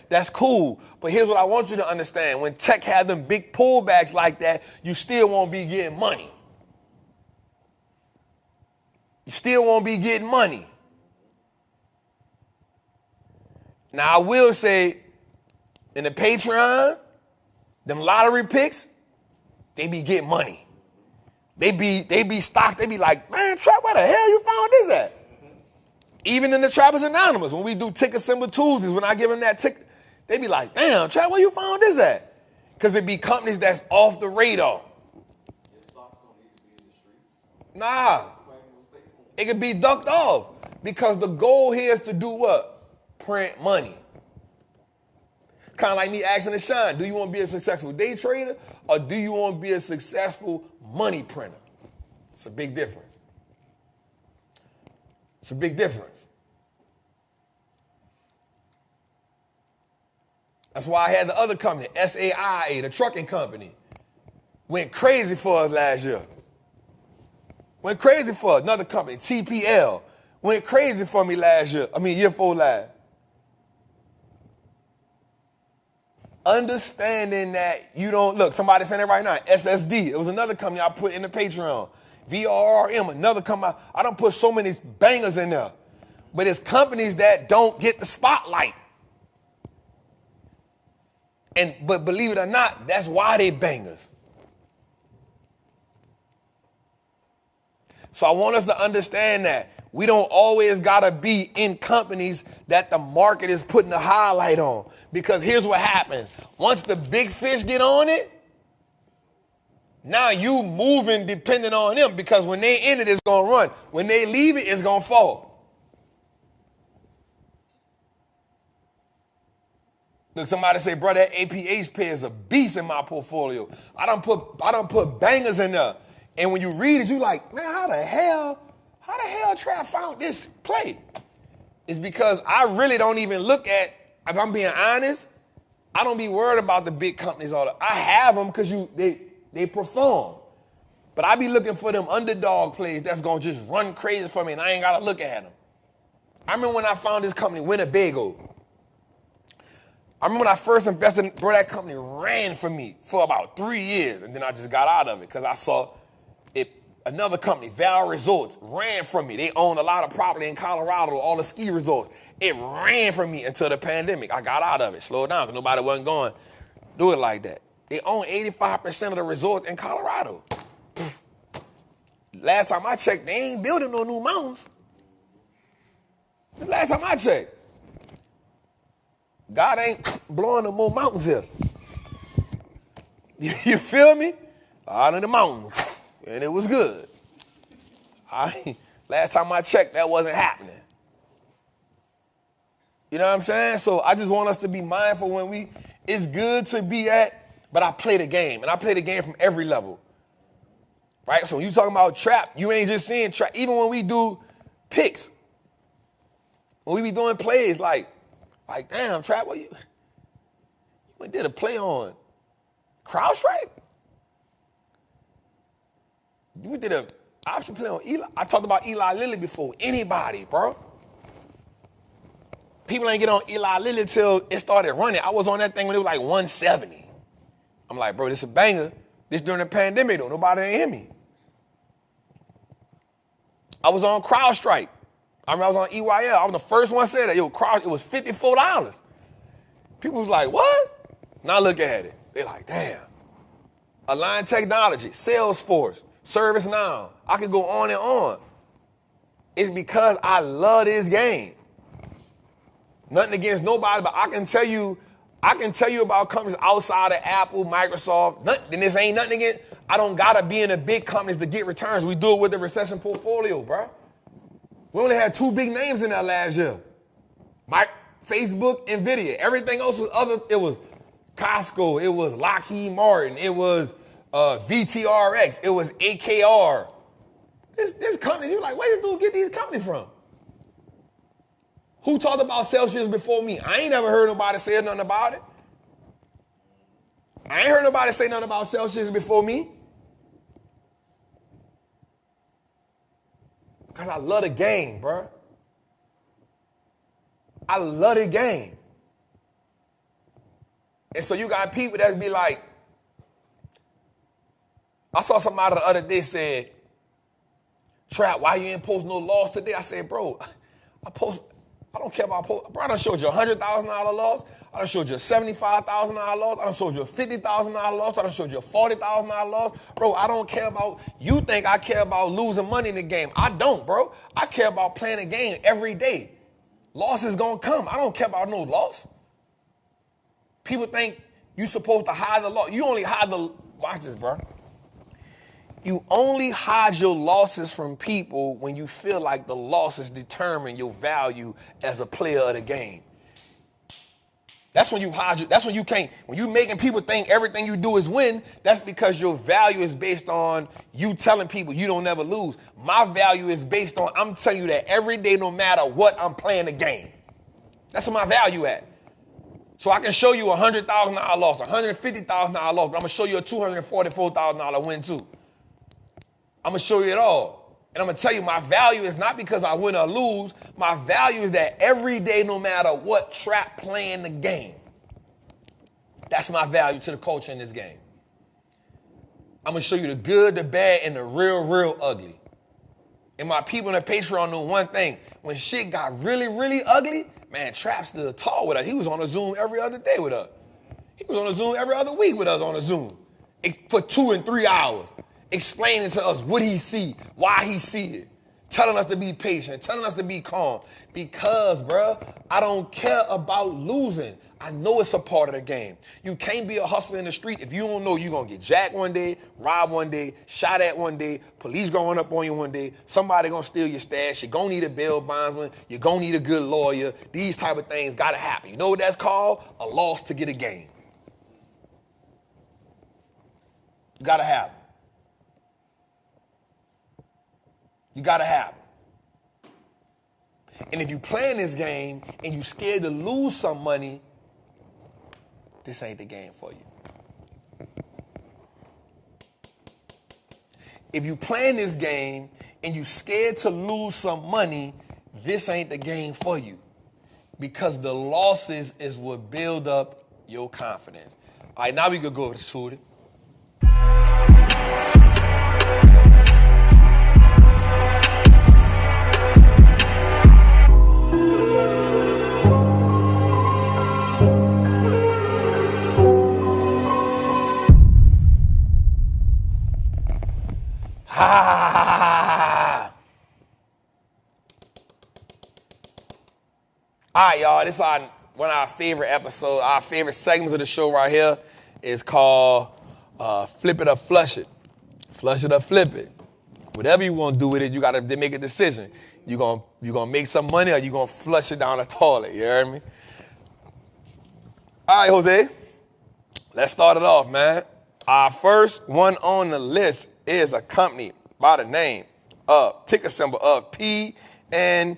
That's cool. But here's what I want you to understand. When tech had them big pullbacks like that, you still won't be getting money. You still won't be getting money. Now, I will say, in the Patreon, them lottery picks, they be getting money. They be stocked. They be like, man, Trap, where the hell you found this at? Even in the Trappers Anonymous, when we do ticker symbol Tuesdays, when I give them that ticker, they be like, damn, Trap, where you found this at? Because it be companies that's off the radar. Your stocks don't need to be in the streets. Nah. It could be ducked off. Because the goal here is to do what? Print money. Kind of like me asking Sean, do you want to be a successful day trader or do you want to be a successful money printer? It's a big difference. It's a big difference. That's why I had the other company, SAIA, the trucking company. Went crazy for us last year. Went crazy for us. Another company, TPL. Went crazy for me last year. Year 4 last. Understanding that you don't, look, somebody saying it right now, SSD. It was another company I put in the Patreon. VRRM, another company. I done put so many bangers in there. But it's companies that don't get the spotlight. But believe it or not, that's why they bangers. So I want us to understand that we don't always gotta be in companies that the market is putting a highlight on. Because here's what happens. Once the big fish get on it, now you moving depending on them, because when they in it, it's gonna run. When they leave it, it's gonna fall. Look, somebody say, bro, that APH pay is a beast in my portfolio. I done put bangers in there. And when you read it, you like, man, how the hell Trap found this play? It's because I really don't even look at, if I'm being honest, I don't be worried about the big companies all the. I have them because they perform. But I be looking for them underdog plays that's going to just run crazy for me and I ain't got to look at them. I remember when I found this company, Winnebago. I remember when I first invested, bro, that company ran for me for about 3 years and then I just got out of it because I saw it. Another company, Val Resorts, ran from me. They own a lot of property in Colorado, all the ski resorts. It ran from me until the pandemic. I got out of it, slowed down because nobody wasn't going to do it like that. They own 85% of the resorts in Colorado. Last time I checked, they ain't building no new mountains. This last time I checked. God ain't blowing no more mountains here. You feel me? Out in the mountains. And it was good. Last time I checked, that wasn't happening. You know what I'm saying? So I just want us to be mindful when it's good to be but I play the game. And I play the game from every level. Right? So when you talking about trap, you ain't just seeing trap. Even when we do picks, when we be doing plays, like damn, Trap, what you went did a play on CrowdStrike? You did a option play on Eli. I talked about Eli Lilly before. Anybody, bro. People ain't get on Eli Lilly till it started running. I was on that thing when it was like 170. I'm like, bro, this a banger. This during the pandemic though. Nobody ain't hear me. I was on CrowdStrike. I remember I was on EYL. I was the first one to say that. Yo, it was $54. People was like, what? Now look at it. They're like, damn. Align Technology, Salesforce, ServiceNow. I could go on and on. It's because I love this game. Nothing against nobody, but I can tell you about companies outside of Apple, Microsoft. And this ain't nothing against. I don't gotta be in the big companies to get returns. We do it with the Recession portfolio, bro. We only had 2 big names in that last year. Facebook, Nvidia. Everything else was other. It was Costco. It was Lockheed Martin. It was VTRX. It was AKR. This company, you're like, where this dude get these companies from? Who talked about Celsius before me? I ain't never heard nobody say nothing about it. I ain't heard nobody say nothing about Celsius before me. Because I love the game, bro. I love the game. And so you got people that be like, I saw somebody the other day said, Trap, why you ain't post no loss today? I said, bro, I don't care about post. Bro, I done showed you a $100,000 loss. I done showed you a $75,000 loss. I done showed you a $50,000 loss. I done showed you a $40,000 loss. Bro, I don't care about, you think I care about losing money in the game. I don't, bro. I care about playing the game every day. Loss is gonna come. I don't care about no loss. People think you supposed to hide the loss. You only hide watch this, bro. You only hide your losses from people when you feel like the losses determine your value as a player of the game. That's when you hide. That's when you can't. When you making people think everything you do is win, that's because your value is based on you telling people you don't never lose. My value is based on I'm telling you that every day, no matter what, I'm playing the game. That's what my value at. So I can show you a $100,000 loss, a $150,000 loss, but I'm gonna show you a $244,000 win too. I'm gonna show you it all. And I'm gonna tell you my value is not because I win or lose. My value is that every day, no matter what, Trap playing the game. That's my value to the culture in this game. I'm gonna show you the good, the bad, and the real, real ugly. And my people in the Patreon know one thing. When shit got really, really ugly, man, Trap stood tall with us. He was on a Zoom every other day with us. He was on a Zoom every other week with us on a Zoom for 2 and 3 hours. Explaining to us what he see, why he see it, telling us to be patient, telling us to be calm. Because, bruh, I don't care about losing. I know it's a part of the game. You can't be a hustler in the street if you don't know you're going to get jacked one day, robbed one day, shot at one day, police going up on you one day, somebody going to steal your stash, you're going to need a bail bondsman, you're going to need a good lawyer. These type of things got to happen. You know what that's called? A loss to get a game. You got to have it. You gotta have them. And if you playing this game and you scared to lose some money, this ain't the game for you. If you playing this game and you scared to lose some money, this ain't the game for you. Because the losses is what build up your confidence. All right, now we could go to it. All right, y'all, this is one of our favorite episodes. Our favorite segments of the show right here is called Flip It or Flush It. Flush it or flip it. Whatever you want to do with it, you got to make a decision. You gonna make some money or you gonna flush it down the toilet, you heard me? All right, Jose, let's start it off, man. Our first one on the list is a company by the name of, ticker symbol of PNH,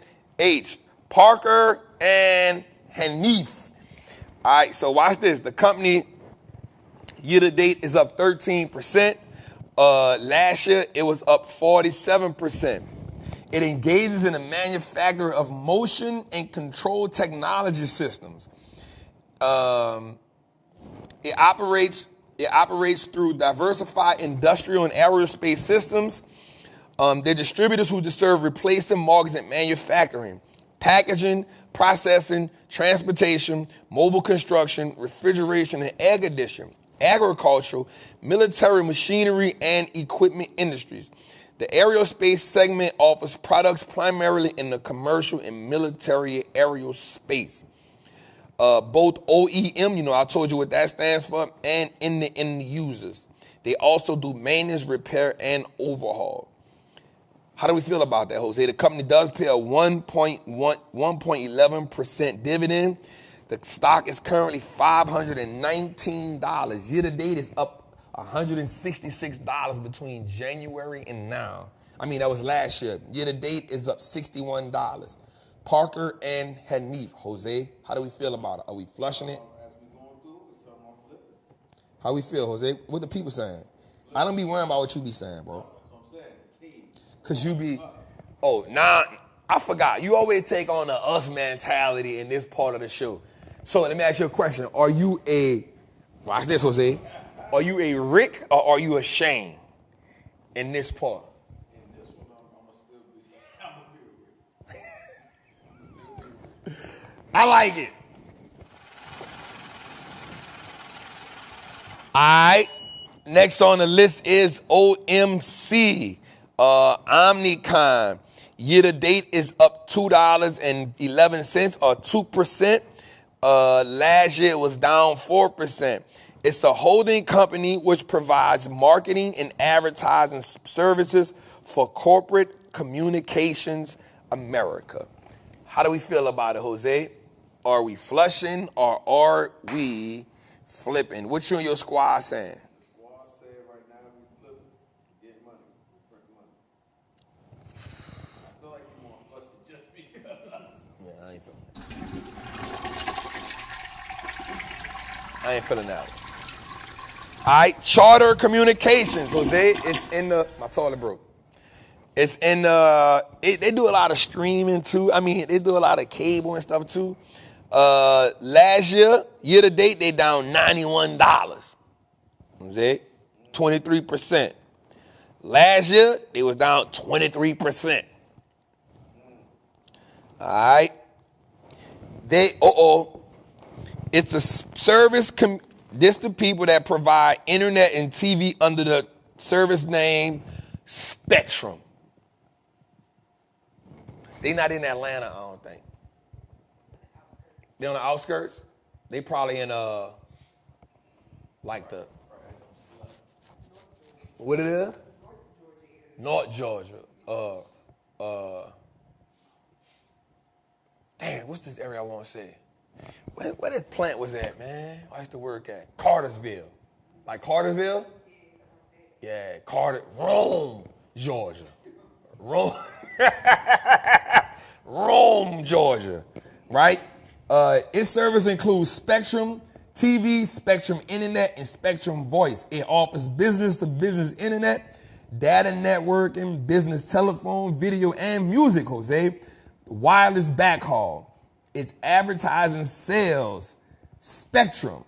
Parker and Hanif. All right, so watch this. The company year to date is up 13%. Last year, it was up 47%. It engages in the manufacture of motion and control technology systems. It operates through diversified industrial and aerospace systems. They're distributors who serve replacement markets in manufacturing, packaging, processing, transportation, mobile construction, refrigeration and air conditioning, agricultural, military machinery, and equipment industries. The aerospace segment offers products primarily in the commercial and military aerospace. Both OEM, I told you what that stands for, and in the end users. They also do maintenance, repair, and overhaul. How do we feel about that, Jose? The company does pay a 1.11% dividend. The stock is currently $519. Year to date is up $166 between January and now. I mean, that was last year. Year to date is up $61. Parker and Hanif, Jose, how do we feel about it? Are we flushing it? As we going through, it's something on flipping. How we feel, Jose? What the people saying? I don't be worrying about what you be saying, bro. That's what I'm saying. Team. Cause you be, I forgot. You always take on the us mentality in this part of the show. So let me ask you a question. Are you watch this, Jose. Are you a Rick or are you a Shane in this part? In this one, I'm gonna still be a Rick. I like it. All right. Next on the list is OMC. Omnicom. Year to date is up $2.11 or 2%. Last year it was down 4%. It's a holding company which provides marketing and advertising services for corporate communications America. How do we feel about it, Jose? Are we flushing or are we flipping? What you and your squad saying? The squad said right now we flipping, get money, we print money. I feel like you want to flush it just because. Yeah, I ain't feeling that. All right, Charter Communications, Jose. It's in my toilet broke. It's in they do a lot of streaming too. I mean, they do a lot of cable and stuff too. Last year to date, they down $91. Jose, 23%. Last year, they was down 23%. All right. It's a service. This the people that provide internet and TV under the service name Spectrum. They not in Atlanta, I don't think. They on the outskirts. They probably in like the what it is? North Georgia. Damn, what's this area I want to say? Where this plant was at, man? Where's the work at? Cartersville. Like Cartersville? Yeah, Rome, Georgia. Rome, Georgia, right? Its service includes Spectrum TV, Spectrum Internet, and Spectrum Voice. It offers business-to-business internet, data networking, business telephone, video, and music, Jose. Wireless backhaul. Its advertising sales. Spectrum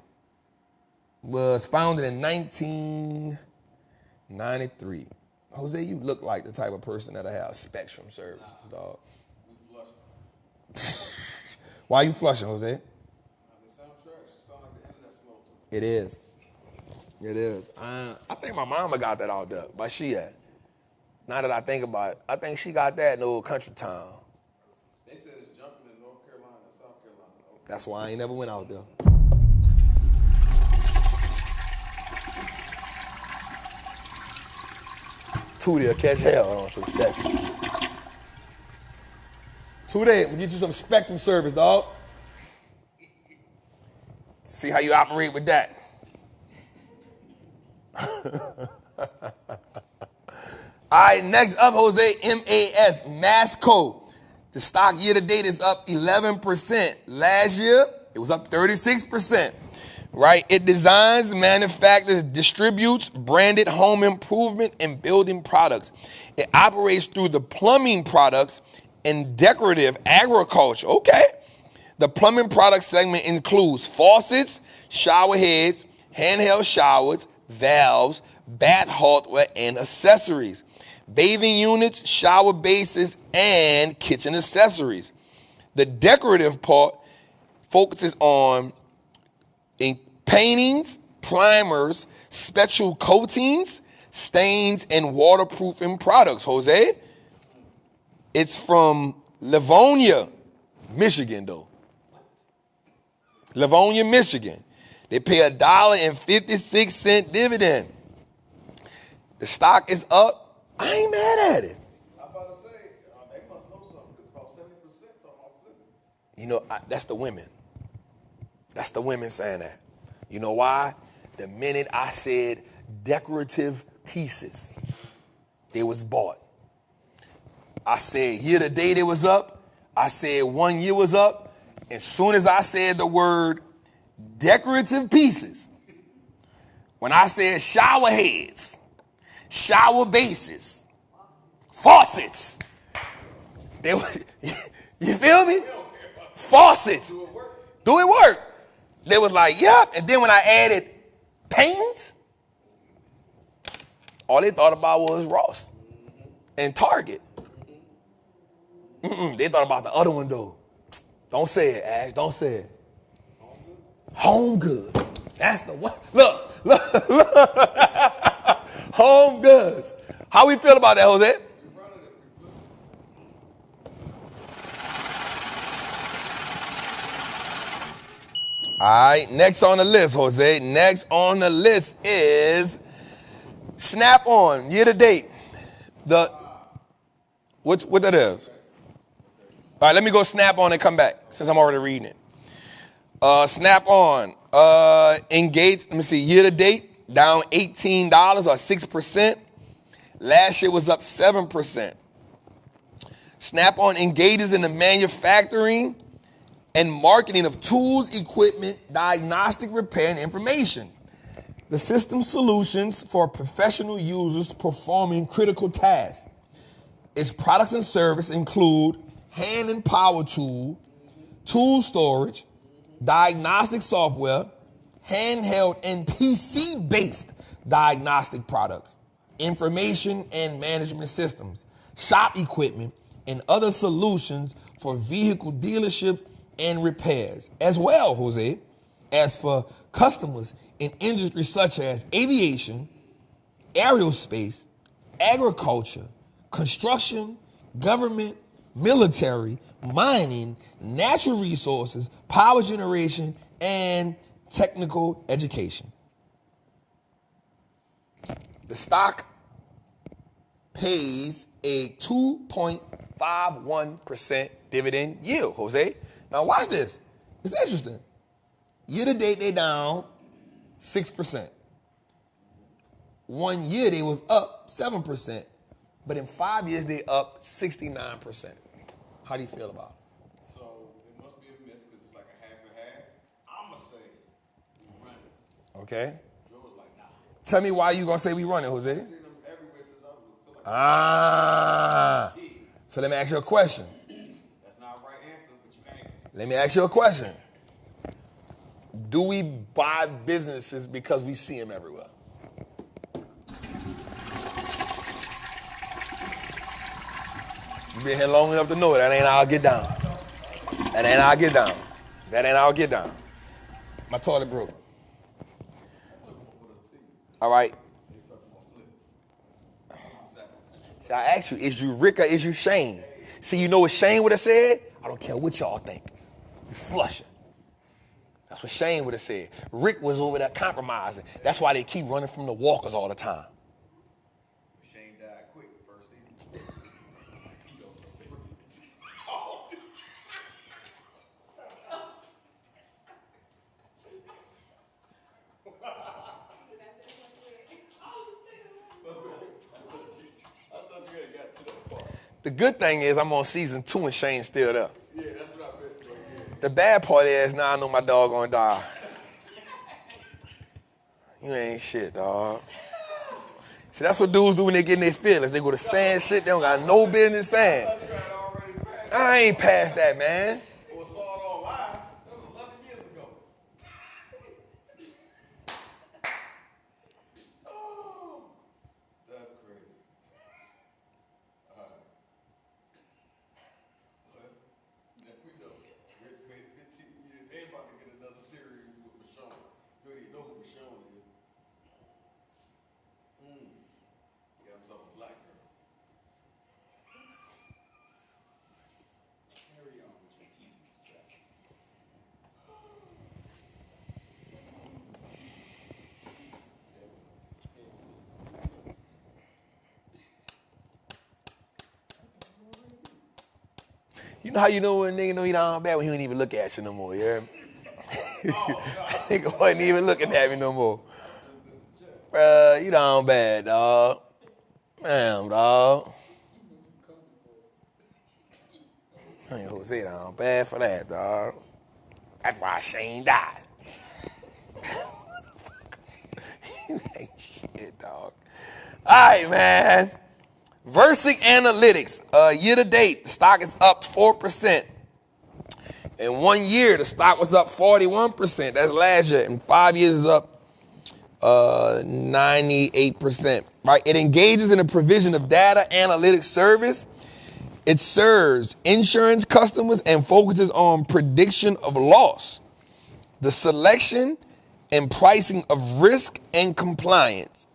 was founded in 1993. Jose, you look like the type of person that'll have Spectrum services, dog. We flushing. Why you flushing, Jose? They sound trash. It sound like the internet's slow too. It is. It is. I think my mama got that out there, but she at. Now that I think about it, I think she got that in the old country town. They said it's jumping in North Carolina and South Carolina. Okay. That's why I ain't never went out there. Tootie will catch hell on some Spectrum. Tootie, we'll get you some Spectrum service, dog. See how you operate with that. All right, next up, Jose, MAS, Masco. The stock year to date is up 11%. Last year, it was up 36%, right? It designs, manufactures, distributes branded home improvement and building products. It operates through the plumbing products and decorative agriculture. Okay. The plumbing product segment includes faucets, shower heads, handheld showers, valves, bath hardware, and accessories. bathing units, shower bases, and kitchen accessories. The decorative part focuses on paintings, primers, special coatings, stains, and waterproofing products. Jose, it's from Livonia, Michigan, though. Livonia, Michigan. They pay $1.56 dividend. The stock is up. I ain't mad at it. I'm about to say, they must know something, because about 70% talking about flipping. You know, that's the women. That's the women saying that. You know why? The minute I said decorative pieces, they was bought. I said year to date it was up. I said 1 year was up. As soon as I said the word decorative pieces, when I said shower heads, shower bases, faucets, they you feel me? Faucets. Do it work? They was like, yep. And then when I added paintings, all they thought about was Ross and Target. They thought about the other one, though. Don't say it, Ash. Don't say it. Home Goods. That's the one. Look. Home Goods. How we feel about that, Jose? All right, next on the list, Jose. Next on the list is Snap-on, year to date. What that is? All right, let me go Snap-on and come back since I'm already reading it. Snap-on, engaged, let me see, year to date, down $18 or 6%. Last year was up 7%. Snap-on engages in the manufacturing and marketing of tools, equipment, diagnostic repair, and information. The system solutions for professional users performing critical tasks. Its products and services include hand and power tool storage, diagnostic software, handheld and PC-based diagnostic products, information and management systems, shop equipment, and other solutions for vehicle dealership and repairs, as well, Jose, as for customers in industries such as aviation, aerospace, agriculture, construction, government, military, mining, natural resources, power generation, and technical education. The stock pays a 2.51% dividend yield, Jose. Now watch this. It's interesting. Year to date, they down 6%. 1 year, they was up 7%. But in 5 years, they up 69%. How do you feel about it? So it must be a miss because it's like a half and half. I'm going to say we run it. Okay. Joe was like, nah. Tell me why you going to say we run it, Jose. I've seen them everywhere since I was like, So let me ask you a question. that's not a right answer, but you asked me. Let me ask you a question. Do we buy businesses because we see them everywhere? You've been here long enough to know that ain't how I get down. That ain't how I get down. That ain't how I get down. My toilet broke. All right. See, I asked you, is you Rick or is you Shane? See, you know what Shane would have said? I don't care what y'all think. You flushing. That's what Shane would have said. Rick was over there compromising. That's why they keep running from the walkers all the time. Shane died quick first season. The good thing is I'm on season 2 and Shane's still there. Yeah, that's what I meant. Yeah. The bad part is now I know my dog gonna die. You ain't shit, dog. See, that's what dudes do when they get in their feelings. They go to saying shit they don't got no business saying. I ain't past that, man. Or saw it online. That was 11 years ago. Oh, that's crazy. You know how you know when a nigga know he down bad? When he don't even look at you no more, you hear me? Nigga wasn't even looking at me no more. Bruh, you down bad, dog. Damn, dog. I ain't Jose down bad for that, dog. That's why Shane died. You ain't shit, dog. All right, man. Versic Analytics, year to date, the stock is up 4%. In 1 year, the stock was up 41%. That's last year. In 5 years, it's up 98%. Right? It engages in the provision of data analytics service. It serves insurance customers and focuses on prediction of loss, the selection and pricing of risk and compliance.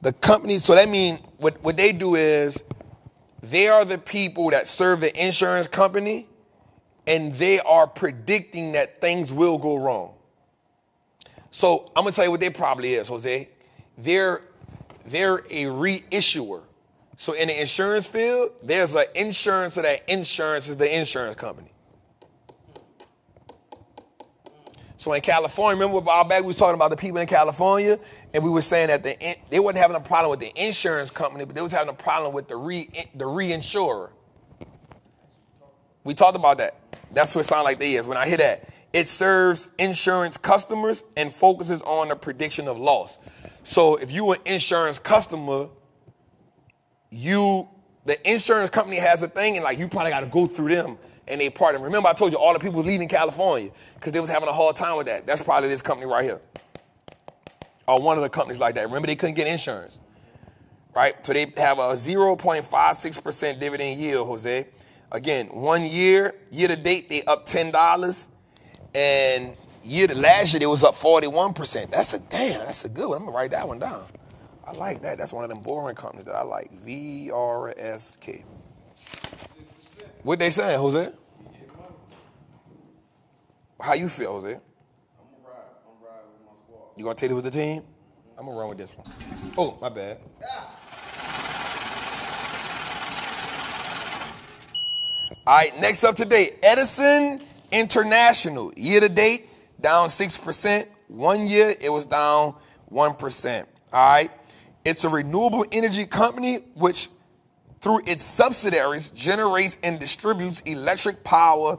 The company, so that means what they do is they are the people that serve the insurance company and they are predicting that things will go wrong. So I'm gonna tell you what they probably is, Jose. They're a reissuer. So in the insurance field, there's an insurance, so that insurance is the insurance company. So in California, remember a while back we was talking about the people in California, and we were saying that they wasn't having a problem with the insurance company, but they was having a problem with the reinsurer. We talked about that. That's what it sounds like they is. When I hear that, it serves insurance customers and focuses on the prediction of loss. So if you an insurance customer, the insurance company has a thing, and like you probably got to go through them and they partner. Remember I told you all the people was leaving California because they was having a hard time with that. That's probably this company right here. Or one of the companies like that. Remember they couldn't get insurance, right? So they have a 0.56% dividend yield, Jose. Again, 1 year to date, they up $10. And last year, they was up 41%. That's a good one. I'm gonna write that one down. I like that. That's one of them boring companies that I like. VRSK. What they saying, Jose? How you feel, Jose? I'm gonna ride with my squad. You gonna take it with the team? I'm gonna run with this one. Oh, my bad. All right, next up today, Edison International. Year to date, down 6%. 1 year, it was down 1%. All right. It's a renewable energy company which, through its subsidiaries, generates and distributes electric power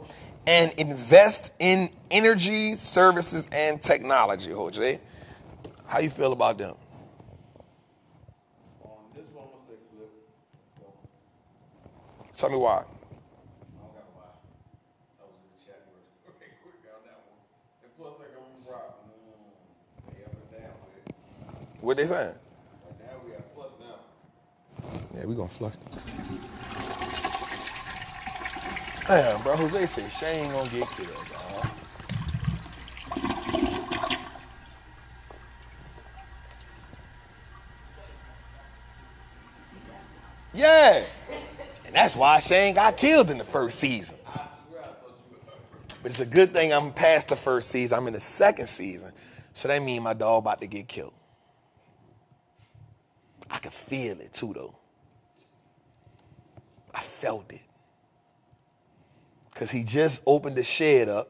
and invests in energy, services, and technology, Jose. How you feel about them? On this one, I'm gonna say flip. Let's go. Tell me why. I don't got why. I was in the chat right quick on that one. And plus, like, I'm gonna rock. They up and down with it. What they saying? Right now, we have plus now. Yeah, we gonna flush. Damn, bro, Jose said Shane gonna get killed, dog. Yeah. And that's why Shane got killed in the first season. I swear I thought you were. But it's a good thing I'm past the first season. I'm in the second season. So that means my dog about to get killed. I can feel it too, though. I felt it. Because he just opened the shed up.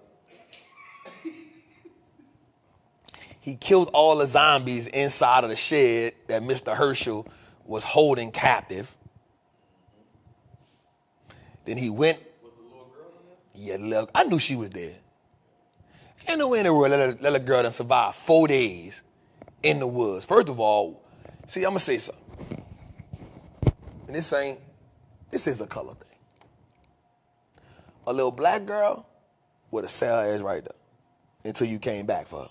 He killed all the zombies inside of the shed that Mr. Herschel was holding captive. Then he went. Was the little girl in there? Yeah, look, I knew she was there. Ain't no way in the world let a girl done survive 4 days in the woods. First of all, see, I'm going to say something. And this is a color thing. A little black girl would have sat her ass right there until you came back for her.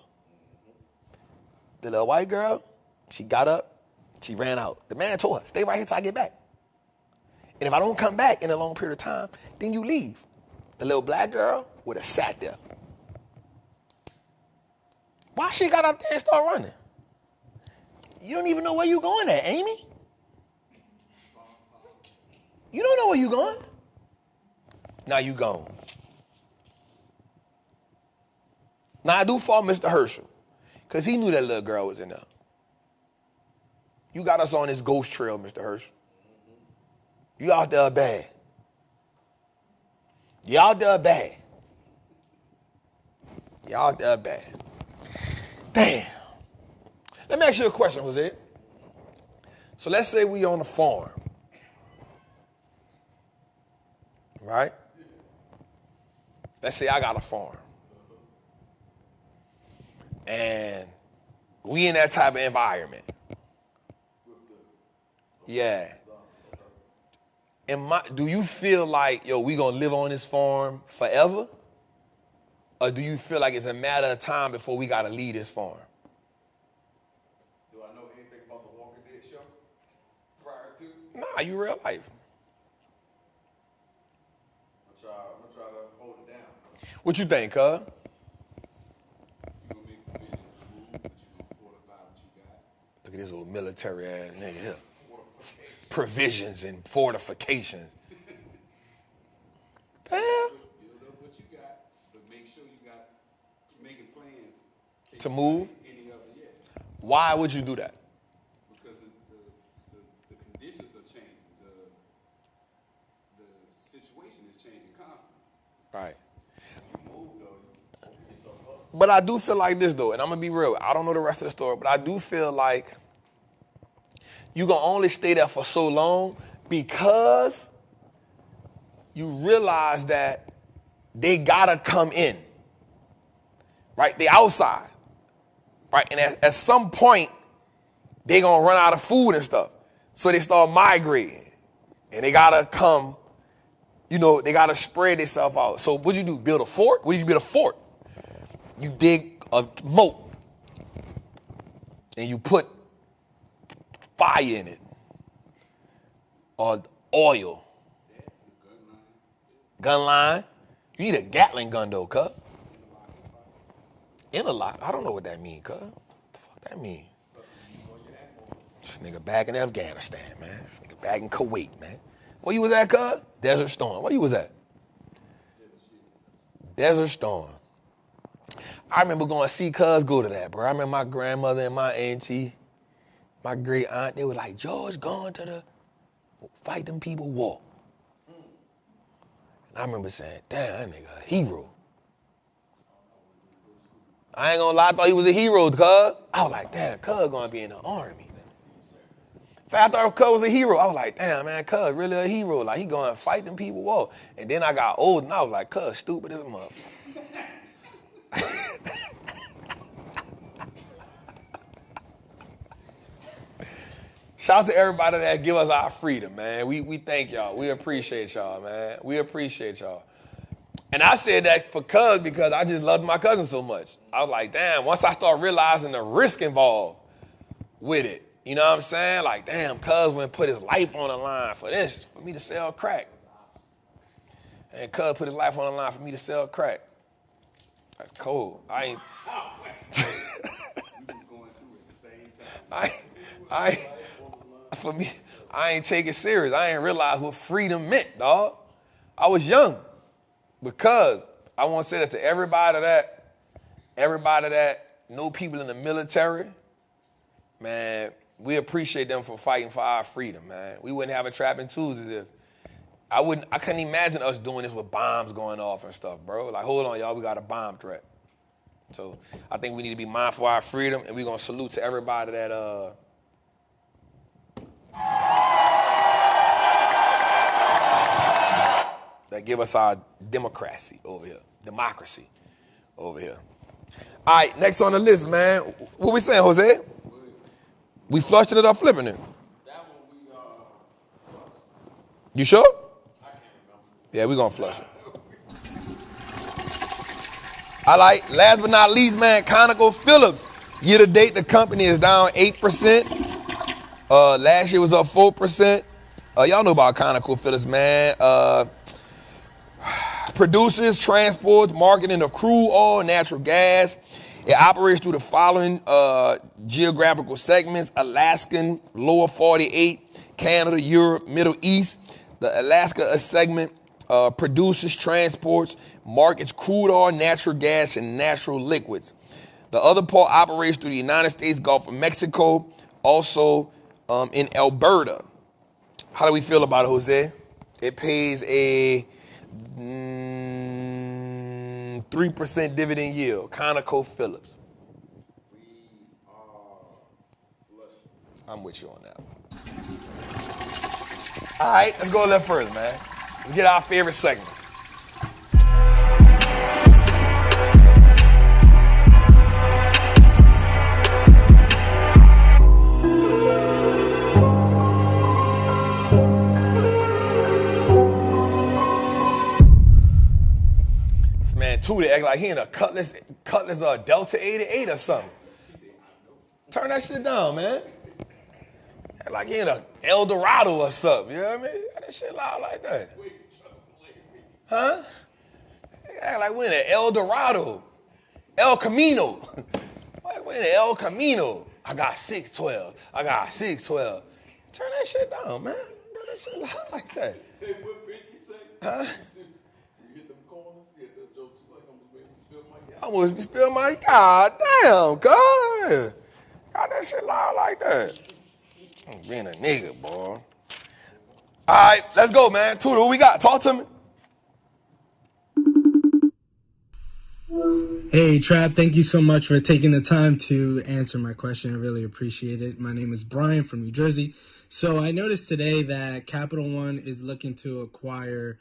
The little white girl, she got up, she ran out. The man told her, stay right here till I get back. And if I don't come back in a long period of time, then you leave. The little black girl would have sat there. Why she got up there and start running? You don't even know where you going at, Amy. You don't know where you going. Now you gone. Now I do fault Mr. Herschel, because he knew that little girl was in there. You got us on this ghost trail, Mr. Herschel. You out there bad. Y'all done bad. Y'all done bad. Damn. Let me ask you a question, Jose. So let's say we on a farm, right? Let's say I got a farm. And we in that type of environment. Yeah. Do you feel like, yo, we gonna live on this farm forever? Or do you feel like it's a matter of time before we gotta leave this farm? Do I know anything about the Walking Dead show prior to? Nah, you real life. I'm gonna try to hold it down. What you think, cuz? You're gonna make provisions to move, but you're gonna fortify what you got. Look at this old military ass nigga here. Provisions and fortifications. Damn. Build up what you got, but make sure you got making plans To move? Any other, yeah. Why would you do that? Because the conditions are changing. The situation is changing constantly. Right. You move though, you open yourself up. But I do feel like this though, and I'm gonna be real. I don't know the rest of the story, but I do feel like you gonna only stay there for so long because you realize that they gotta come in. Right? They outside. Right? And at some point, they gonna run out of food and stuff. So they start migrating. And they gotta come, they gotta spread themselves out. So what'd you do? Build a fort? What did you build a fort? You dig a moat. And you put fire in it. Or oil. Gun line. You need a Gatling gun though, cuz. Interlock. I don't know what that mean, cuz. What the fuck that mean? This nigga back in Afghanistan, man. Nigga back in Kuwait, man. Where you was at, cuz? Desert Storm. Where you was at? Desert Storm. I remember going to see cuz go to that, bro. I remember my grandmother and my auntie, my great aunt, they were like, George going to the fight them people war. And I remember saying, damn, that nigga a hero. I ain't gonna lie, I thought he was a hero, cuz. I was like, damn, cuz gonna be in the army. In fact, I thought cuz was a hero. I was like, damn, man, cuz really a hero. Like, he gonna fight them people war. And then I got old and I was like, cuz stupid as a motherfucker. Shout out to everybody that give us our freedom, man. We thank y'all. We appreciate y'all, man. We appreciate y'all. And I said that for cuz because I just loved my cousin so much. I was like, damn, once I start realizing the risk involved with it, you know what I'm saying? Like, damn, cuz went put his life on the line for this, for me to sell crack. And cuz put his life on the line for me to sell crack. That's cold. I ain't take it serious. I ain't realize what freedom meant, dog. I was young. Because I want to say that to everybody that know people in the military, man, we appreciate them for fighting for our freedom, man. We wouldn't have a Trappin Tuesdays if I couldn't imagine us doing this with bombs going off and stuff, bro. Like, hold on, y'all, we got a bomb threat. So I think we need to be mindful of our freedom, and we're gonna salute to everybody that that give us our democracy over here. All right, next on the list, man. What we saying, Jose? We flushing it or flipping it? That one we You sure? I can't remember. Yeah, we gonna flush it. I like, last but not least, man, ConocoPhillips. Year to date, the company is down 8%. Last year was up 4%. Y'all know about ConocoPhillips, man. Produces, transports, marketing of crude oil, natural gas. It operates through the following geographical segments: Alaskan, Lower 48, Canada, Europe, Middle East. The Alaska segment produces, transports, markets crude oil, natural gas, and natural liquids. The other part operates through the United States, Gulf of Mexico, also in Alberta. How do we feel about it, Jose? It pays a 3% dividend yield. ConocoPhillips. We are flushing. I'm with you on that. All right, let's go a little further, man. Let's get our favorite segment. This man Tudor act like he in a Cutlass Delta 88 or something. Turn that shit down, man. Act like he in a El Dorado or something, you know what I mean? That shit loud like that. Huh? Act like we in an El Dorado. El Camino. Like we in an El Camino. I got 612. I got 612. Turn that shit down, man. Turn that shit loud like that. Hey, what Biggie say? Huh? You hit them corners, you hit that joke too, like I'm gonna make you spill my gas. I almost spill my, god damn, God. Got that shit loud like that. I'm being a nigga, boy. All right, let's go, man. Tudor, what we got? Talk to me. Hey, Trap, thank you so much for taking the time to answer my question. I really appreciate it. My name is Brian from New Jersey. So I noticed today that Capital One is looking to acquire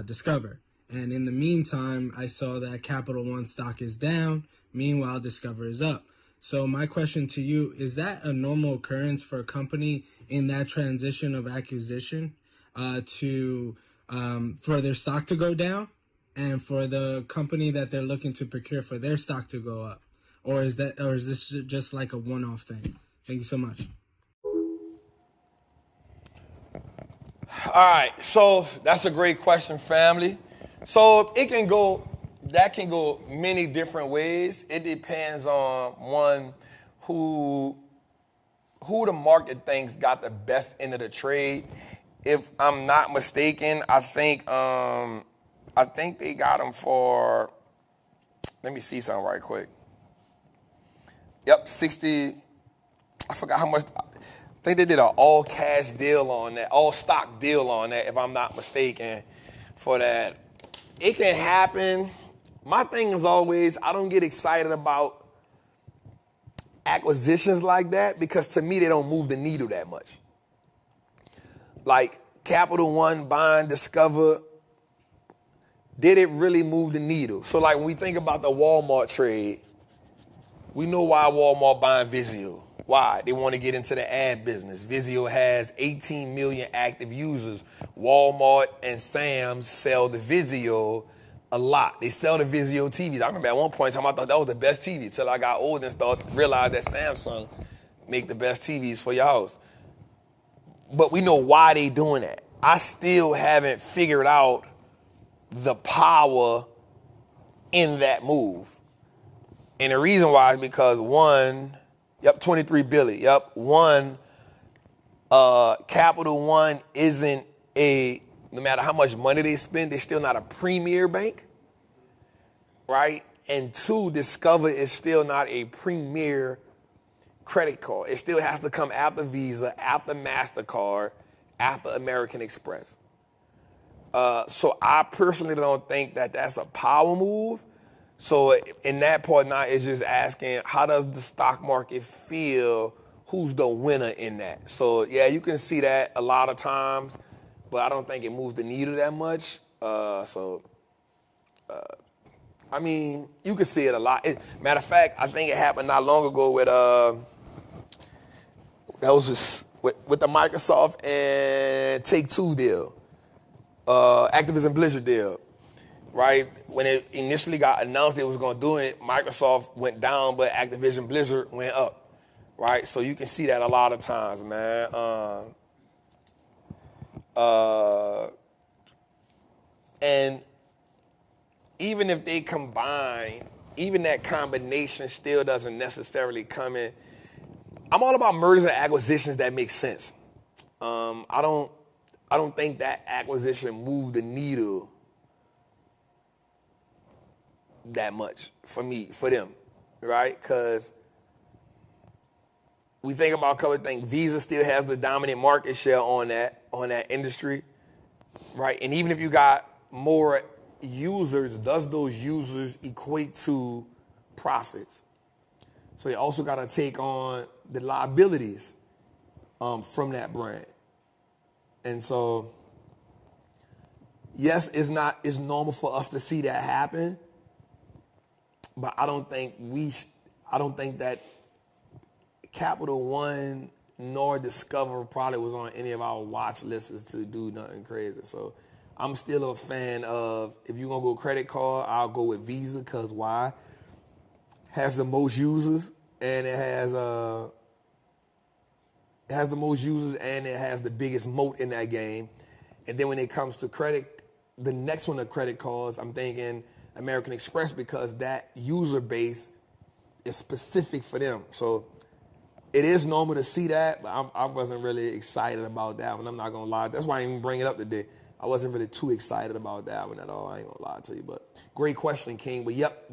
Discover. And in the meantime, I saw that Capital One stock is down. Meanwhile, Discover is up. So my question to you, is that a normal occurrence for a company in that transition of acquisition for their stock to go down and for the company that they're looking to procure for their stock to go up? Or is this just like a one-off thing? Thank you so much. All right, so that's a great question, family. So that can go many different ways. It depends on one, who the market thinks got the best end of the trade. If I'm not mistaken, I think they got them for, let me see something right quick. Yep, 60, I forgot how much. I think they did an all cash deal on that, all stock deal on that, if I'm not mistaken, for that. It can happen. My thing is always, I don't get excited about acquisitions like that because to me, they don't move the needle that much. Like Capital One buying Discover, did it really move the needle? So like when we think about the Walmart trade, we know why Walmart buying Vizio. Why? They want to get into the ad business. Vizio has 18 million active users. Walmart and Sam's sell the Vizio a lot. They sell the Vizio TVs. I remember at one point in time I thought that was the best TV until I got older and realized that Samsung make the best TVs for your house. But we know why they doing that. I still haven't figured out the power in that move. And the reason why is because one, 23 billion. Capital One isn't no matter how much money they spend, they're still not a premier bank, right? And two, Discover is still not a premier credit card. It still has to come after Visa, after MasterCard, after American Express. So I personally don't think that that's a power move. So in that part now, it's just asking, how does the stock market feel? Who's the winner in that? So yeah, you can see that a lot of times, but I don't think it moves the needle that much. I mean, you can see it a lot. Matter of fact, I think it happened not long ago with with the Microsoft and Take-Two deal, Activision Blizzard deal. Right? When it initially got announced it was going to do it, Microsoft went down, but Activision Blizzard went up. Right? So you can see that a lot of times, man. And even if they combine, even that combination still doesn't necessarily come in. I'm all about mergers and acquisitions that make sense. I don't think that acquisition moved the needle that much for them, right? Because we think about a couple of things. Visa still has the dominant market share on that industry, right? And even if you got more does those users equate to profits? So they also got to take on the liabilities from that brand. And so, yes, it's normal for us to see that happen, but I don't think that Capital One nor Discover probably was on any of our watch lists to do nothing crazy. So I'm still a fan of, if you're gonna go credit card, I'll go with Visa, cause why? Has the most users, and it has the most users, and it has the biggest moat in that game. And then when it comes to credit, the next one of credit cards, I'm thinking American Express, because that user base is specific for them. So it is normal to see that, but I wasn't really excited about that one. I'm not gonna lie. That's why I didn't even bring it up today. I wasn't really too excited about that one at all. I ain't gonna lie to you, but great question, King. But yep,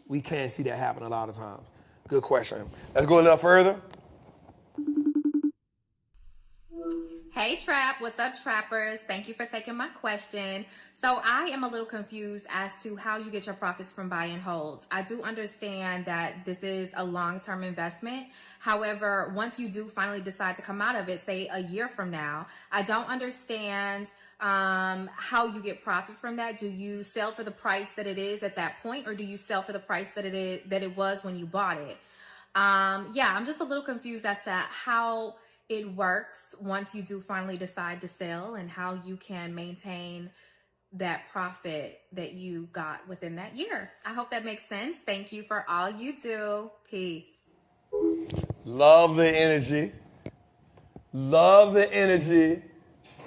we can see that happen a lot of times. Good question. Let's go a little further. Hey Trap, what's up trappers? Thank you for taking my question. So I am a little confused as to how you get your profits from buy and holds. I do understand that this is a long-term investment. However, once you do finally decide to come out of it, say a year from now, I don't understand how you get profit from that. Do you sell for the price that it is at that point, or do you sell for the price that it was when you bought it? Yeah, I'm just a little confused as to how it works once you do finally decide to sell, and how you can maintain that profit that you got within that year. I hope that makes sense. Thank you for all you do. Peace. Love the energy. Love the energy.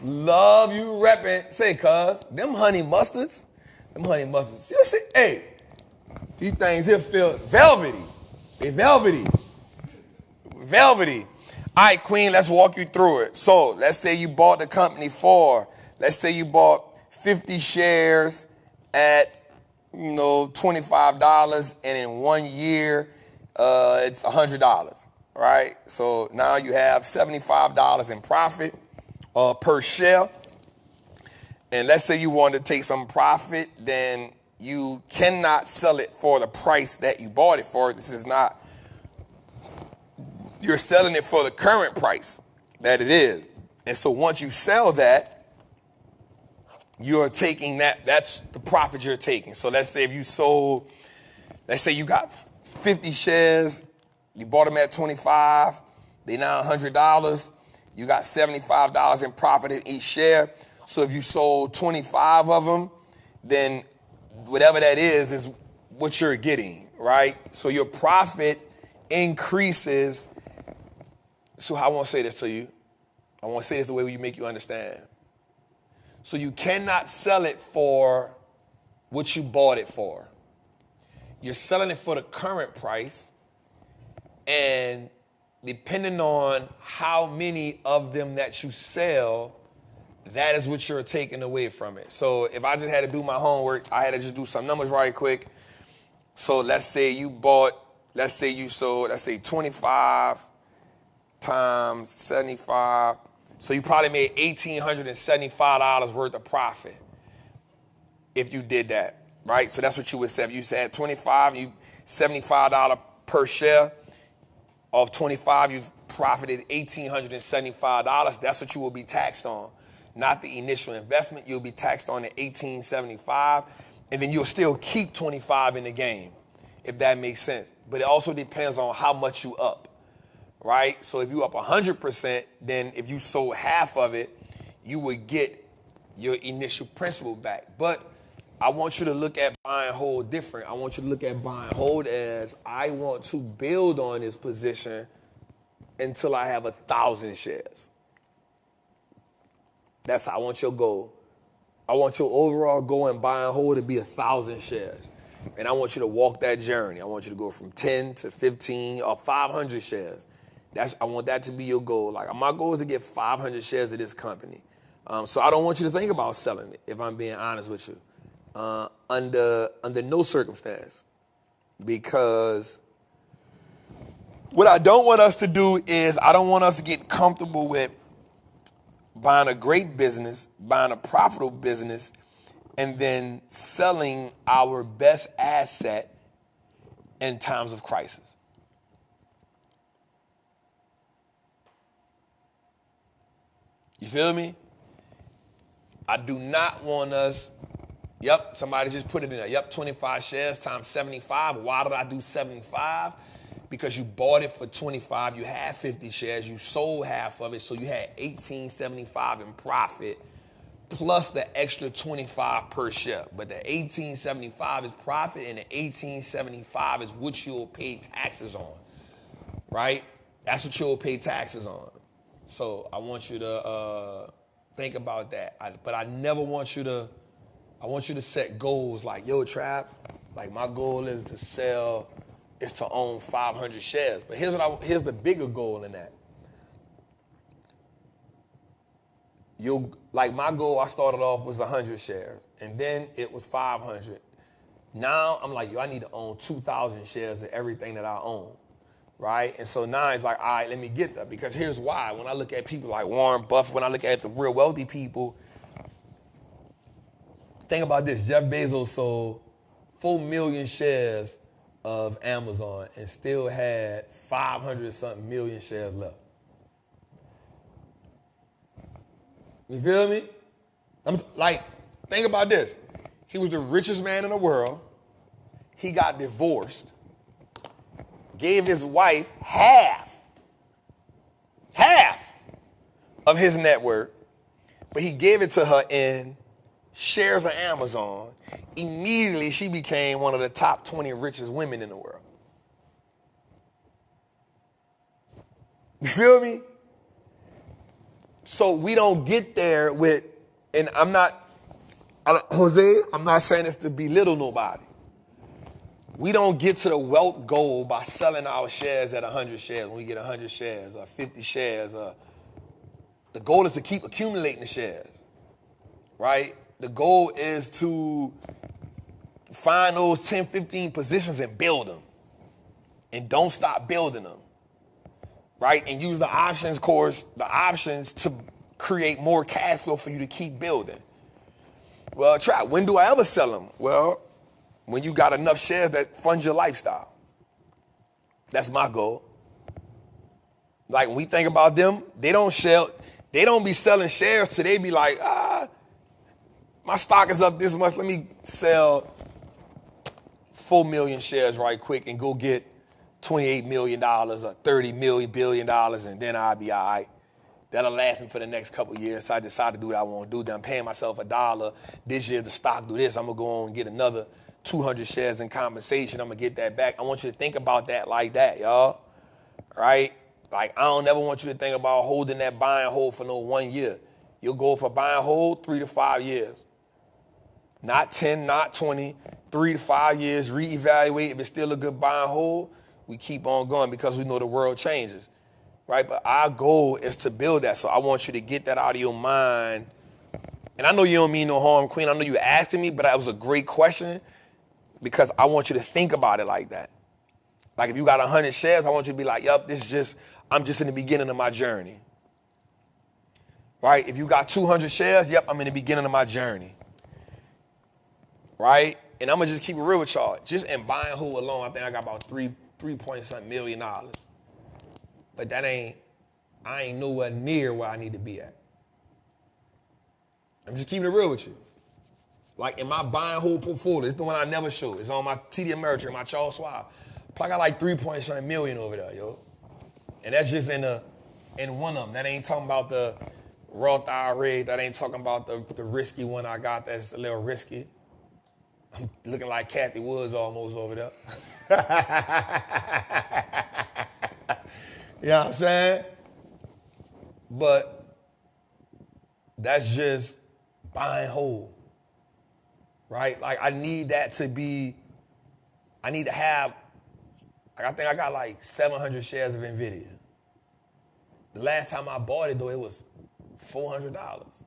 Love you repping. Say, cuz, them honey mustards. You see, hey, these things here feel velvety. They velvety. Velvety. All right, Queen, let's walk you through it. So let's say you bought the company let's say you bought 50 shares at, $25, and in 1 year, it's $100, right? So now you have $75 in profit per share. And let's say you want to take some profit, then you cannot sell it for the price that you bought it for. You're selling it for the current price that it is. And so once you sell that, you're taking that's the profit you're taking. So let's say you got 50 shares, you bought them at 25, they now $100, you got $75 in profit in each share. So if you sold 25 of them, then whatever that is what you're getting, right? So your profit increases. So I want to say this to you. I want to say this the way you make you understand. So you cannot sell it for what you bought it for. You're selling it for the current price, and depending on how many of them that you sell, that is what you're taking away from it. So if I just had to do my homework, I had to just do some numbers right quick. So let's say you sold 25 times 75. So you probably made $1,875 worth of profit if you did that, right? So that's what you would say. If you said 25, you $75 per share. Of 25, you've profited $1,875. That's what you will be taxed on, not the initial investment. You'll be taxed on the $1,875, and then you'll still keep 25 in the game, if that makes sense. But it also depends on how much you up. Right? So if you up 100%, then if you sold half of it, you would get your initial principal back. But I want you to look at buy and hold different. I want you to look at buy and hold as I want to build on this position until I have 1,000 shares. That's how I want your goal. I want your overall goal in buy and hold to be 1,000 shares. And I want you to walk that journey. I want you to go from 10 to 15 or 500 shares. I want that to be your goal. Like, my goal is to get 500 shares of this company. So I don't want you to think about selling it, if I'm being honest with you, under no circumstance. Because what I don't want us to do is I don't want us to get comfortable with buying a great business, buying a profitable business, and then selling our best asset in times of crisis. You feel me? I do not want us, somebody just put it in there. 25 shares times 75. Why did I do 75? Because you bought it for 25, you had 50 shares, you sold half of it, so you had 1875 in profit, plus the extra 25 per share. But the 1875 is profit, and the 1875 is what you'll pay taxes on, right? That's what you'll pay taxes on. So I want you to think about that. But I never want you to, I want you to set goals like, yo, Trap, like my goal is to own 500 shares. But here's the bigger goal in that. Like my goal, I started off was 100 shares, and then it was 500. Now I'm like, I need to own 2,000 shares of everything that I own, right? And so now it's like, all right, let me get that, because here's why. When I look at people like Warren Buffett, when I look at the real wealthy people, think about this. Jeff Bezos sold 4 million shares of Amazon and still had 500-something million shares left. You feel me? Think about this. He was the richest man in the world. He got divorced, gave his wife half of his net worth, but he gave it to her in shares of Amazon. Immediately, she became one of the top 20 richest women in the world. You feel me? So we don't get there with, and Jose, I'm not saying this to belittle nobody. We don't get to the wealth goal by selling our shares at 100 shares. When we get 100 shares or 50 shares, the goal is to keep accumulating the shares, right? The goal is to find those 10, 15 positions and build them. And don't stop building them, right? And use the options to create more cash flow for you to keep building. Well, Trap, when do I ever sell them? Well, when you got enough shares that fund your lifestyle. That's my goal. Like when we think about them, they don't be selling shares till they be like, my stock is up this much. Let me sell 4 million shares right quick and go get $28 million or $30 billion, and then I'll be all right. That'll last me for the next couple of years. So I decide to do what I want to do. Then I'm paying myself $1. This year the stock do this. I'm going to go on and get another 200 shares in compensation. I'm going to get that back. I want you to think about that like that, y'all. Right? Like, I don't ever want you to think about holding that buy and hold for no 1 year. You'll go for buy and hold 3 to 5 years. Not 10, not 20, 3 to 5 years, reevaluate. If it's still a good buy and hold, we keep on going because we know the world changes, right? But our goal is to build that. So I want you to get that out of your mind. And I know you don't mean no harm, Queen. I know you asking me, but that was a great question because I want you to think about it like that. Like if you got 100 shares, I want you to be like, yup, I'm just in the beginning of my journey. Right? If you got 200 shares, yep, I'm in the beginning of my journey. Right? And I'm going to just keep it real with y'all. Just in buy and hold alone, I think I got about $3.something million. But I ain't nowhere near where I need to be at. I'm just keeping it real with you. Like in my buy and hold portfolio, it's the one I never show. It's on my TD Ameritrade, my Charles Schwab. Probably got like $3.something million over there, yo. And that's just in one of them. That ain't talking about the Roth IRA. That ain't talking about the risky one I got that's a little risky. I'm looking like Kathy Woods almost over there. You know what I'm saying? But that's just buy and hold, right? Like I need to have, I think I got like 700 shares of Nvidia. The last time I bought it though, it was $400.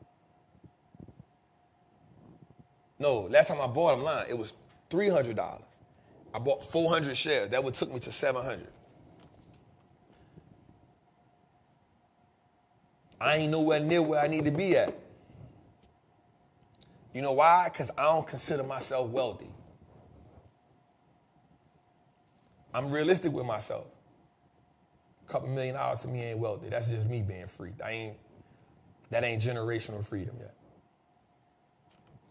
No, last time I bought them lying, it was $300. I bought 400 shares. That would took me to 700. I ain't nowhere near where I need to be at. You know why? Because I don't consider myself wealthy. I'm realistic with myself. A couple $1 million to me ain't wealthy. That's just me being free. That ain't generational freedom yet.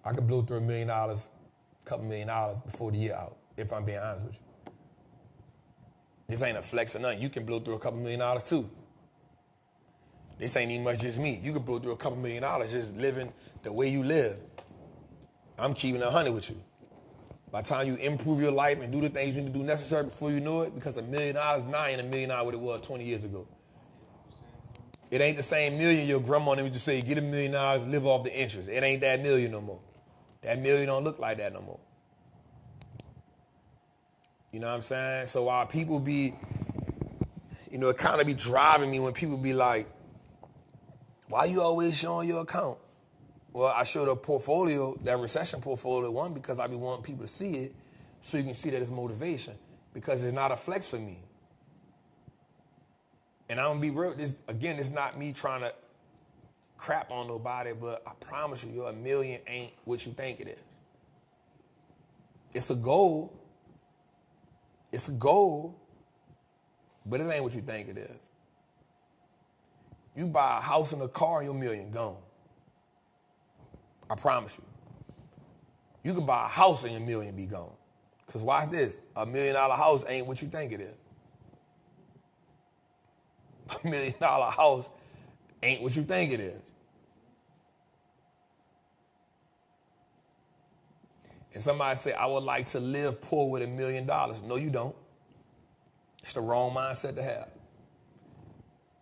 I could blow through $1 million, a couple $1 million before the year out, if I'm being honest with you. This ain't a flex or nothing. You can blow through a couple $1 million too. This ain't even much just me. You can blow through a couple $1 million just living the way you live. I'm keeping 100 with you. By the time you improve your life and do the things you need to do necessary before you know it, because $1 million now ain't $1 million what it was 20 years ago. It ain't the same million your grandma and them just say, get $1 million, live off the interest. It ain't that million no more. That million don't look like that no more. You know what I'm saying? So while people be, it kind of be driving me when people be like, why you always showing your account? Well, I showed a portfolio, that recession portfolio, one, because I be wanting people to see it so you can see that it's motivation, because it's not a flex for me. And I'm going to be real, it's not me trying to crap on nobody, but I promise you, your $1 million ain't what you think it is. It's a goal. It's a goal, but it ain't what you think it is. You buy a house and a car and your $1 million gone. I promise you. You could buy a house and your $1 million be gone. Because watch this, $1 million house ain't what you think it is. $1 million house ain't what you think it is. And somebody say, I would like to live poor with $1 million. No, you don't. It's the wrong mindset to have.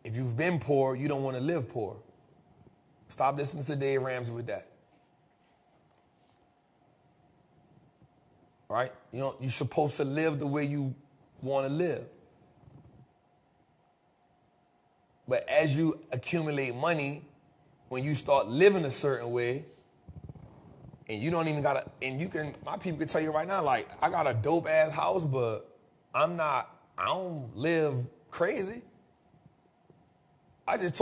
If you've been poor, you don't want to live poor. Stop listening to Dave Ramsey with that. Right? You're supposed to live the way you want to live. But as you accumulate money, when you start living a certain way, and you don't even gotta, my people can tell you right now, like, I got a dope ass house, but I don't live crazy. I just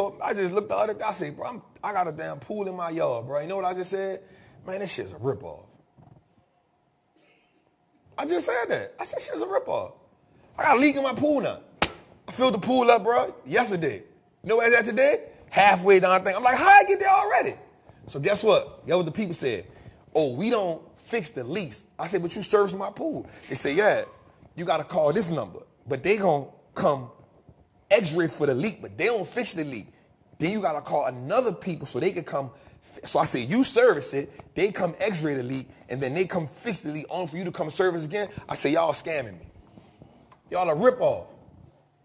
looked the other day, I said, bro, I got a damn pool in my yard, bro. You know what I just said? Man, this shit's a ripoff. I just said that. I said shit's a ripoff. I got a leak in my pool now. I filled the pool up, bro, yesterday. You know where it's at today? Halfway down the thing. I'm like, how I get there already? So guess what? Guess what the people said? Oh, we don't fix the leaks. I said, but you service my pool. They say, yeah, you got to call this number. But they going to come x-ray for the leak, but they don't fix the leak. Then you got to call another people so they can come. So I said, you service it, they come x-ray the leak, and then they come fix the leak only for you to come service again. I said, y'all scamming me. Y'all a ripoff.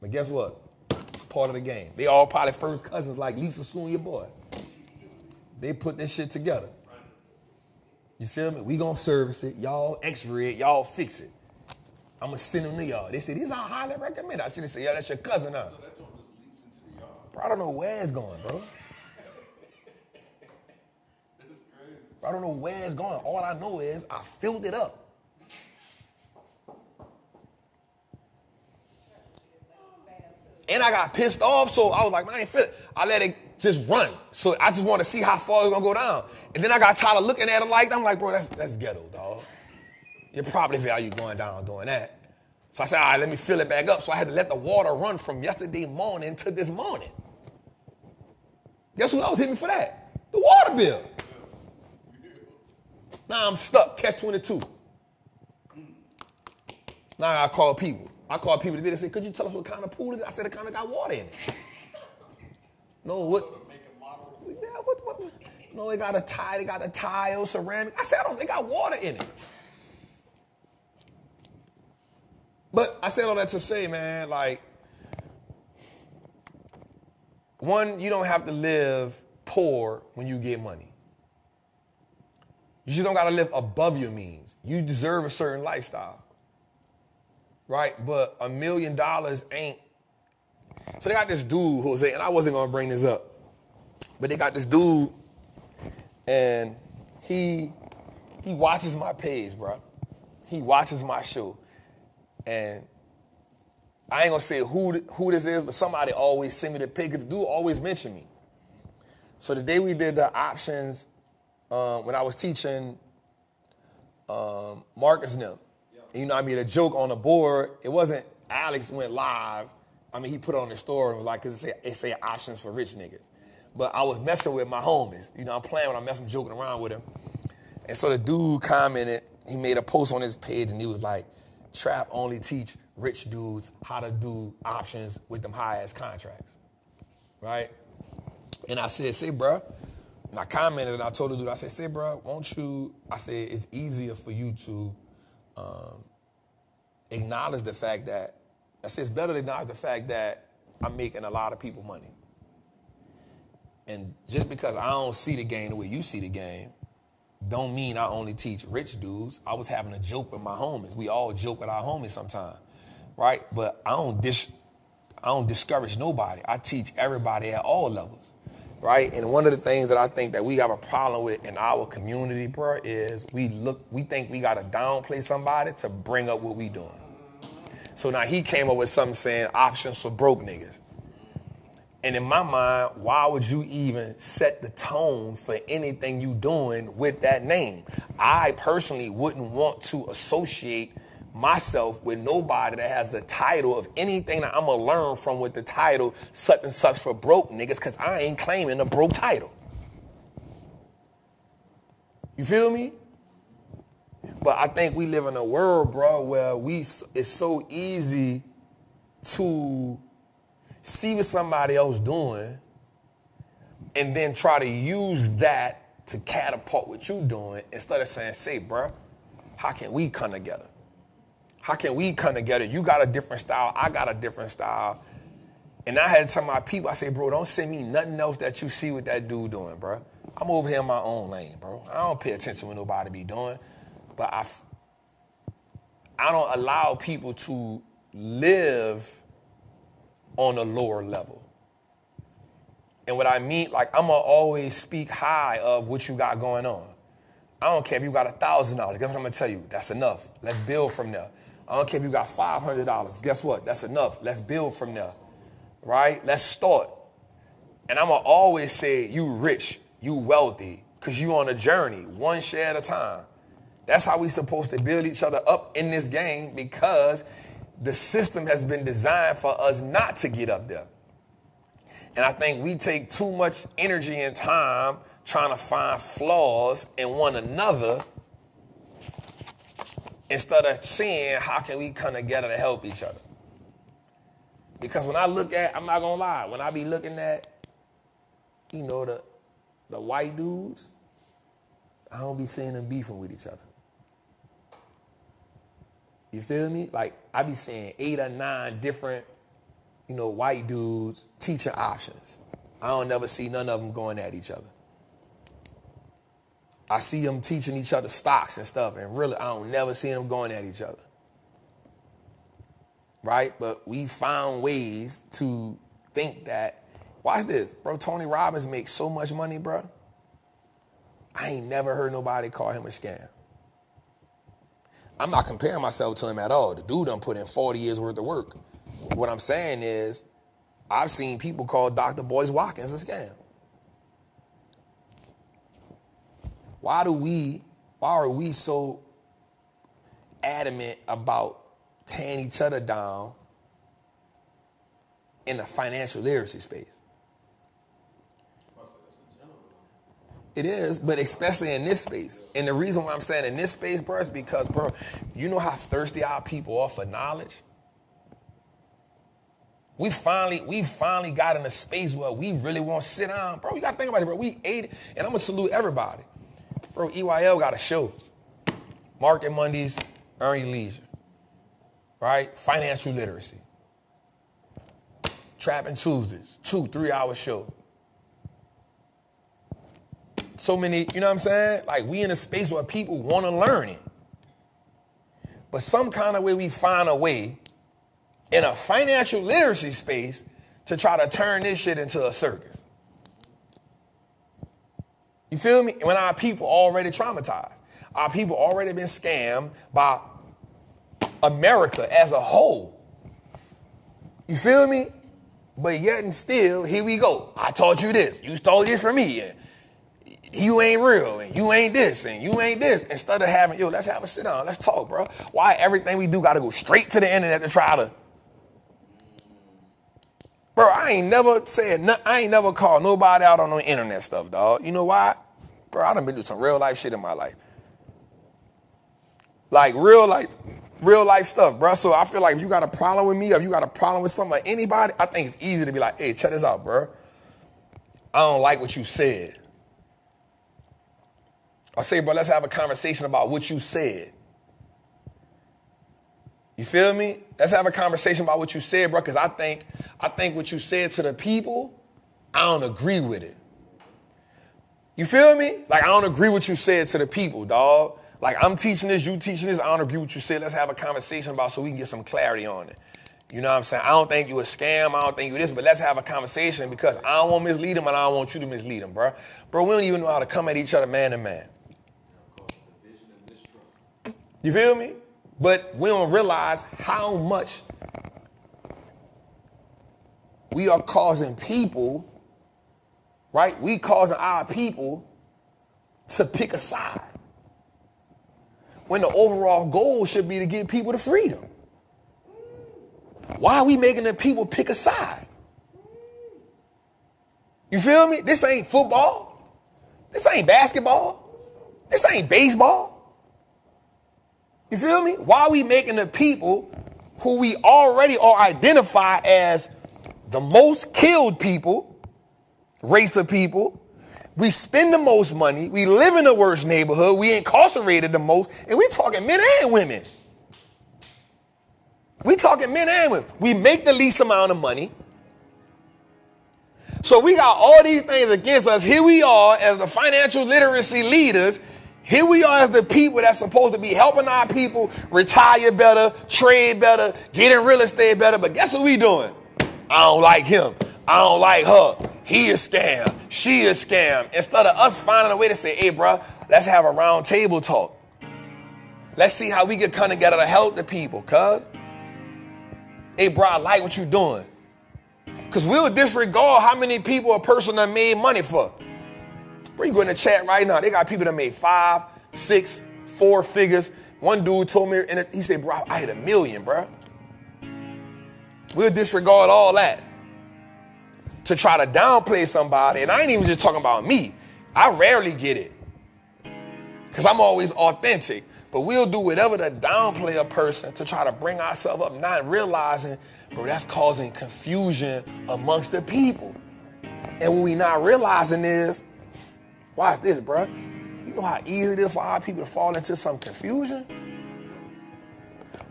But guess what? It's part of the game. They all probably first cousins like Lisa Sue and your boy. They put this shit together. You feel me? We gonna service it. Y'all x-ray it. Y'all fix it. I'm gonna send them to y'all. They say, these are highly recommended. I should have said, yeah, that's your cousin now. So that joint just leaks into the yard. Bro, I don't know where it's going, bro. That's crazy. Bro, I don't know where it's going. All I know is I filled it up. And I got pissed off, so I was like, man, I ain't feel it. I let it just run. So I just want to see how far it's going to go down. And then I got tired of looking at it like that. I'm like, bro, that's ghetto, dog. Your property value going down doing that. So I said, all right, let me fill it back up. So I had to let the water run from yesterday morning to this morning. Guess who else hit me for that? The water bill. Now I'm stuck, catch 22. Now I call people. I called people today. They said, could you tell us what kind of pool it is? I said, it kind of got water in it. No, what? Yeah, what? No, it got a tile, ceramic. I said, they got water in it. But I said all that to say, man, like, one, you don't have to live poor when you get money. You just don't got to live above your means. You deserve a certain lifestyle. Right? But $1 million ain't. So they got this dude, Jose, and I wasn't going to bring this up. But they got this dude, and he watches my page, bro. He watches my show. And I ain't going to say who this is, but somebody always send me the page, because the dude always mention me. So the day we did the options when I was teaching Marcus and them. And, you know, I made a joke on the board. It wasn't Alex went live. I mean, he put it on the story and was like, because it say options for rich niggas. But I was messing with my homies. You know, I'm playing when I'm messing, joking around with him. And so the dude commented, he made a post on his page and he was like, Trap only teach rich dudes how to do options with them high-ass contracts, right? And I said, say, bruh, and I commented and I told the dude, I said, say, bruh, won't you, I said, it's easier for you to acknowledge the fact that, I said, it's better to acknowledge the fact that I'm making a lot of people money. And just because I don't see the game the way you see the game, don't mean I only teach rich dudes. I was having a joke with my homies. We all joke with our homies sometimes, right? But I don't discourage nobody. I teach everybody at all levels, right? And one of the things that I think that we have a problem with in our community, bro, is we think we gotta downplay somebody to bring up what we doing. So now he came up with something saying options for broke niggas. And in my mind, why would you even set the tone for anything you doing with that name? I personally wouldn't want to associate myself with nobody that has the title of anything that I'm gonna learn from with the title such and such for broke niggas, because I ain't claiming a broke title. You feel me? But I think we live in a world, bro, where it's so easy to see what somebody else doing and then try to use that to catapult what you doing instead of saying, say, bro, how can we come together? How can we come together? You got a different style, I got a different style. And I had to tell my people, I say, bro, don't send me nothing else that you see what that dude doing, bro. I'm over here in my own lane, bro. I don't pay attention to what nobody be doing. But I don't allow people to live on a lower level. And what I mean, like, I'm gonna always speak high of what you got going on. I don't care if you got $1,000. Guess what I'm gonna tell you? That's enough. Let's build from there. I don't care if you got $500. Guess what? That's enough. Let's build from there. Right? Let's start. And I'm gonna always say you rich, you wealthy, because you on a journey, one share at a time. That's how we supposed to build each other up in this game, because the system has been designed for us not to get up there. And I think we take too much energy and time trying to find flaws in one another instead of seeing how can we come together to help each other. Because when I look at, I'm not gonna lie, when I be looking at, you know, the white dudes, I don't be seeing them beefing with each other. You feel me? Like, I be seeing 8 or 9 different, you know, white dudes teaching options. I don't never see none of them going at each other. I see them teaching each other stocks and stuff, and really, I don't never see them going at each other. Right? But we found ways to think that, watch this, bro, Tony Robbins makes so much money, bro. I ain't never heard nobody call him a scam. I'm not comparing myself to him at all. The dude done put in 40 years worth of work. What I'm saying is, I've seen people call Dr. Boyce Watkins a scam. Why are we so adamant about tearing each other down in the financial literacy space? It is, but especially in this space. And the reason why I'm saying in this space, bro, is because, bro, you know how thirsty our people are for knowledge? We finally got in a space where we really want to sit down. Bro, you got to think about it, bro. We ate it, and I'm going to salute everybody. Bro, EYL got a show. Market Mondays, Earn Your Leisure. Right? Financial literacy. Trappin Tuesdays, 2-3 hour show. So many, you know what I'm saying? Like, we in a space where people want to learn it. But some kind of way we find a way in a financial literacy space to try to turn this shit into a circus. You feel me? When our people already traumatized. Our people already been scammed by America as a whole. You feel me? But yet and still, here we go. I taught you this. You stole this from me. You ain't real, and you ain't this, and you ain't this. Instead of having, yo, let's have a sit down, let's talk, bro. Why everything we do gotta go straight to the internet to try to? Bro, I ain't never said nothing. I ain't never called nobody out on no internet stuff, dog. You know why? Bro, I done been through some real life shit in my life. Like real life stuff, bro. So I feel like if you got a problem with me, or if you got a problem with something, anybody, I think it's easy to be like, hey, check this out, bro. I don't like what you said. I say, bro, let's have a conversation about what you said. You feel me? Let's have a conversation about what you said, bro, because I think what you said to the people, I don't agree with it. You feel me? Like, I don't agree with what you said to the people, dog. Like, I'm teaching this, you teaching this, I don't agree with what you said. Let's have a conversation about so we can get some clarity on it. You know what I'm saying? I don't think you a scam, I don't think you this, but let's have a conversation because I don't want to mislead them and I don't want you to mislead them, bro. Bro, we don't even know how to come at each other man to man. You feel me? But we don't realize how much we are causing people, right? We causing our people to pick a side. When the overall goal should be to give people the freedom. Why are we making the people pick a side? You feel me? This ain't football. This ain't basketball. This ain't baseball. You feel me? Why are we making the people who we already are identified as the most killed people, race of people, we spend the most money, we live in the worst neighborhood, we incarcerated the most, and we talking men and women. We talking men and women. We make the least amount of money. So we got all these things against us. Here we are as the financial literacy leaders. Here we are as the people that's supposed to be helping our people retire better, trade better, get in real estate better. But guess what we doing? I don't like him. I don't like her. He a scam. She a scam. Instead of us finding a way to say, hey, bro, let's have a round table talk. Let's see how we can come together to help the people, cuz. Hey, bro, I like what you're doing. Because we'll disregard how many people a person done made money for. Bro, you go in the chat right now. They got people that made 5, 6, 4 figures. One dude told me, and he said, bro, I hit $1 million, bro. We'll disregard all that to try to downplay somebody. And I ain't even just talking about me. I rarely get it because I'm always authentic. But we'll do whatever to downplay a person to try to bring ourselves up, not realizing, bro, that's causing confusion amongst the people. And what we not realizing is, watch this, bro. You know how easy it is for our people to fall into some confusion?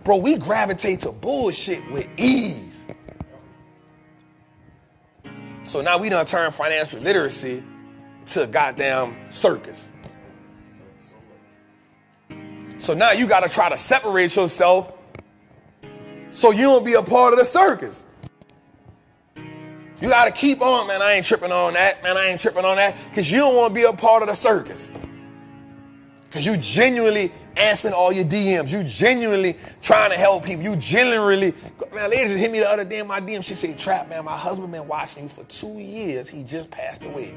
Bro, we gravitate to bullshit with ease. So now we done turn financial literacy to a goddamn circus. So now you got to try to separate yourself so you don't be a part of the circus. You got to keep on, man, I ain't tripping on that, man, I ain't tripping on that, because you don't want to be a part of the circus. Because you genuinely answering all your DMs. You genuinely trying to help people. You genuinely, man, a lady just hit me the other day in my DM. She said, Trap, man, my husband been watching you for 2 years. He just passed away.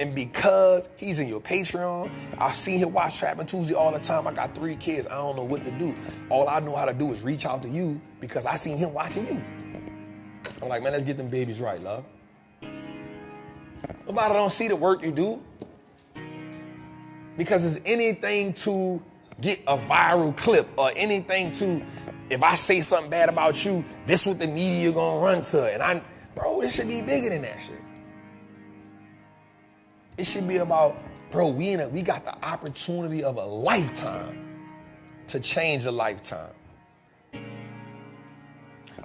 And because he's in your Patreon, I see him watch Trappin' Tuesday all the time. I got 3 kids. I don't know what to do. All I know how to do is reach out to you because I seen him watching you. I'm like, man, let's get them babies right, love. Nobody don't see the work you do. Because it's anything to get a viral clip or anything to, if I say something bad about you, this what the media gonna run to. And bro, this should be bigger than that shit. It should be about, bro, we got the opportunity of a lifetime to change a lifetime.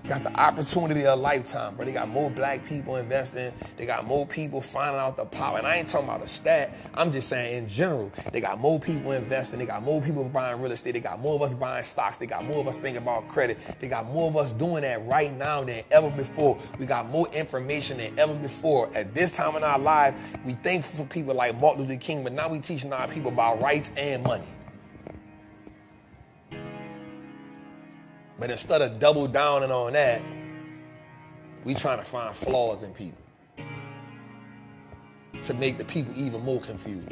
Got the opportunity of a lifetime, bro. They got more black people investing. They got more people finding out the power. And I ain't talking about a stat. I'm just saying in general. They got more people investing. They got more people buying real estate. They got more of us buying stocks. They got more of us thinking about credit. They got more of us doing that right now than ever before. We got more information than ever before. At this time in our life, we thankful for people like Martin Luther King, but now we teaching our people about rights and money. But instead of double downing on that, we trying to find flaws in people. to make the people even more confused.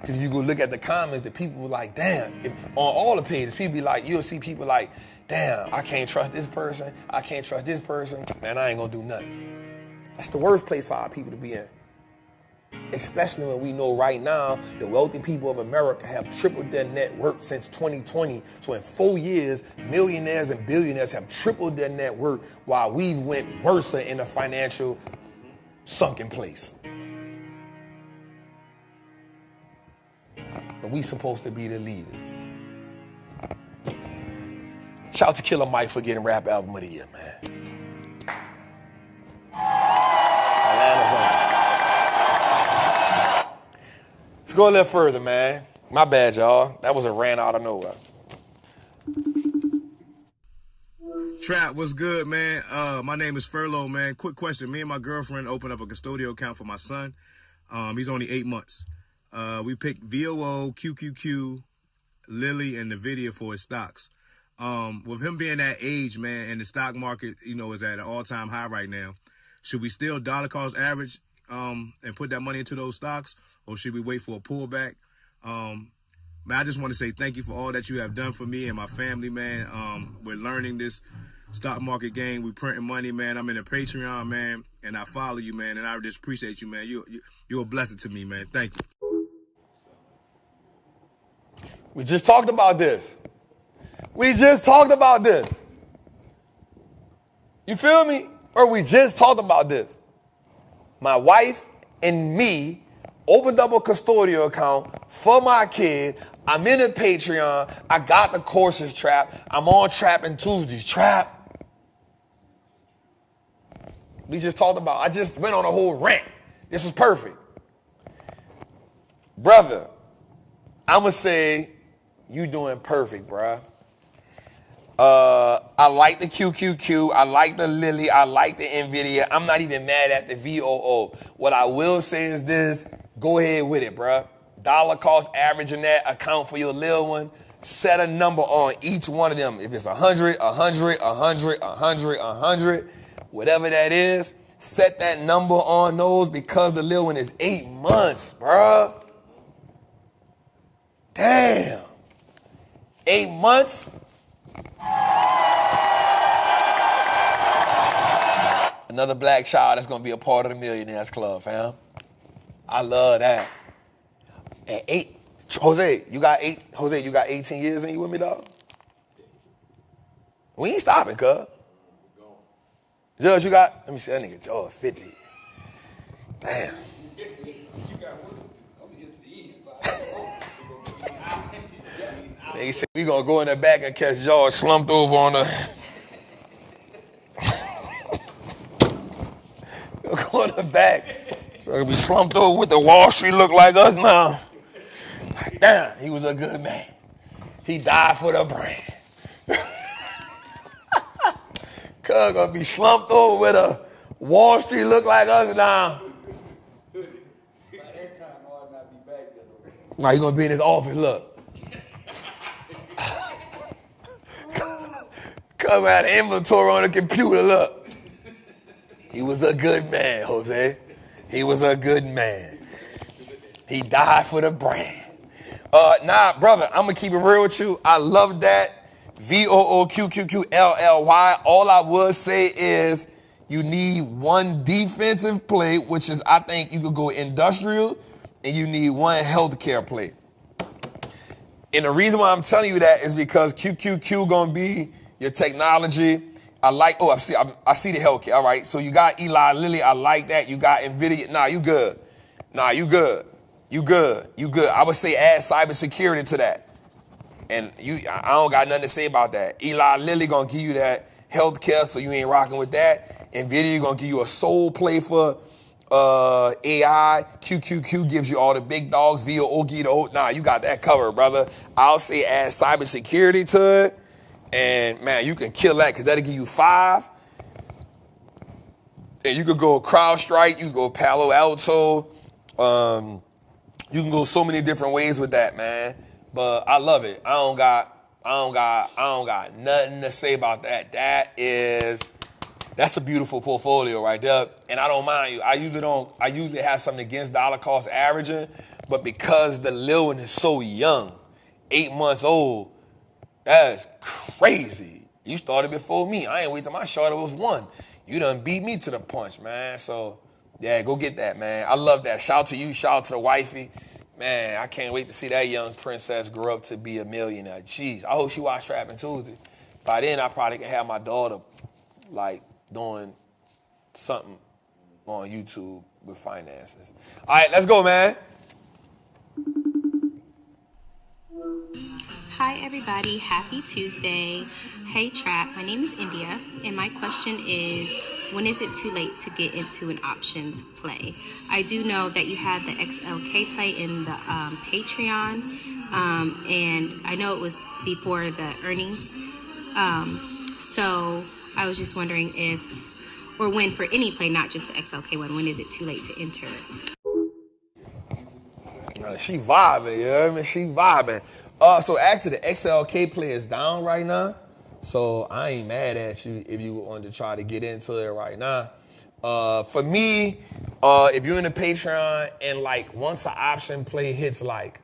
Because if you go look at the comments, the people were like, damn, on all the pages, people be like, you'll see people like, damn, I can't trust this person, I can't trust this person, man, I ain't gonna do nothing. That's the worst place for our people to be in. Especially when we know right now the wealthy people of America have tripled their net worth since 2020. So in 4 years, millionaires and billionaires have tripled their net worth while we've went worse in a financial sunken place. But we supposed to be the leaders. Shout out to Killer Mike for getting Rap Album of the Year, man. Atlanta's on. Let's go a little further, man. My bad, y'all. That was a rant out of nowhere. Trap, what's good, man? My name is Furlough, man. Quick question. Me and my girlfriend opened up a custodial account for my son. He's only 8 months. We picked VOO, QQQ, Lily, and Nvidia for his stocks. With him being that age, man, and the stock market, is at an all-time high right now, should we still dollar cost average and put that money into those stocks, or should we wait for a pullback? Man, I just want to say thank you for all that you have done for me and my family, man. We're learning this stock market game. We're printing money, man. I'm in a Patreon, man, and I follow you, man, and I just appreciate you, man. You're a blessing to me, man. Thank you. We just talked about this. We just talked about this. You feel me? Or we just talked about this. My wife and me opened up a custodial account for my kid. I'm in a Patreon. I got the courses, Trap. I'm on Trappin Tuesdays. Trap. We just talked about, I just went on a whole rant. This was perfect. Brother, I'm going to say you doing perfect, bruh. I like the QQQ. I like the Lily. I like the Nvidia. I'm not even mad at the VOO. What I will say is this. Go ahead with it, bruh. Dollar cost average in that account for your little one. Set a number on each one of them. If it's 100, 100, 100, 100, 100, whatever that is, set that number on those because the little one is 8 months, bruh. Damn. 8 months? Another black child that's gonna be a part of the Millionaires Club, fam. I love that. At 8, Jose, you got 18 years in you with me, dog? We ain't stopping, cuz. Judge, you got, let me see, that nigga George 50. Damn. They said we gonna go in the back and catch George slumped over on the. We'll go in the back. So he'll be slumped over with the Wall Street look like us now. Like, damn, he was a good man. He died for the brand. Cuz gonna be slumped over with a Wall Street look like us now. By that time, I ought not be back there. Now he gonna be in his office, look. Come out the inventory on the computer, look. He was a good man, Jose. He was a good man. He died for the brand. Nah, brother, I'm gonna keep it real with you. I love that. VOOQQQLLY. All I would say is you need one defensive play, which is I think you could go industrial, and you need one healthcare play. And the reason why I'm telling you that is because QQQ gonna be your technology. I see the healthcare. All right, so you got Eli Lilly. I like that. You got Nvidia. Nah, you good. You good. I would say add cybersecurity to that. And I don't got nothing to say about that. Eli Lilly gonna give you that healthcare, so you ain't rocking with that. Nvidia gonna give you a soul play for AI. QQQ gives you all the big dogs. VOO, nah, you got that covered, brother. I'll say add cybersecurity to it. And man, you can kill that because that'll give you 5. And you could go CrowdStrike, you can go Palo Alto. You can go so many different ways with that, man. But I love it. I don't got nothing to say about that. That is That's a beautiful portfolio right there. And I don't mind you. I usually have something against dollar cost averaging, but because the little one is so young, 8 months old, that's crazy. You started before me. I ain't wait till my shorter was 1. You done beat me to the punch, man. So, yeah, go get that, man. I love that. Shout out to you. Shout out to the wifey. Man, I can't wait to see that young princess grow up to be a millionaire. Jeez, I hope she watch Trappin Tuesday. By then, I probably can have my daughter, like, doing something on YouTube with finances. All right, let's go, man. Hi everybody, happy Tuesday. Hey Trap, my name is India, and my question is, when is it too late to get into an options play? I do know that you have the XLK play in the Patreon, and I know it was before the earnings. So I was just wondering if, or when for any play, not just the XLK one, when is it too late to enter? She vibing, you know what I mean? She vibing. So actually the XLK play is down right now. So I ain't mad at you if you wanted to try to get into it right now. For me, if you're in the Patreon and like once an option play hits like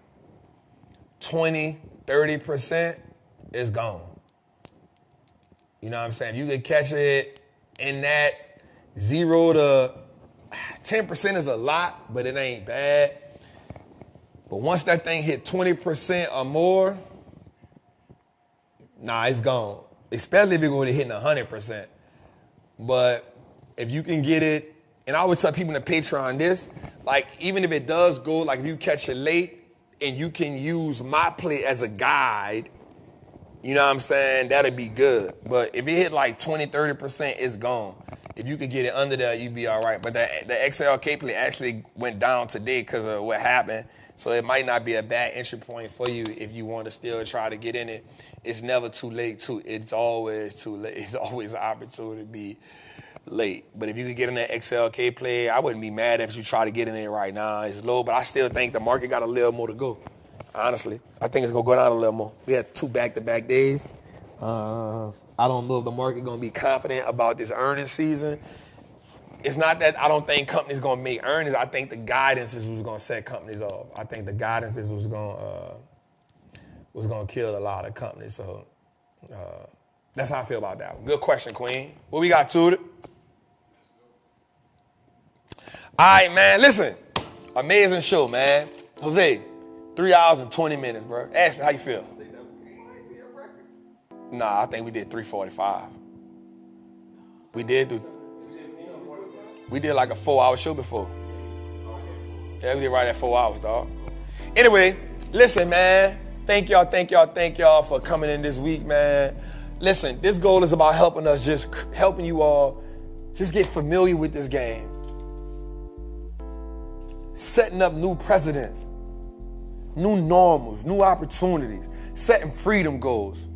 20, 30%, it's gone. You know what I'm saying? You can catch it in that 0 to 10% is a lot, but it ain't bad. But once that thing hit 20% or more, nah, it's gone. Especially if you're going to hit 100%. But if you can get it, and I always tell people in the Patreon this, like even if it does go, like if you catch it late and you can use my play as a guide, you know what I'm saying, that'll be good. But if it hit like 20, 30%, it's gone. If you could get it under there, you'd be all right. But the XLK play actually went down today because of what happened. So it might not be a bad entry point for you if you want to still try to get in it. It's never too late. It's always too late. It's always an opportunity to be late. But if you could get in that XLK play, I wouldn't be mad if you try to get in it right now. It's low, but I still think the market got a little more to go. Honestly, I think it's gonna go down a little more. We had 2 back-to-back days. I don't know if the market gonna be confident about this earnings season. It's not that I don't think companies gonna make earnings. I think the guidance is what's gonna set companies off. I think the guidance is what's gonna kill a lot of companies. So that's how I feel about that one. Good question, Queen. What we got to it? All right, man. Listen, amazing show, man. Jose, 3 hours and 20 minutes, bro. Ashley, how you feel? I think that might be a record. Nah, I think we did 3:45. We did like a 4-hour show before. Yeah, we did right at 4 hours, dog. Anyway, listen, man. Thank y'all for coming in this week, man. Listen, this goal is about helping you all just get familiar with this game. Setting up new precedents, new normals, new opportunities, setting freedom goals.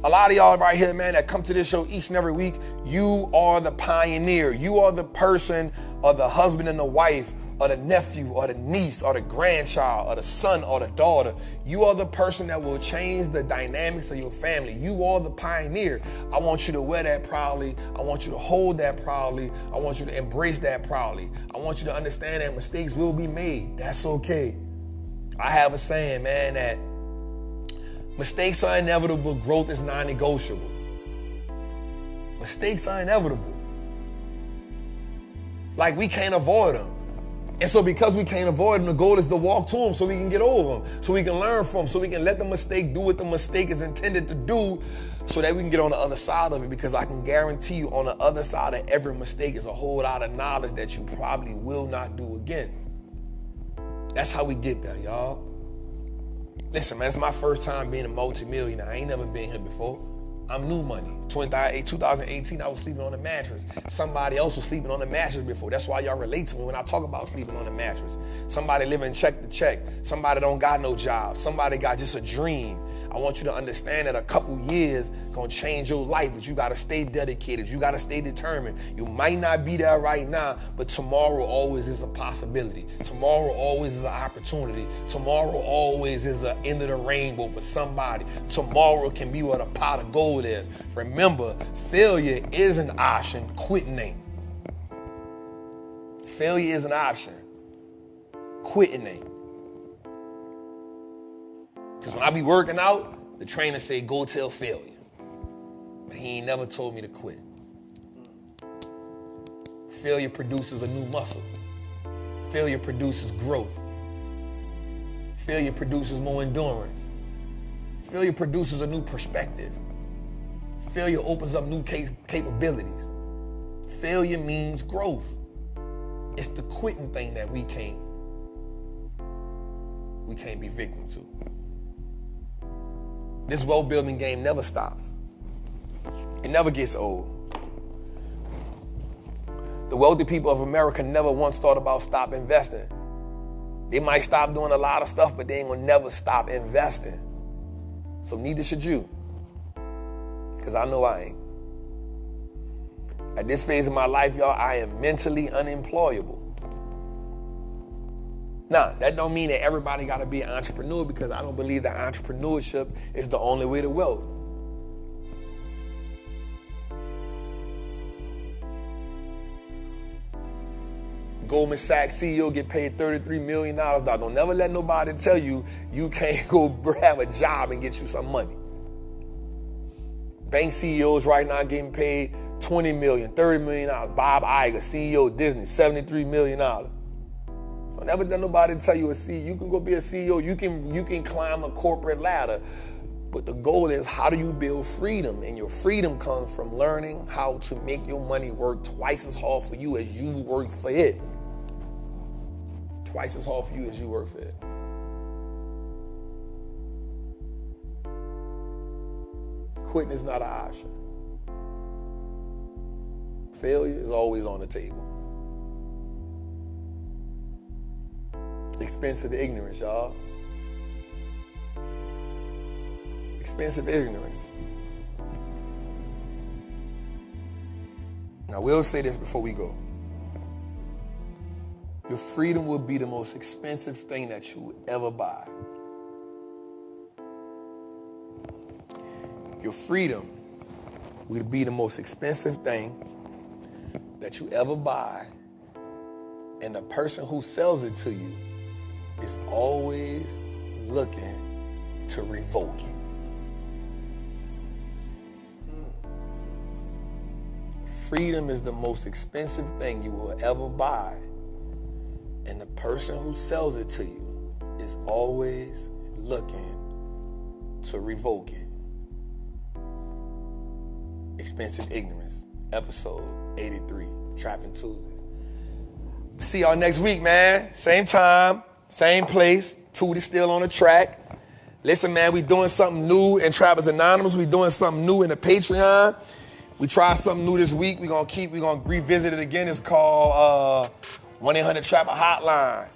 A lot of y'all right here, man, that come to this show each and every week, you are the pioneer. You are the person or the husband and the wife or the nephew or the niece or the grandchild or the son or the daughter. You are the person that will change the dynamics of your family. You are the pioneer. I want you to wear that proudly. I want you to hold that proudly. I want you to embrace that proudly. I want you to understand that mistakes will be made. That's okay. I have a saying, man, that mistakes are inevitable, growth is non-negotiable. Mistakes are inevitable. Like, we can't avoid them. And so because we can't avoid them, the goal is to walk to them so we can get over them, so we can learn from them, so we can let the mistake do what the mistake is intended to do so that we can get on the other side of it, because I can guarantee you on the other side of every mistake is a whole lot of knowledge that you probably will not do again. That's how we get there, y'all. Listen, man, it's my first time being a multi-millionaire. I ain't never been here before. I'm new money. 2018, I was sleeping on a mattress. Somebody else was sleeping on a mattress before. That's why y'all relate to me when I talk about sleeping on a mattress. Somebody living check to check. Somebody don't got no job. Somebody got just a dream. I want you to understand that a couple years gonna change your life, but you gotta stay dedicated. You gotta stay determined. You might not be there right now, but tomorrow always is a possibility. Tomorrow always is an opportunity. Tomorrow always is an end of the rainbow for somebody. Tomorrow can be what a pot of gold is. Remember, failure is an option, quitting ain't. Failure is an option, quitting ain't. Because when I be working out, the trainer say, go till failure. But he ain't never told me to quit. Failure produces a new muscle. Failure produces growth. Failure produces more endurance. Failure produces a new perspective. Failure opens up new capabilities. Failure means growth. It's the quitting thing that we can't be victim to. This wealth building game never stops. It never gets old. The wealthy people of America never once thought about stop investing. They might stop doing a lot of stuff, but they ain't gonna never stop investing. So neither should you. Because I know I ain't. At this phase of my life, y'all, I am mentally unemployable. Now, that don't mean that everybody got to be an entrepreneur, because I don't believe that entrepreneurship is the only way to wealth. Goldman Sachs CEO get paid $33 million. Now, don't never let nobody tell you you can't go have a job and get you some money. Bank CEOs right now getting paid $20 million, $30 million. Bob Iger, CEO of Disney, $73 million. Don't ever let nobody tell you a CEO. You can go be a CEO. You can climb a corporate ladder. But the goal is, how do you build freedom? And your freedom comes from learning how to make your money work twice as hard for you as you work for it. Twice as hard for you as you work for it. Quitting is not an option. Failure is always on the table. Expensive ignorance, y'all. Expensive ignorance. Now, we'll say this before we go. Your freedom will be the most expensive thing that you will ever buy. Your freedom will be the most expensive thing that you ever buy. And the person who sells it to you is always looking to revoke it. Freedom is the most expensive thing you will ever buy. And the person who sells it to you is always looking to revoke it. Expensive Ignorance, episode 83, Trappin Tuesdays. See y'all next week, man. Same time, same place. Toot is still on the track. Listen, man, we doing something new in Trappers Anonymous. We doing something new in the Patreon. We tried something new this week. We're gonna revisit it again. It's called 1-800-TRAPPER Hotline.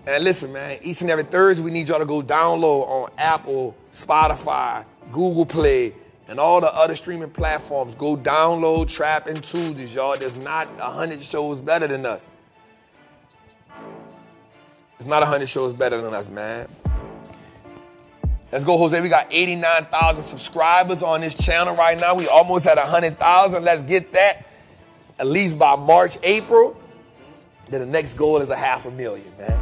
And listen, man, each and every Thursday, we need y'all to go download on Apple, Spotify, Google Play, and all the other streaming platforms. Go download Trappin Tuesdays, y'all. There's not 100 shows better than us. There's not 100 shows better than us, man. Let's go, Jose. We got 89,000 subscribers on this channel right now. We almost at 100,000. Let's get that at least by March, April. Then the next goal is 500,000, man.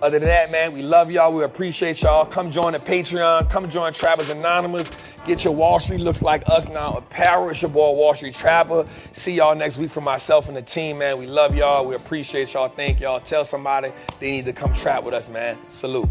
Other than that, man, we love y'all. We appreciate y'all. Come join the Patreon. Come join Trappers Anonymous. Get your Wallstreet Looks Like Us Now apparel. It's your boy, Wallstreet Trapper. See y'all next week from myself and the team, man. We love y'all. We appreciate y'all. Thank y'all. Tell somebody they need to come trap with us, man. Salute.